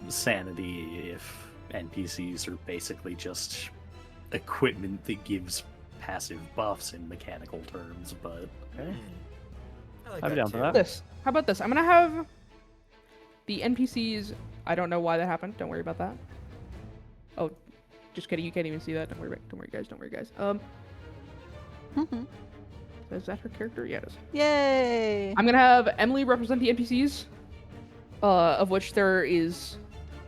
Speaker 5: sanity if NPCs are basically just equipment that gives passive buffs in mechanical terms, but okay.
Speaker 6: I like
Speaker 4: I'd be down for
Speaker 6: too.
Speaker 4: that.
Speaker 2: How about this? I'm gonna have the NPCs. I don't know why that happened. Don't worry about that. Oh, just kidding. You can't even see that. Don't worry, guys. Don't worry, guys. Is that her character? Yeah, it is.
Speaker 1: Yay!
Speaker 2: I'm gonna have Emily represent the NPCs, of which there is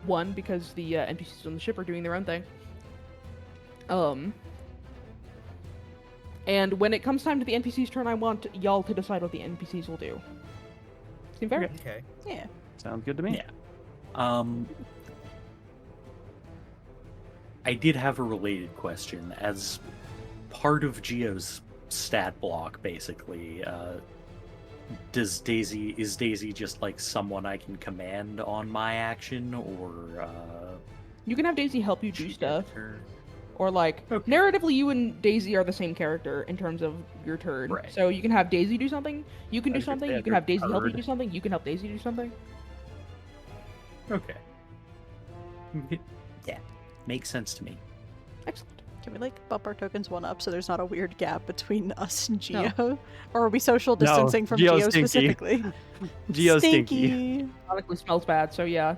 Speaker 2: one because the NPCs on the ship are doing their own thing. And when it comes time to the NPCs' turn, I want y'all to decide what the NPCs will do. Seem fair?
Speaker 6: Okay.
Speaker 1: Yeah.
Speaker 4: Sounds good to me.
Speaker 5: Yeah. I did have a related question. As part of Geo's stat block, basically, is Daisy just like someone I can command on my action, or
Speaker 2: You can have Daisy help you do
Speaker 5: she
Speaker 2: stuff,
Speaker 5: character?
Speaker 2: or like
Speaker 5: Okay.
Speaker 2: narratively, you and Daisy are the same character in terms of your turn.
Speaker 5: Right.
Speaker 2: So you can have Daisy do something. You can
Speaker 4: I
Speaker 2: do
Speaker 4: was gonna
Speaker 2: something.
Speaker 4: say
Speaker 2: You can
Speaker 4: they're
Speaker 2: have Daisy help you
Speaker 4: third.
Speaker 2: do something. You can help Daisy do something.
Speaker 5: Okay. Yeah, makes sense to me.
Speaker 2: Excellent.
Speaker 1: Can we like bump our tokens one up so there's not a weird gap between us and
Speaker 2: No.
Speaker 1: Geo? Or are we social
Speaker 4: No,
Speaker 1: distancing from
Speaker 4: Geo's
Speaker 1: Geo
Speaker 4: stinky.
Speaker 1: specifically?
Speaker 4: Geo's stinky.
Speaker 1: Stinky.
Speaker 2: Honestly, smells bad. So yeah.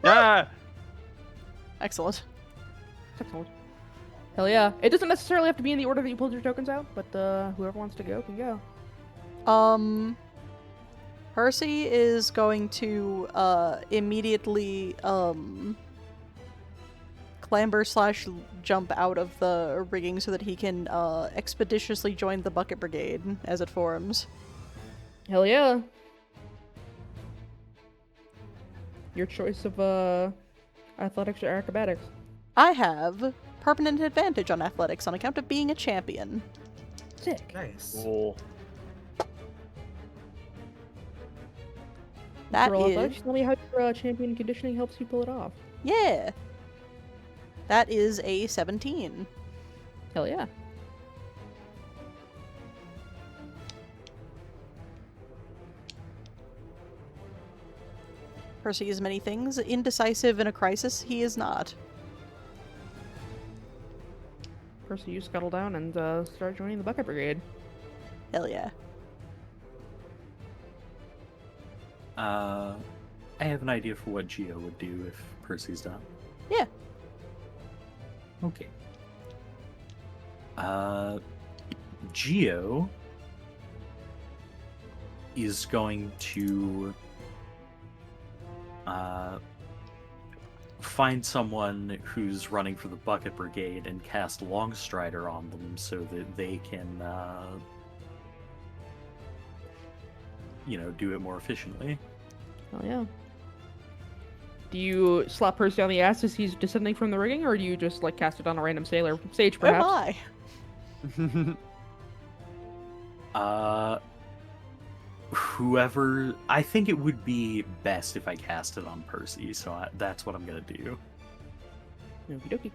Speaker 4: Ah!
Speaker 1: Excellent.
Speaker 2: Excellent. Hell yeah. It doesn't necessarily have to be in the order that you pulled your tokens out, but whoever wants to go can go.
Speaker 1: Percy is going to immediately clamber / jump out of the rigging so that he can expeditiously join the bucket brigade as it forms.
Speaker 2: Hell yeah. Your choice of athletics or acrobatics.
Speaker 1: I have permanent advantage on athletics on account of being a champion.
Speaker 2: Sick.
Speaker 6: Nice.
Speaker 4: Cool.
Speaker 1: That
Speaker 2: Roll
Speaker 1: is
Speaker 2: athletics. Tell me how your champion conditioning helps you pull it off.
Speaker 1: yeah. That is a 17.
Speaker 2: Hell yeah.
Speaker 1: Percy is many things. Indecisive in a crisis, he is not.
Speaker 2: Percy, you scuttle down and start joining the Bucket Brigade.
Speaker 1: Hell yeah.
Speaker 5: I have an idea for what Geo would do if Percy's done.
Speaker 1: Yeah.
Speaker 5: Okay. Geo is going to find someone who's running for the Bucket Brigade and cast Longstrider on them so that they can, do it more efficiently.
Speaker 2: Hell yeah. Do you slap Percy on the ass as he's descending from the rigging, or do you just like cast it on a random sailor? Sage,
Speaker 1: Oh
Speaker 2: perhaps?
Speaker 1: my.
Speaker 5: Whoever, I think it would be best if I cast it on Percy, so that's what I'm gonna do.
Speaker 2: Okie dokie.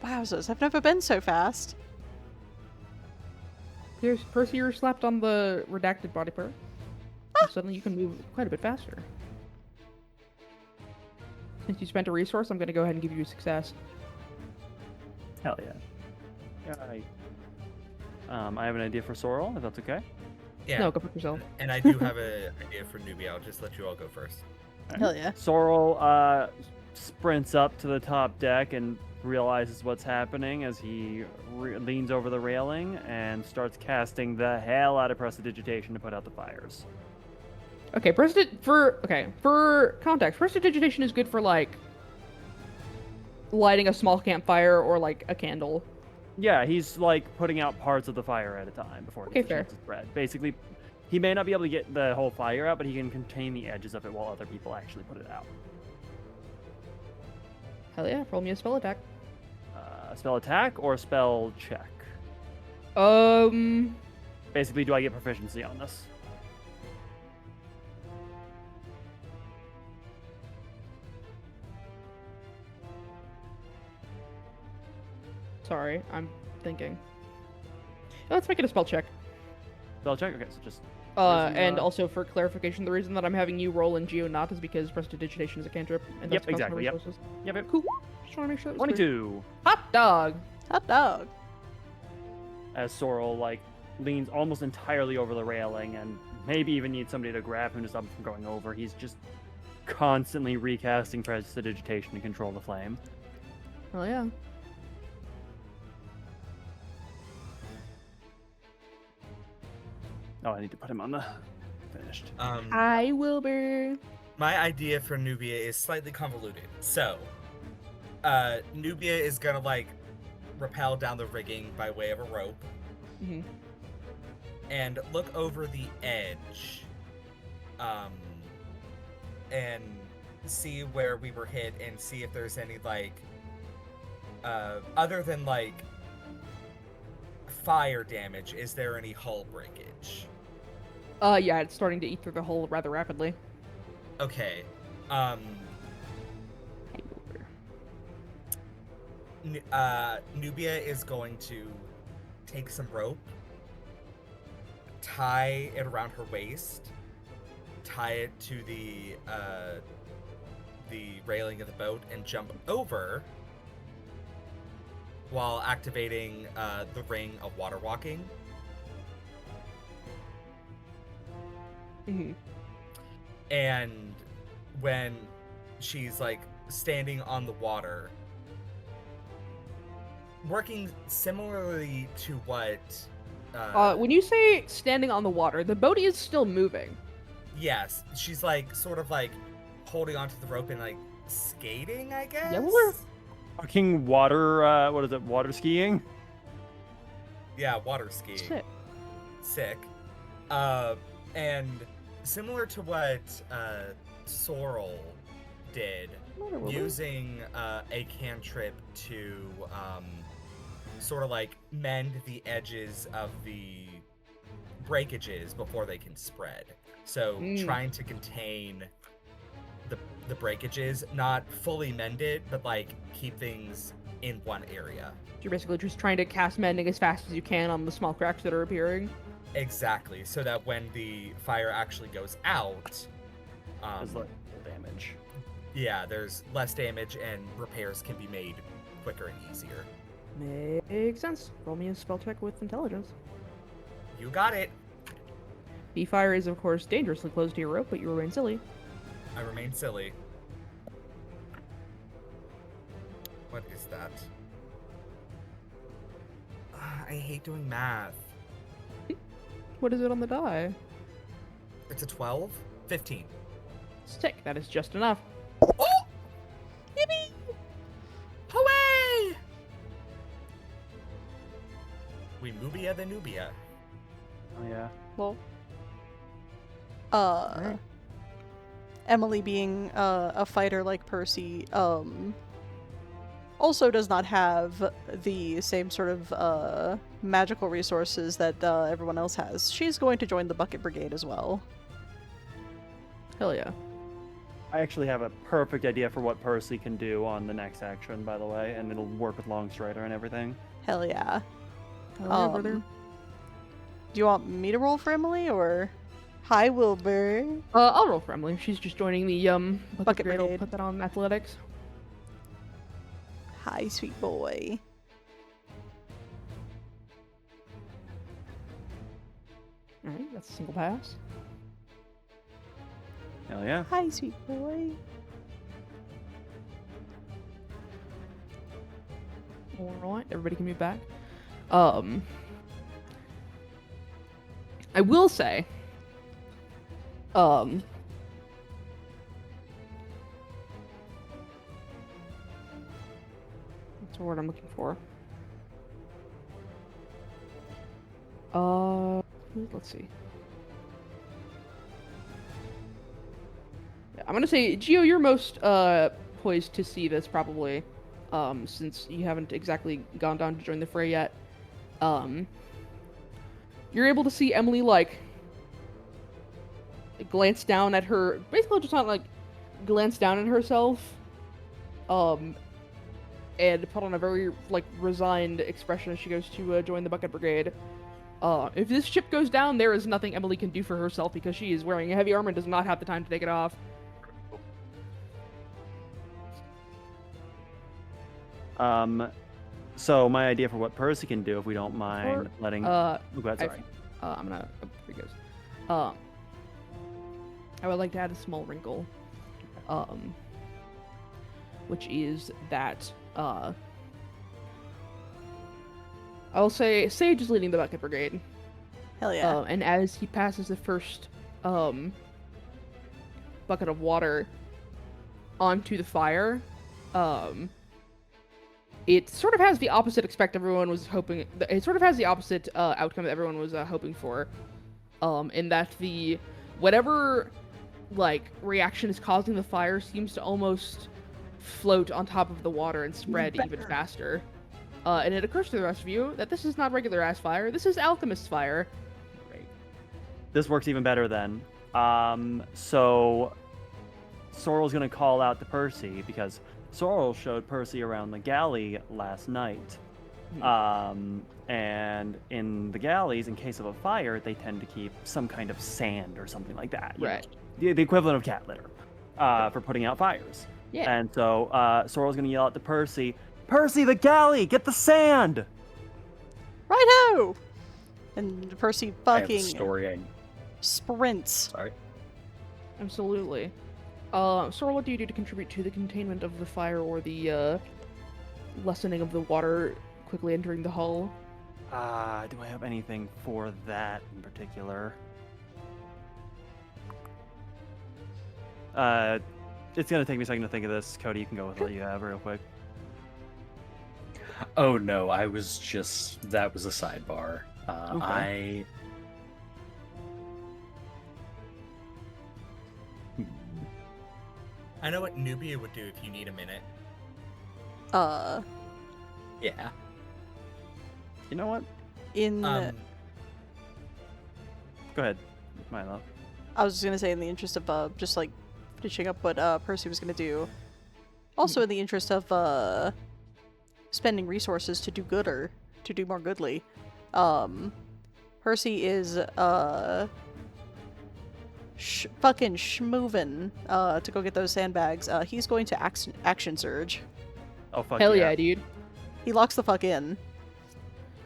Speaker 1: Wowzers, I've never been so fast.
Speaker 2: Here's Percy, you're slapped on the redacted body part. And suddenly you can move quite a bit faster. Since you spent a resource, I'm going to go ahead and give you a success.
Speaker 5: Hell yeah.
Speaker 4: Yeah, I have an idea for Sorrel, if that's okay.
Speaker 3: Yeah.
Speaker 2: No, go fuck yourself.
Speaker 3: And I do have an idea for Nubia. I'll just let you all go first.
Speaker 1: Hell yeah.
Speaker 4: Sorrel sprints up to the top deck and realizes what's happening as he leans over the railing and starts casting the hell out of Prestidigitation to put out the fires.
Speaker 2: Okay, for context, prestidigitation is good for like lighting a small campfire or like a candle.
Speaker 4: Yeah, he's like putting out parts of the fire at a time before it
Speaker 2: Okay,
Speaker 4: gets a
Speaker 2: fair.
Speaker 4: chance to spread. Basically, he may not be able to get the whole fire out, but he can contain the edges of it while other people actually put it out.
Speaker 2: Hell yeah, roll me a spell attack.
Speaker 4: Spell attack or spell check? Basically, do I get proficiency on this?
Speaker 2: Sorry, I'm thinking. Let's make it a spell check.
Speaker 4: Spell check? Okay, so just...
Speaker 2: And also for clarification, the reason that I'm having you roll in Geo not is because prestidigitation is a cantrip. And
Speaker 4: Yep,
Speaker 2: that's cost more
Speaker 4: exactly, yep.
Speaker 2: resources.
Speaker 4: Yep.
Speaker 2: Cool. Just want to make sure that was clear.
Speaker 4: 22!
Speaker 2: Hot dog!
Speaker 1: Hot dog.
Speaker 4: As Sorrel, like, leans almost entirely over the railing and maybe even needs somebody to grab him to stop him from going over. He's just constantly recasting Prestidigitation to control the flame.
Speaker 2: Hell yeah.
Speaker 4: Oh, I need to put him on the finished.
Speaker 2: Hi, Wilbur.
Speaker 3: My idea for Nubia is slightly convoluted. So, Nubia is gonna like rappel down the rigging by way of a rope
Speaker 2: Mm-hmm.
Speaker 3: and look over the edge, and see where we were hit and see if there's any like, other than like fire damage, is there any hull breakage?
Speaker 2: Yeah, it's starting to eat through the hole rather rapidly.
Speaker 3: Okay.
Speaker 2: Hi, Wilbur.
Speaker 3: Nubia is going to take some rope, tie it around her waist, tie it to the railing of the boat, and jump over while activating the ring of water walking.
Speaker 2: Mm-hmm.
Speaker 3: And when she's like standing on the water, working similarly to what
Speaker 2: When you say standing on the water, the boat is still moving.
Speaker 3: yes, she's like sort of like holding onto the rope and like skating, I guess.
Speaker 2: Yeah, we're-
Speaker 4: Fucking water, what is it, water skiing?
Speaker 3: Yeah, water skiing.
Speaker 2: Sick.
Speaker 3: Sick. And similar to what Sorrel did,
Speaker 2: Matter, Wilbur.
Speaker 3: using a cantrip to sort of like mend the edges of the breakages before they can spread. So trying to contain the breakages, not fully mend it, but like keep things in one area.
Speaker 2: You're basically just trying to cast mending as fast as you can on the small cracks that are appearing.
Speaker 3: Exactly, so that when the fire actually goes out,
Speaker 4: There's like damage.
Speaker 3: yeah, there's less damage and repairs can be made quicker and easier.
Speaker 2: Makes sense. Roll me a spell check with intelligence.
Speaker 3: You got it.
Speaker 2: The fire is, of course, dangerously close to your rope, but you remain silly.
Speaker 3: I remain silly. What is that? I hate doing math.
Speaker 2: What is it on the die?
Speaker 3: It's a 12? 15.
Speaker 2: Stick. That is just enough.
Speaker 3: Oh! Yippee! Hooray! We Mubia the Nubia.
Speaker 4: Oh yeah.
Speaker 1: Well,
Speaker 2: Alright.
Speaker 1: Emily being a fighter like Percy, also does not have the same sort of magical resources that everyone else has. She's going to join the Bucket Brigade as well.
Speaker 2: Hell yeah.
Speaker 4: I actually have a perfect idea for what Percy can do on the next action, by the way, and it'll work with Longstrider and everything.
Speaker 1: Hell yeah.
Speaker 2: Hell yeah, brother.
Speaker 1: Do you want me to roll for Emily, or... Hi, Wilbur.
Speaker 2: I'll roll for Emily. She's just joining the
Speaker 1: Bucket
Speaker 2: Brigade. I'll
Speaker 1: Brigade.
Speaker 2: put that on athletics.
Speaker 1: Hi, sweet boy.
Speaker 2: Alright, that's a single pass.
Speaker 4: Hell yeah.
Speaker 1: Hi, sweet boy.
Speaker 2: Alright, everybody can move back. I will say, what's the word I'm looking for? Let's see. Yeah, I'm gonna say, Gio, you're most poised to see this probably, since you haven't exactly gone down to join the fray yet. You're able to see Emily glance down at her, basically just not glance down at herself, and put on a very resigned expression as she goes to join the Bucket Brigade. If this ship goes down, there is nothing Emily can do for herself because she is wearing a heavy armor and does not have the time to take it off.
Speaker 4: So my idea for what Percy can do, if we don't mind letting...
Speaker 2: Oh,
Speaker 4: go ahead, sorry.
Speaker 2: I'm gonna... Here it goes. I would like to add a small wrinkle. Which is that, I'll say Sage is leading the Bucket Brigade.
Speaker 1: Hell yeah.
Speaker 2: And as he passes the first, bucket of water onto the fire, it sort of has the opposite everyone was hoping. It sort of has the opposite outcome that everyone was hoping for, in that whatever reaction is causing the fire seems to almost float on top of the water and spread even faster. And it occurs to the rest of you that this is not regular ass fire. This is alchemist fire.
Speaker 4: Great. This works even better then. So Sorrel's gonna call out to Percy because Sorrel showed Percy around the galley last night. And in the galleys, in case of a fire, they tend to keep some kind of sand or something like that.
Speaker 2: Right.
Speaker 4: The equivalent of cat litter for putting out fires.
Speaker 2: Yeah.
Speaker 4: And so Sorrel's going to yell out to Percy, Percy, the galley, get the sand!
Speaker 1: Righto! And Percy
Speaker 5: I have a
Speaker 1: fucking
Speaker 5: story.
Speaker 1: sprints.
Speaker 5: Sorry.
Speaker 2: Absolutely. Sorrel, what do you do to contribute to the containment of the fire or the lessening of the water quickly entering the hull?
Speaker 4: Do I have anything for that in particular? It's gonna take me a second to think of this. Cody, you can go with what you have real quick.
Speaker 5: Oh no, that was a sidebar.
Speaker 4: Okay.
Speaker 3: I know what Nubia would do if you need a minute.
Speaker 5: Yeah.
Speaker 4: You know what?
Speaker 1: In
Speaker 4: Go ahead, Milo.
Speaker 1: I was just gonna say, in the interest of just finishing up what Percy was gonna do, also in the interest of spending resources to do gooder, to do more goodly. Percy is fucking schmovin' to go get those sandbags. He's going to action surge.
Speaker 4: Oh fuck
Speaker 2: Hell
Speaker 4: yeah.
Speaker 2: yeah, dude.
Speaker 1: He locks the fuck in.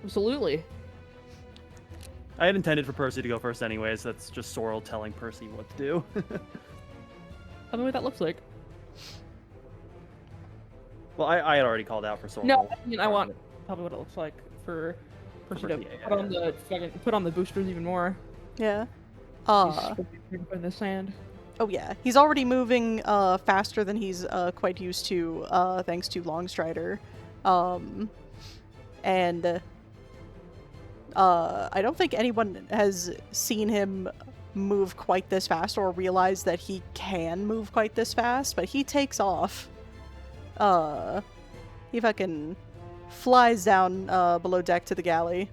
Speaker 2: Absolutely.
Speaker 4: I had intended for Percy to go first anyways. That's just Sorrel telling Percy what to do.
Speaker 2: Tell me what that looks like.
Speaker 4: Well, I had already called out for Sorrel.
Speaker 2: No, I mean, I want probably what it looks like for Percy to
Speaker 4: Percy, yeah,
Speaker 2: put on the put on the boosters even more.
Speaker 1: Yeah.
Speaker 2: He's in the sand.
Speaker 1: Oh yeah, he's already moving faster than he's quite used to, thanks to Longstrider. And I don't think anyone has seen him move quite this fast or realize that he can move quite this fast, but he takes off. He fucking flies down below deck to the galley.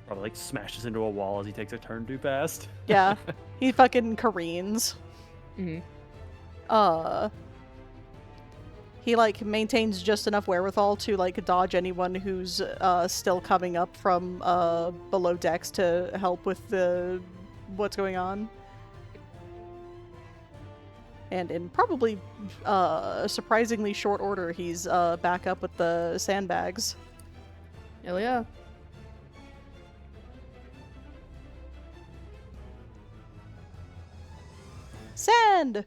Speaker 4: Probably like smashes into a wall as he takes a turn too fast.
Speaker 1: Yeah, he fucking careens.
Speaker 2: Mm-hmm.
Speaker 1: He like maintains just enough wherewithal to like dodge anyone who's still coming up from below decks to help with the what's going on. And in probably surprisingly short order, he's back up with the sandbags.
Speaker 2: Hell yeah.
Speaker 1: Sand!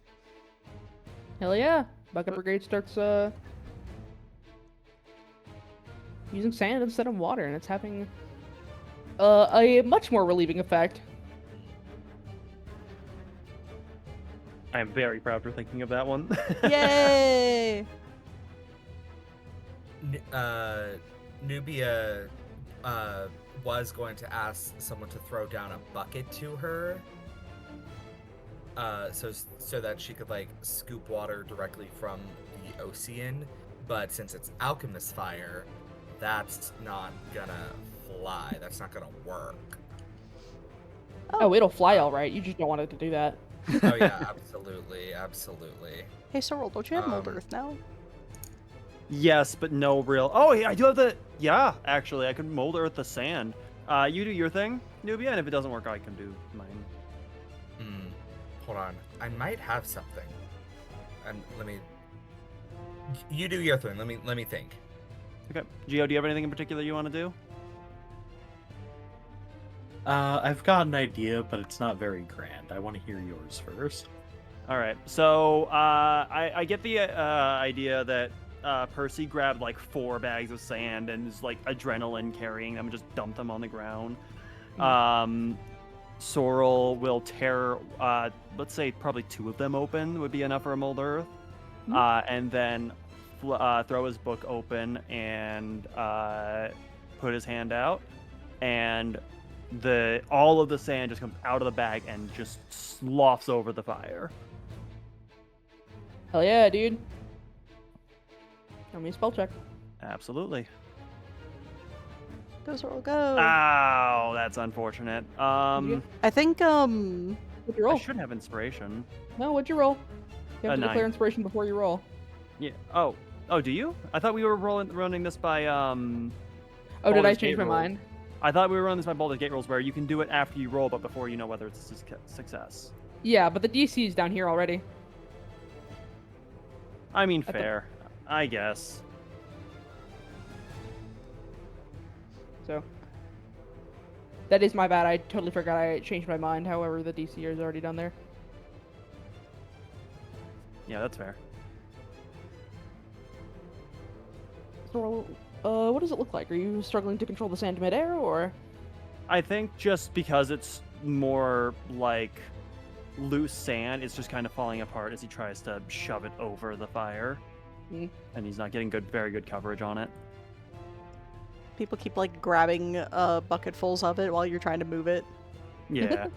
Speaker 2: Hell yeah. Bucket Brigade starts using sand instead of water, and it's having a much more relieving effect.
Speaker 4: I am very proud for thinking of that one.
Speaker 1: Yay!
Speaker 3: Nubia was going to ask someone to throw down a bucket to her, so that she could like scoop water directly from the ocean. But since it's alchemist fire, that's not gonna fly. That's not gonna work.
Speaker 2: Oh, it'll fly all right. You just don't want it to do that.
Speaker 3: Oh yeah, absolutely, absolutely.
Speaker 1: Hey, Sorrel, don't you have Mold
Speaker 3: Um,
Speaker 1: Earth now?
Speaker 4: Yes, but no real. Oh, yeah, I do have the. Yeah, actually, I could mold earth the sand. You do your thing, Nubia, and if it doesn't work, I can do mine.
Speaker 3: Hold on, I might have something. And let me. You do your thing. Let me think.
Speaker 4: Okay, Gio, do you have anything in particular you want to do?
Speaker 5: I've got an idea, but it's not very grand. I want to hear yours first.
Speaker 4: All right, so I get the idea that Percy grabbed like 4 bags of sand and is like adrenaline carrying them and just dumped them on the ground. Sorrel will tear, let's say probably 2 of them open would be enough for a mold earth, and then throw his book open and put his hand out, and all of the sand just comes out of the bag and just sloughs over the fire.
Speaker 2: Hell yeah, dude. Tell me a spell check.
Speaker 4: Absolutely.
Speaker 1: Go, Sorrel, go!
Speaker 4: Ow, that's unfortunate.
Speaker 2: You-
Speaker 1: I think,
Speaker 2: What'd you
Speaker 4: I
Speaker 2: roll?
Speaker 4: should have inspiration.
Speaker 2: No, what'd you roll? You have
Speaker 4: A
Speaker 2: to
Speaker 4: 9.
Speaker 2: declare inspiration before you roll.
Speaker 4: Yeah. Oh, do you? I thought we were running this by
Speaker 2: Oh, did I
Speaker 4: Baldur's
Speaker 2: change
Speaker 4: Gate
Speaker 2: my
Speaker 4: rules.
Speaker 2: mind?
Speaker 4: I thought we were running this by Baldur's Gate rules, where you can do it after you roll, but before you know whether it's a success.
Speaker 2: Yeah, but the DC is down here already.
Speaker 4: I mean,
Speaker 2: At the-
Speaker 4: fair. I guess.
Speaker 2: So that is my bad. I totally forgot I changed my mind. However, the DC is already down there.
Speaker 4: Yeah, that's fair.
Speaker 2: So, what does it look like? Are you struggling to control the sand midair, or?
Speaker 4: I think just because it's more like loose sand, it's just kind of falling apart as he tries to shove it over the fire.
Speaker 2: Mm.
Speaker 4: And he's not getting very good coverage on it.
Speaker 1: people keep like grabbing bucketfuls of it while you're trying to move it.
Speaker 4: Yeah.
Speaker 1: It's like,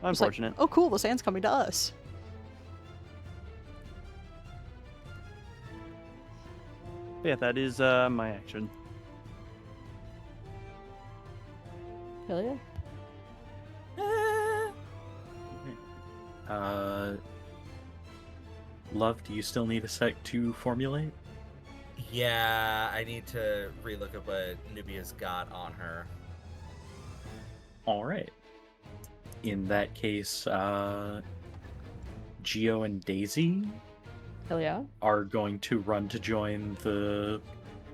Speaker 4: Unfortunate.
Speaker 1: oh cool, the sand's coming to us.
Speaker 4: Yeah, that is my action.
Speaker 2: Hell yeah.
Speaker 5: Love, do you still need a sec to formulate?
Speaker 3: Yeah, I need to relook at what Nubia's got on her.
Speaker 5: All right. In that case, Geo and Daisy
Speaker 2: Hell yeah.
Speaker 5: are going to run to join the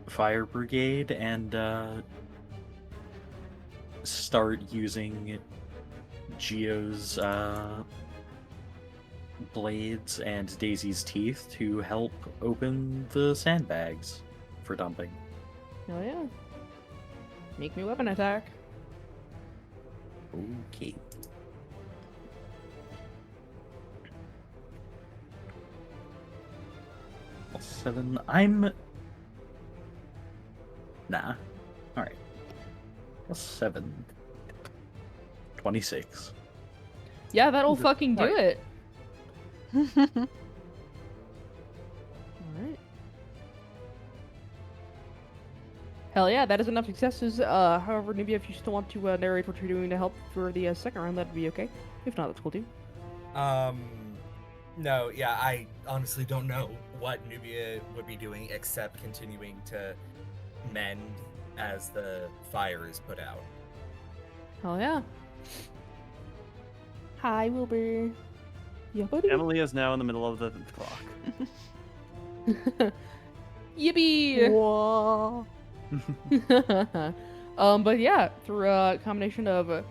Speaker 5: fire brigade and start using Geo's blades and Daisy's teeth to help open the sandbags for dumping.
Speaker 2: Hell yeah. Make me weapon attack.
Speaker 5: Okay. +7. Nah. Alright. +7. 26.
Speaker 2: Yeah, that'll
Speaker 5: Jesus
Speaker 2: fucking do
Speaker 5: Christ.
Speaker 2: it. Alright. Hell yeah, that is enough successes. However, Nubia, if you still want to narrate what you're doing to help for the second round, that'd be okay. If not, that's cool too.
Speaker 3: No, yeah, I honestly don't know what Nubia would be doing except continuing to mend as the fire is put out.
Speaker 2: Hell yeah. Hi, Wilbur. Yeah, buddy.
Speaker 4: Emily is now in the middle of the clock.
Speaker 2: Yippee!
Speaker 1: Whoa.
Speaker 2: But yeah, through a combination of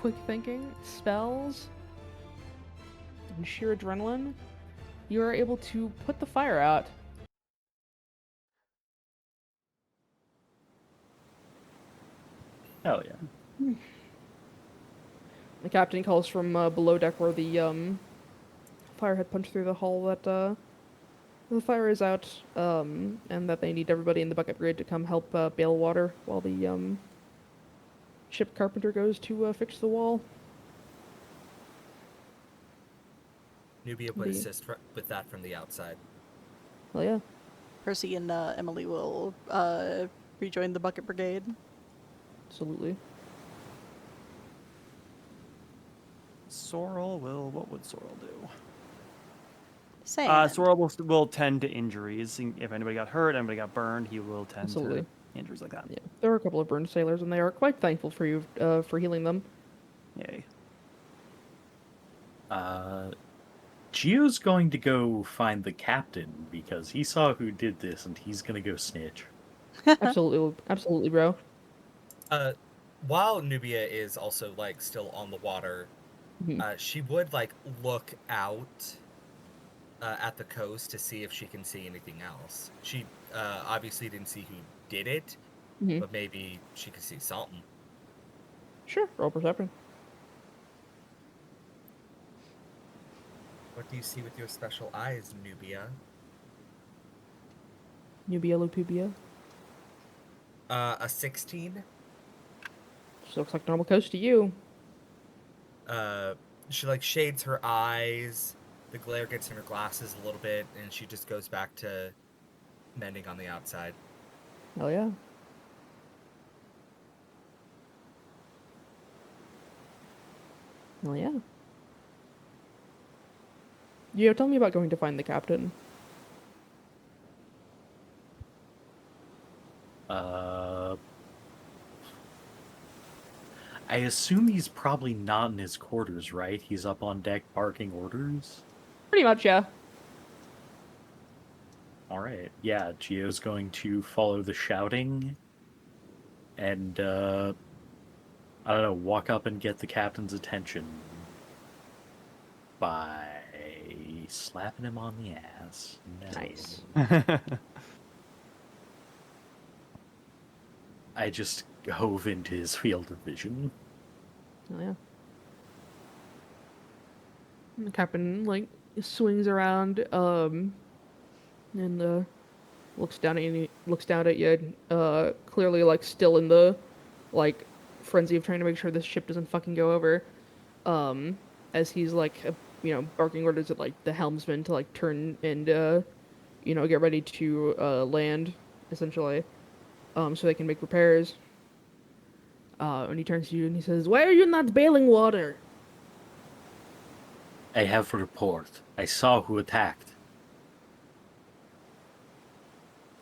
Speaker 2: quick thinking, spells, and sheer adrenaline, you are able to put the fire out.
Speaker 5: Hell yeah.
Speaker 2: The captain calls from below deck where the fire had punched through the hull that the fire is out, and that they need everybody in the bucket brigade to come help bail water while the ship carpenter goes to fix the wall.
Speaker 3: Nubia would
Speaker 2: Indeed.
Speaker 3: assist with that from the outside.
Speaker 2: Well, yeah.
Speaker 1: Percy and Emily will rejoin the bucket brigade.
Speaker 2: Absolutely.
Speaker 4: Sorrel will. What would Sorrel do?
Speaker 1: Sand.
Speaker 4: Sorrel will tend to injuries. If anybody got hurt, anybody got burned, he will tend
Speaker 2: Absolutely.
Speaker 4: to injuries like that.
Speaker 2: Yeah. There are a couple of burned sailors, and they are quite thankful for you for healing them.
Speaker 4: Yay.
Speaker 5: Geo's going to go find the captain because he saw who did this and he's gonna go snitch.
Speaker 2: Absolutely, absolutely, bro.
Speaker 3: While Nubia is also like still on the water,
Speaker 2: Mhm.
Speaker 3: she would like look out at the coast to see if she can see anything else. She obviously didn't see who did it,
Speaker 2: Mhm.
Speaker 3: but maybe she could see something.
Speaker 2: Sure, roll perception.
Speaker 3: What do you see with your special eyes, Nubia?
Speaker 2: Nubia Lupubia.
Speaker 3: A 16.
Speaker 2: Just looks like normal coast to you.
Speaker 3: She like shades her eyes. The glare gets in her glasses a little bit, and she just goes back to mending on the outside.
Speaker 2: Hell yeah. Hell yeah. Yeah, tell me about going to find the captain.
Speaker 5: I assume he's probably not in his quarters, right? He's up on deck barking orders.
Speaker 2: Pretty much, yeah.
Speaker 5: Alright, yeah, Geo's going to follow the shouting and, I don't know, walk up and get the captain's attention by slapping him on the ass. No.
Speaker 2: Nice.
Speaker 5: I just hove into his field of vision.
Speaker 2: Hell yeah. And the captain, like, swings around, and, looks down at you, clearly, like, still in the, like, frenzy of trying to make sure this ship doesn't fucking go over, as he's, like, barking orders at, like, the helmsman to, like, turn and, get ready to, land, essentially, so they can make repairs. And he turns to you and he says, "Why are you not bailing water?"
Speaker 5: I have a report. I saw who attacked.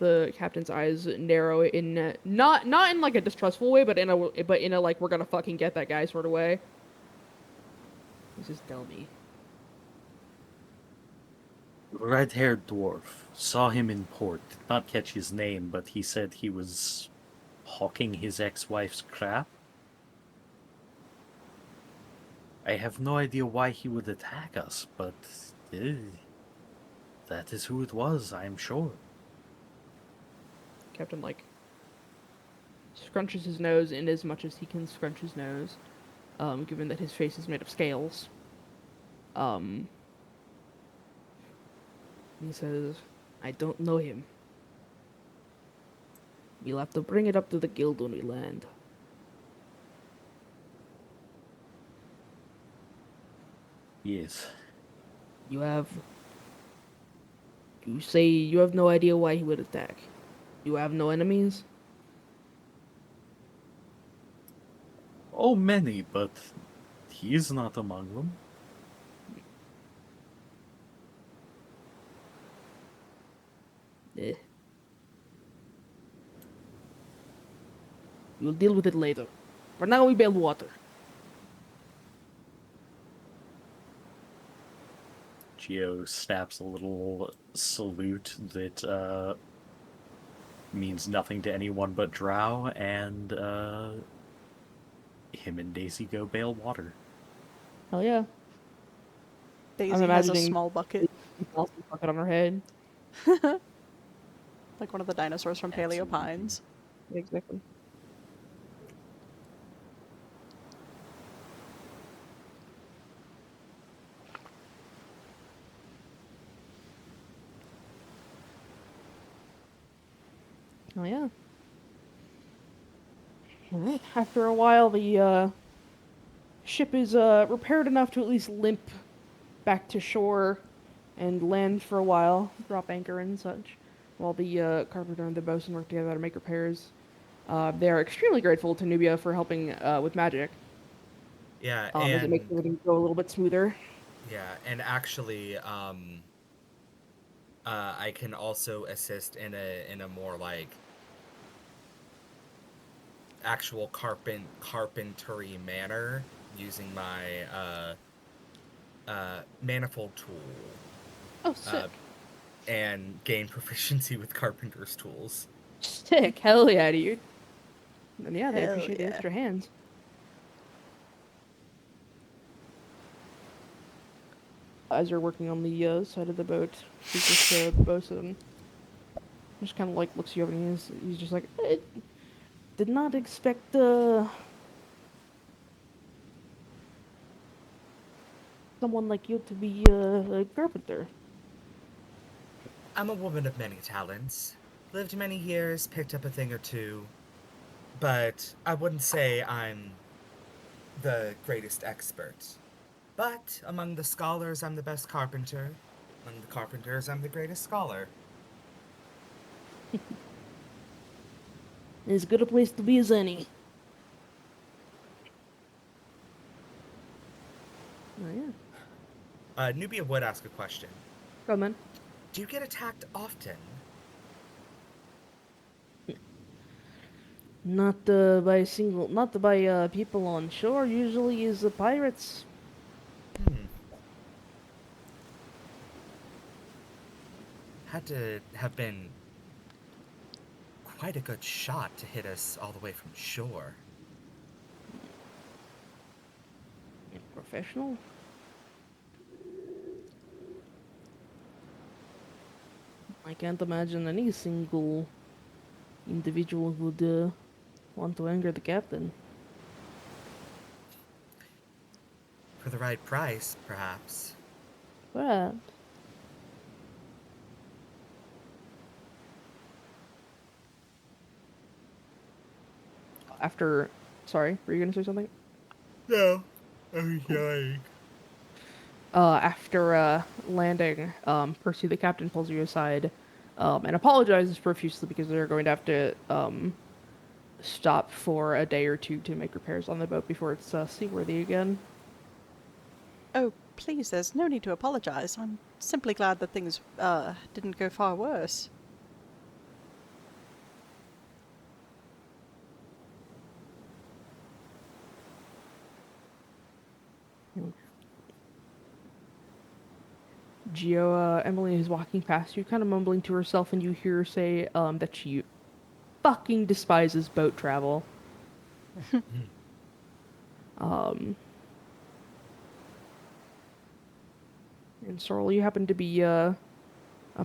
Speaker 2: the captain's eyes narrow in not in like a distrustful way, but in a like we're gonna fucking get that guy sort of way. He says, "Tell me."
Speaker 5: Red-haired dwarf. Saw him in port. Did not catch his name, but he said he was hawking his ex-wife's crap. I have no idea why he would attack us, but that is who it was, I am sure.
Speaker 2: Captain like scrunches his nose in as much as he can scrunch his nose, given that his face is made of scales. He says, "I don't know him. We'll have to bring it up to the guild when we land."
Speaker 5: Yes.
Speaker 2: You say you have no idea why he would attack. You have no enemies?
Speaker 5: Oh, many, but he is not among them.
Speaker 2: Eh. We'll deal with it later. For now, we bail water.
Speaker 5: Geo snaps a little salute that means nothing to anyone but Drow, and him and Daisy go bail water.
Speaker 2: Hell yeah.
Speaker 1: Daisy has a
Speaker 2: imagining-
Speaker 1: small bucket,
Speaker 2: Bucket on her head.
Speaker 1: like one of the dinosaurs from Paleo
Speaker 5: Absolutely.
Speaker 1: Pines.
Speaker 2: Exactly. Oh yeah. Alright. After a while, the ship is repaired enough to at least limp back to shore and land for a while, drop anchor and such, while the carpenter and the bosun work together to make repairs. They are extremely grateful to Nubia for helping with magic,
Speaker 3: Yeah,
Speaker 2: as it makes
Speaker 3: and
Speaker 2: everything go a little bit smoother.
Speaker 3: yeah, and actually, I can also assist in a more like actual carpentry manner using my manifold tool
Speaker 2: Oh, sick.
Speaker 3: and gain proficiency with carpenter's tools.
Speaker 2: Sick. Hell yeah, dude. And yeah, they
Speaker 1: Hell
Speaker 2: appreciate the
Speaker 1: yeah.
Speaker 2: extra hands. As you're working on the side of the boat, he's just the bosun. Just kind of like looks you over and he's just like, I did not expect someone like you to be a carpenter.
Speaker 3: I'm a woman of many talents. Lived many years, picked up a thing or two, but I wouldn't say I'm the greatest expert. But among the scholars, I'm the best carpenter. Among the carpenters, I'm the greatest scholar.
Speaker 2: As good a place to be as any. Oh yeah.
Speaker 3: Nubia would ask a question.
Speaker 2: Go man.
Speaker 3: Do you get attacked often?
Speaker 2: Not by people on shore. Usually is the pirates.
Speaker 3: Had to have been quite a good shot to hit us all the way from shore.
Speaker 2: Professional. I can't imagine any single individual would want to anger the captain.
Speaker 3: For the right price, perhaps.
Speaker 2: Perhaps. Sorry, were you gonna say something?
Speaker 3: No, I'm dying.
Speaker 2: After landing, Percy the captain pulls you aside and apologizes profusely because they're going to have to stop for a day or two to make repairs on the boat before it's seaworthy again.
Speaker 1: Oh, please, there's no need to apologize. I'm simply glad that things didn't go far worse.
Speaker 2: Emily is walking past you, kind of mumbling to herself, and you hear her say that she fucking despises boat travel. And Sorrel, you happen to be up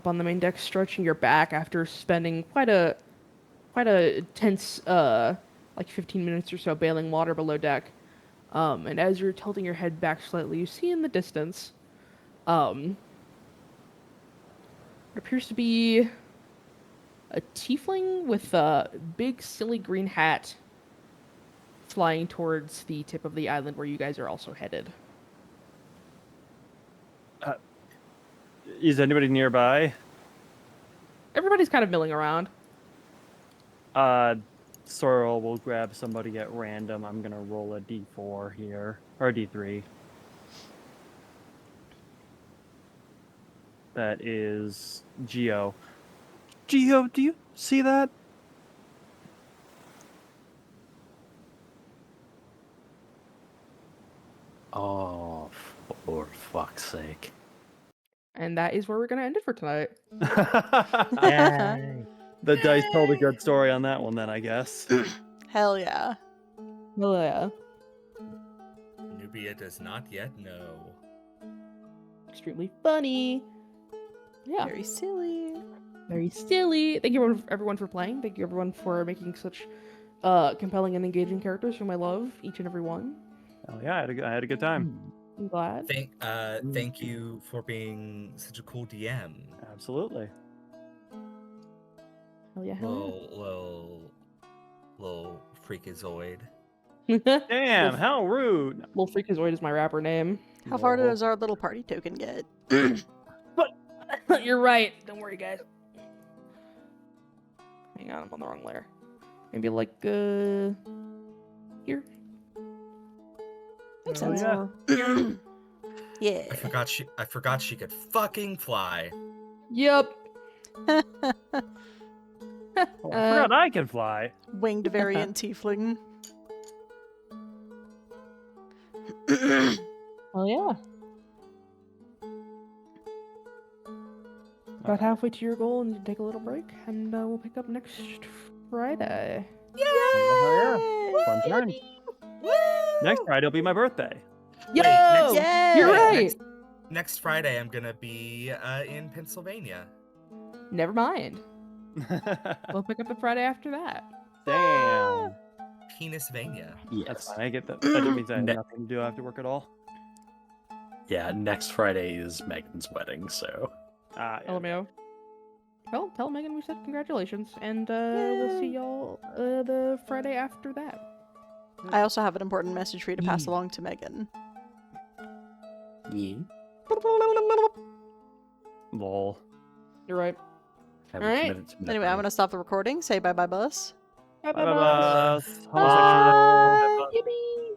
Speaker 2: on the main deck, stretching your back after spending quite a tense like 15 minutes or so bailing water below deck. And as you're tilting your head back slightly, you see in the distance, what appears to be a tiefling with a big silly green hat flying towards the tip of the island where you guys are also headed.
Speaker 4: Is anybody nearby?
Speaker 2: Everybody's kind of milling around.
Speaker 4: Sorrel will grab somebody at random. I'm gonna roll a d4 here, or a d3. That is Geo. Geo, do you see that?
Speaker 5: Oh, for fuck's sake.
Speaker 2: And that is where we're going to end it for tonight.
Speaker 4: The dice told a good story on that one, then, I guess.
Speaker 1: Hell yeah.
Speaker 2: Well, yeah.
Speaker 3: Nubia does not yet know.
Speaker 2: Extremely funny. Yeah.
Speaker 1: Very silly.
Speaker 2: Very silly. Thank you everyone for playing. Thank you everyone for making such compelling and engaging characters whom I love, each and every one.
Speaker 4: Oh yeah, I had a good time.
Speaker 2: I'm glad.
Speaker 3: Thank you for being such a cool DM.
Speaker 4: Absolutely.
Speaker 2: Hell yeah, hell
Speaker 3: Little freakazoid.
Speaker 2: yeah.
Speaker 4: Damn, how rude.
Speaker 2: Little Freakazoid is my rapper name.
Speaker 1: How far does our little party token get?
Speaker 2: You're right. Don't worry, guys. Hang on, I'm on the wrong layer. Maybe like, here.
Speaker 1: Makes
Speaker 4: Oh,
Speaker 1: sense.
Speaker 4: yeah.
Speaker 1: Yeah.
Speaker 3: I forgot she could fucking fly.
Speaker 2: Yep.
Speaker 4: Oh, I forgot I can fly.
Speaker 1: Winged variant tiefling.
Speaker 2: Oh yeah. About halfway to your goal, and you take a little break, and we'll pick up next Friday.
Speaker 4: Oh, yeah. Fun time. Next Friday will be my birthday.
Speaker 2: Yo,
Speaker 3: next-
Speaker 2: you're
Speaker 3: Wait,
Speaker 2: right.
Speaker 3: Next Friday, I'm gonna be in Pennsylvania.
Speaker 2: Never mind. We'll pick up the Friday after that.
Speaker 4: Damn.
Speaker 3: Penisvania.
Speaker 4: That's
Speaker 5: Yes.
Speaker 4: fine. I get that. That means I have
Speaker 5: Ne-
Speaker 4: nothing to do after work at all.
Speaker 5: Yeah, next Friday is Megan's wedding, so.
Speaker 4: Yeah.
Speaker 2: LMAO. Well, tell Megan we said congratulations, and we'll see y'all the Friday after that.
Speaker 1: I also have an important message for you to pass along to Megan.
Speaker 5: Yeah.
Speaker 4: Lol.
Speaker 2: You're right.
Speaker 5: Have
Speaker 2: All right.
Speaker 5: committed to
Speaker 1: Anyway, I'm gonna stop the recording. Say bye bye, bus.
Speaker 2: Bye
Speaker 4: Bye
Speaker 2: bye.
Speaker 4: bye.
Speaker 2: Bye.
Speaker 4: Homosexual.
Speaker 2: Yippee.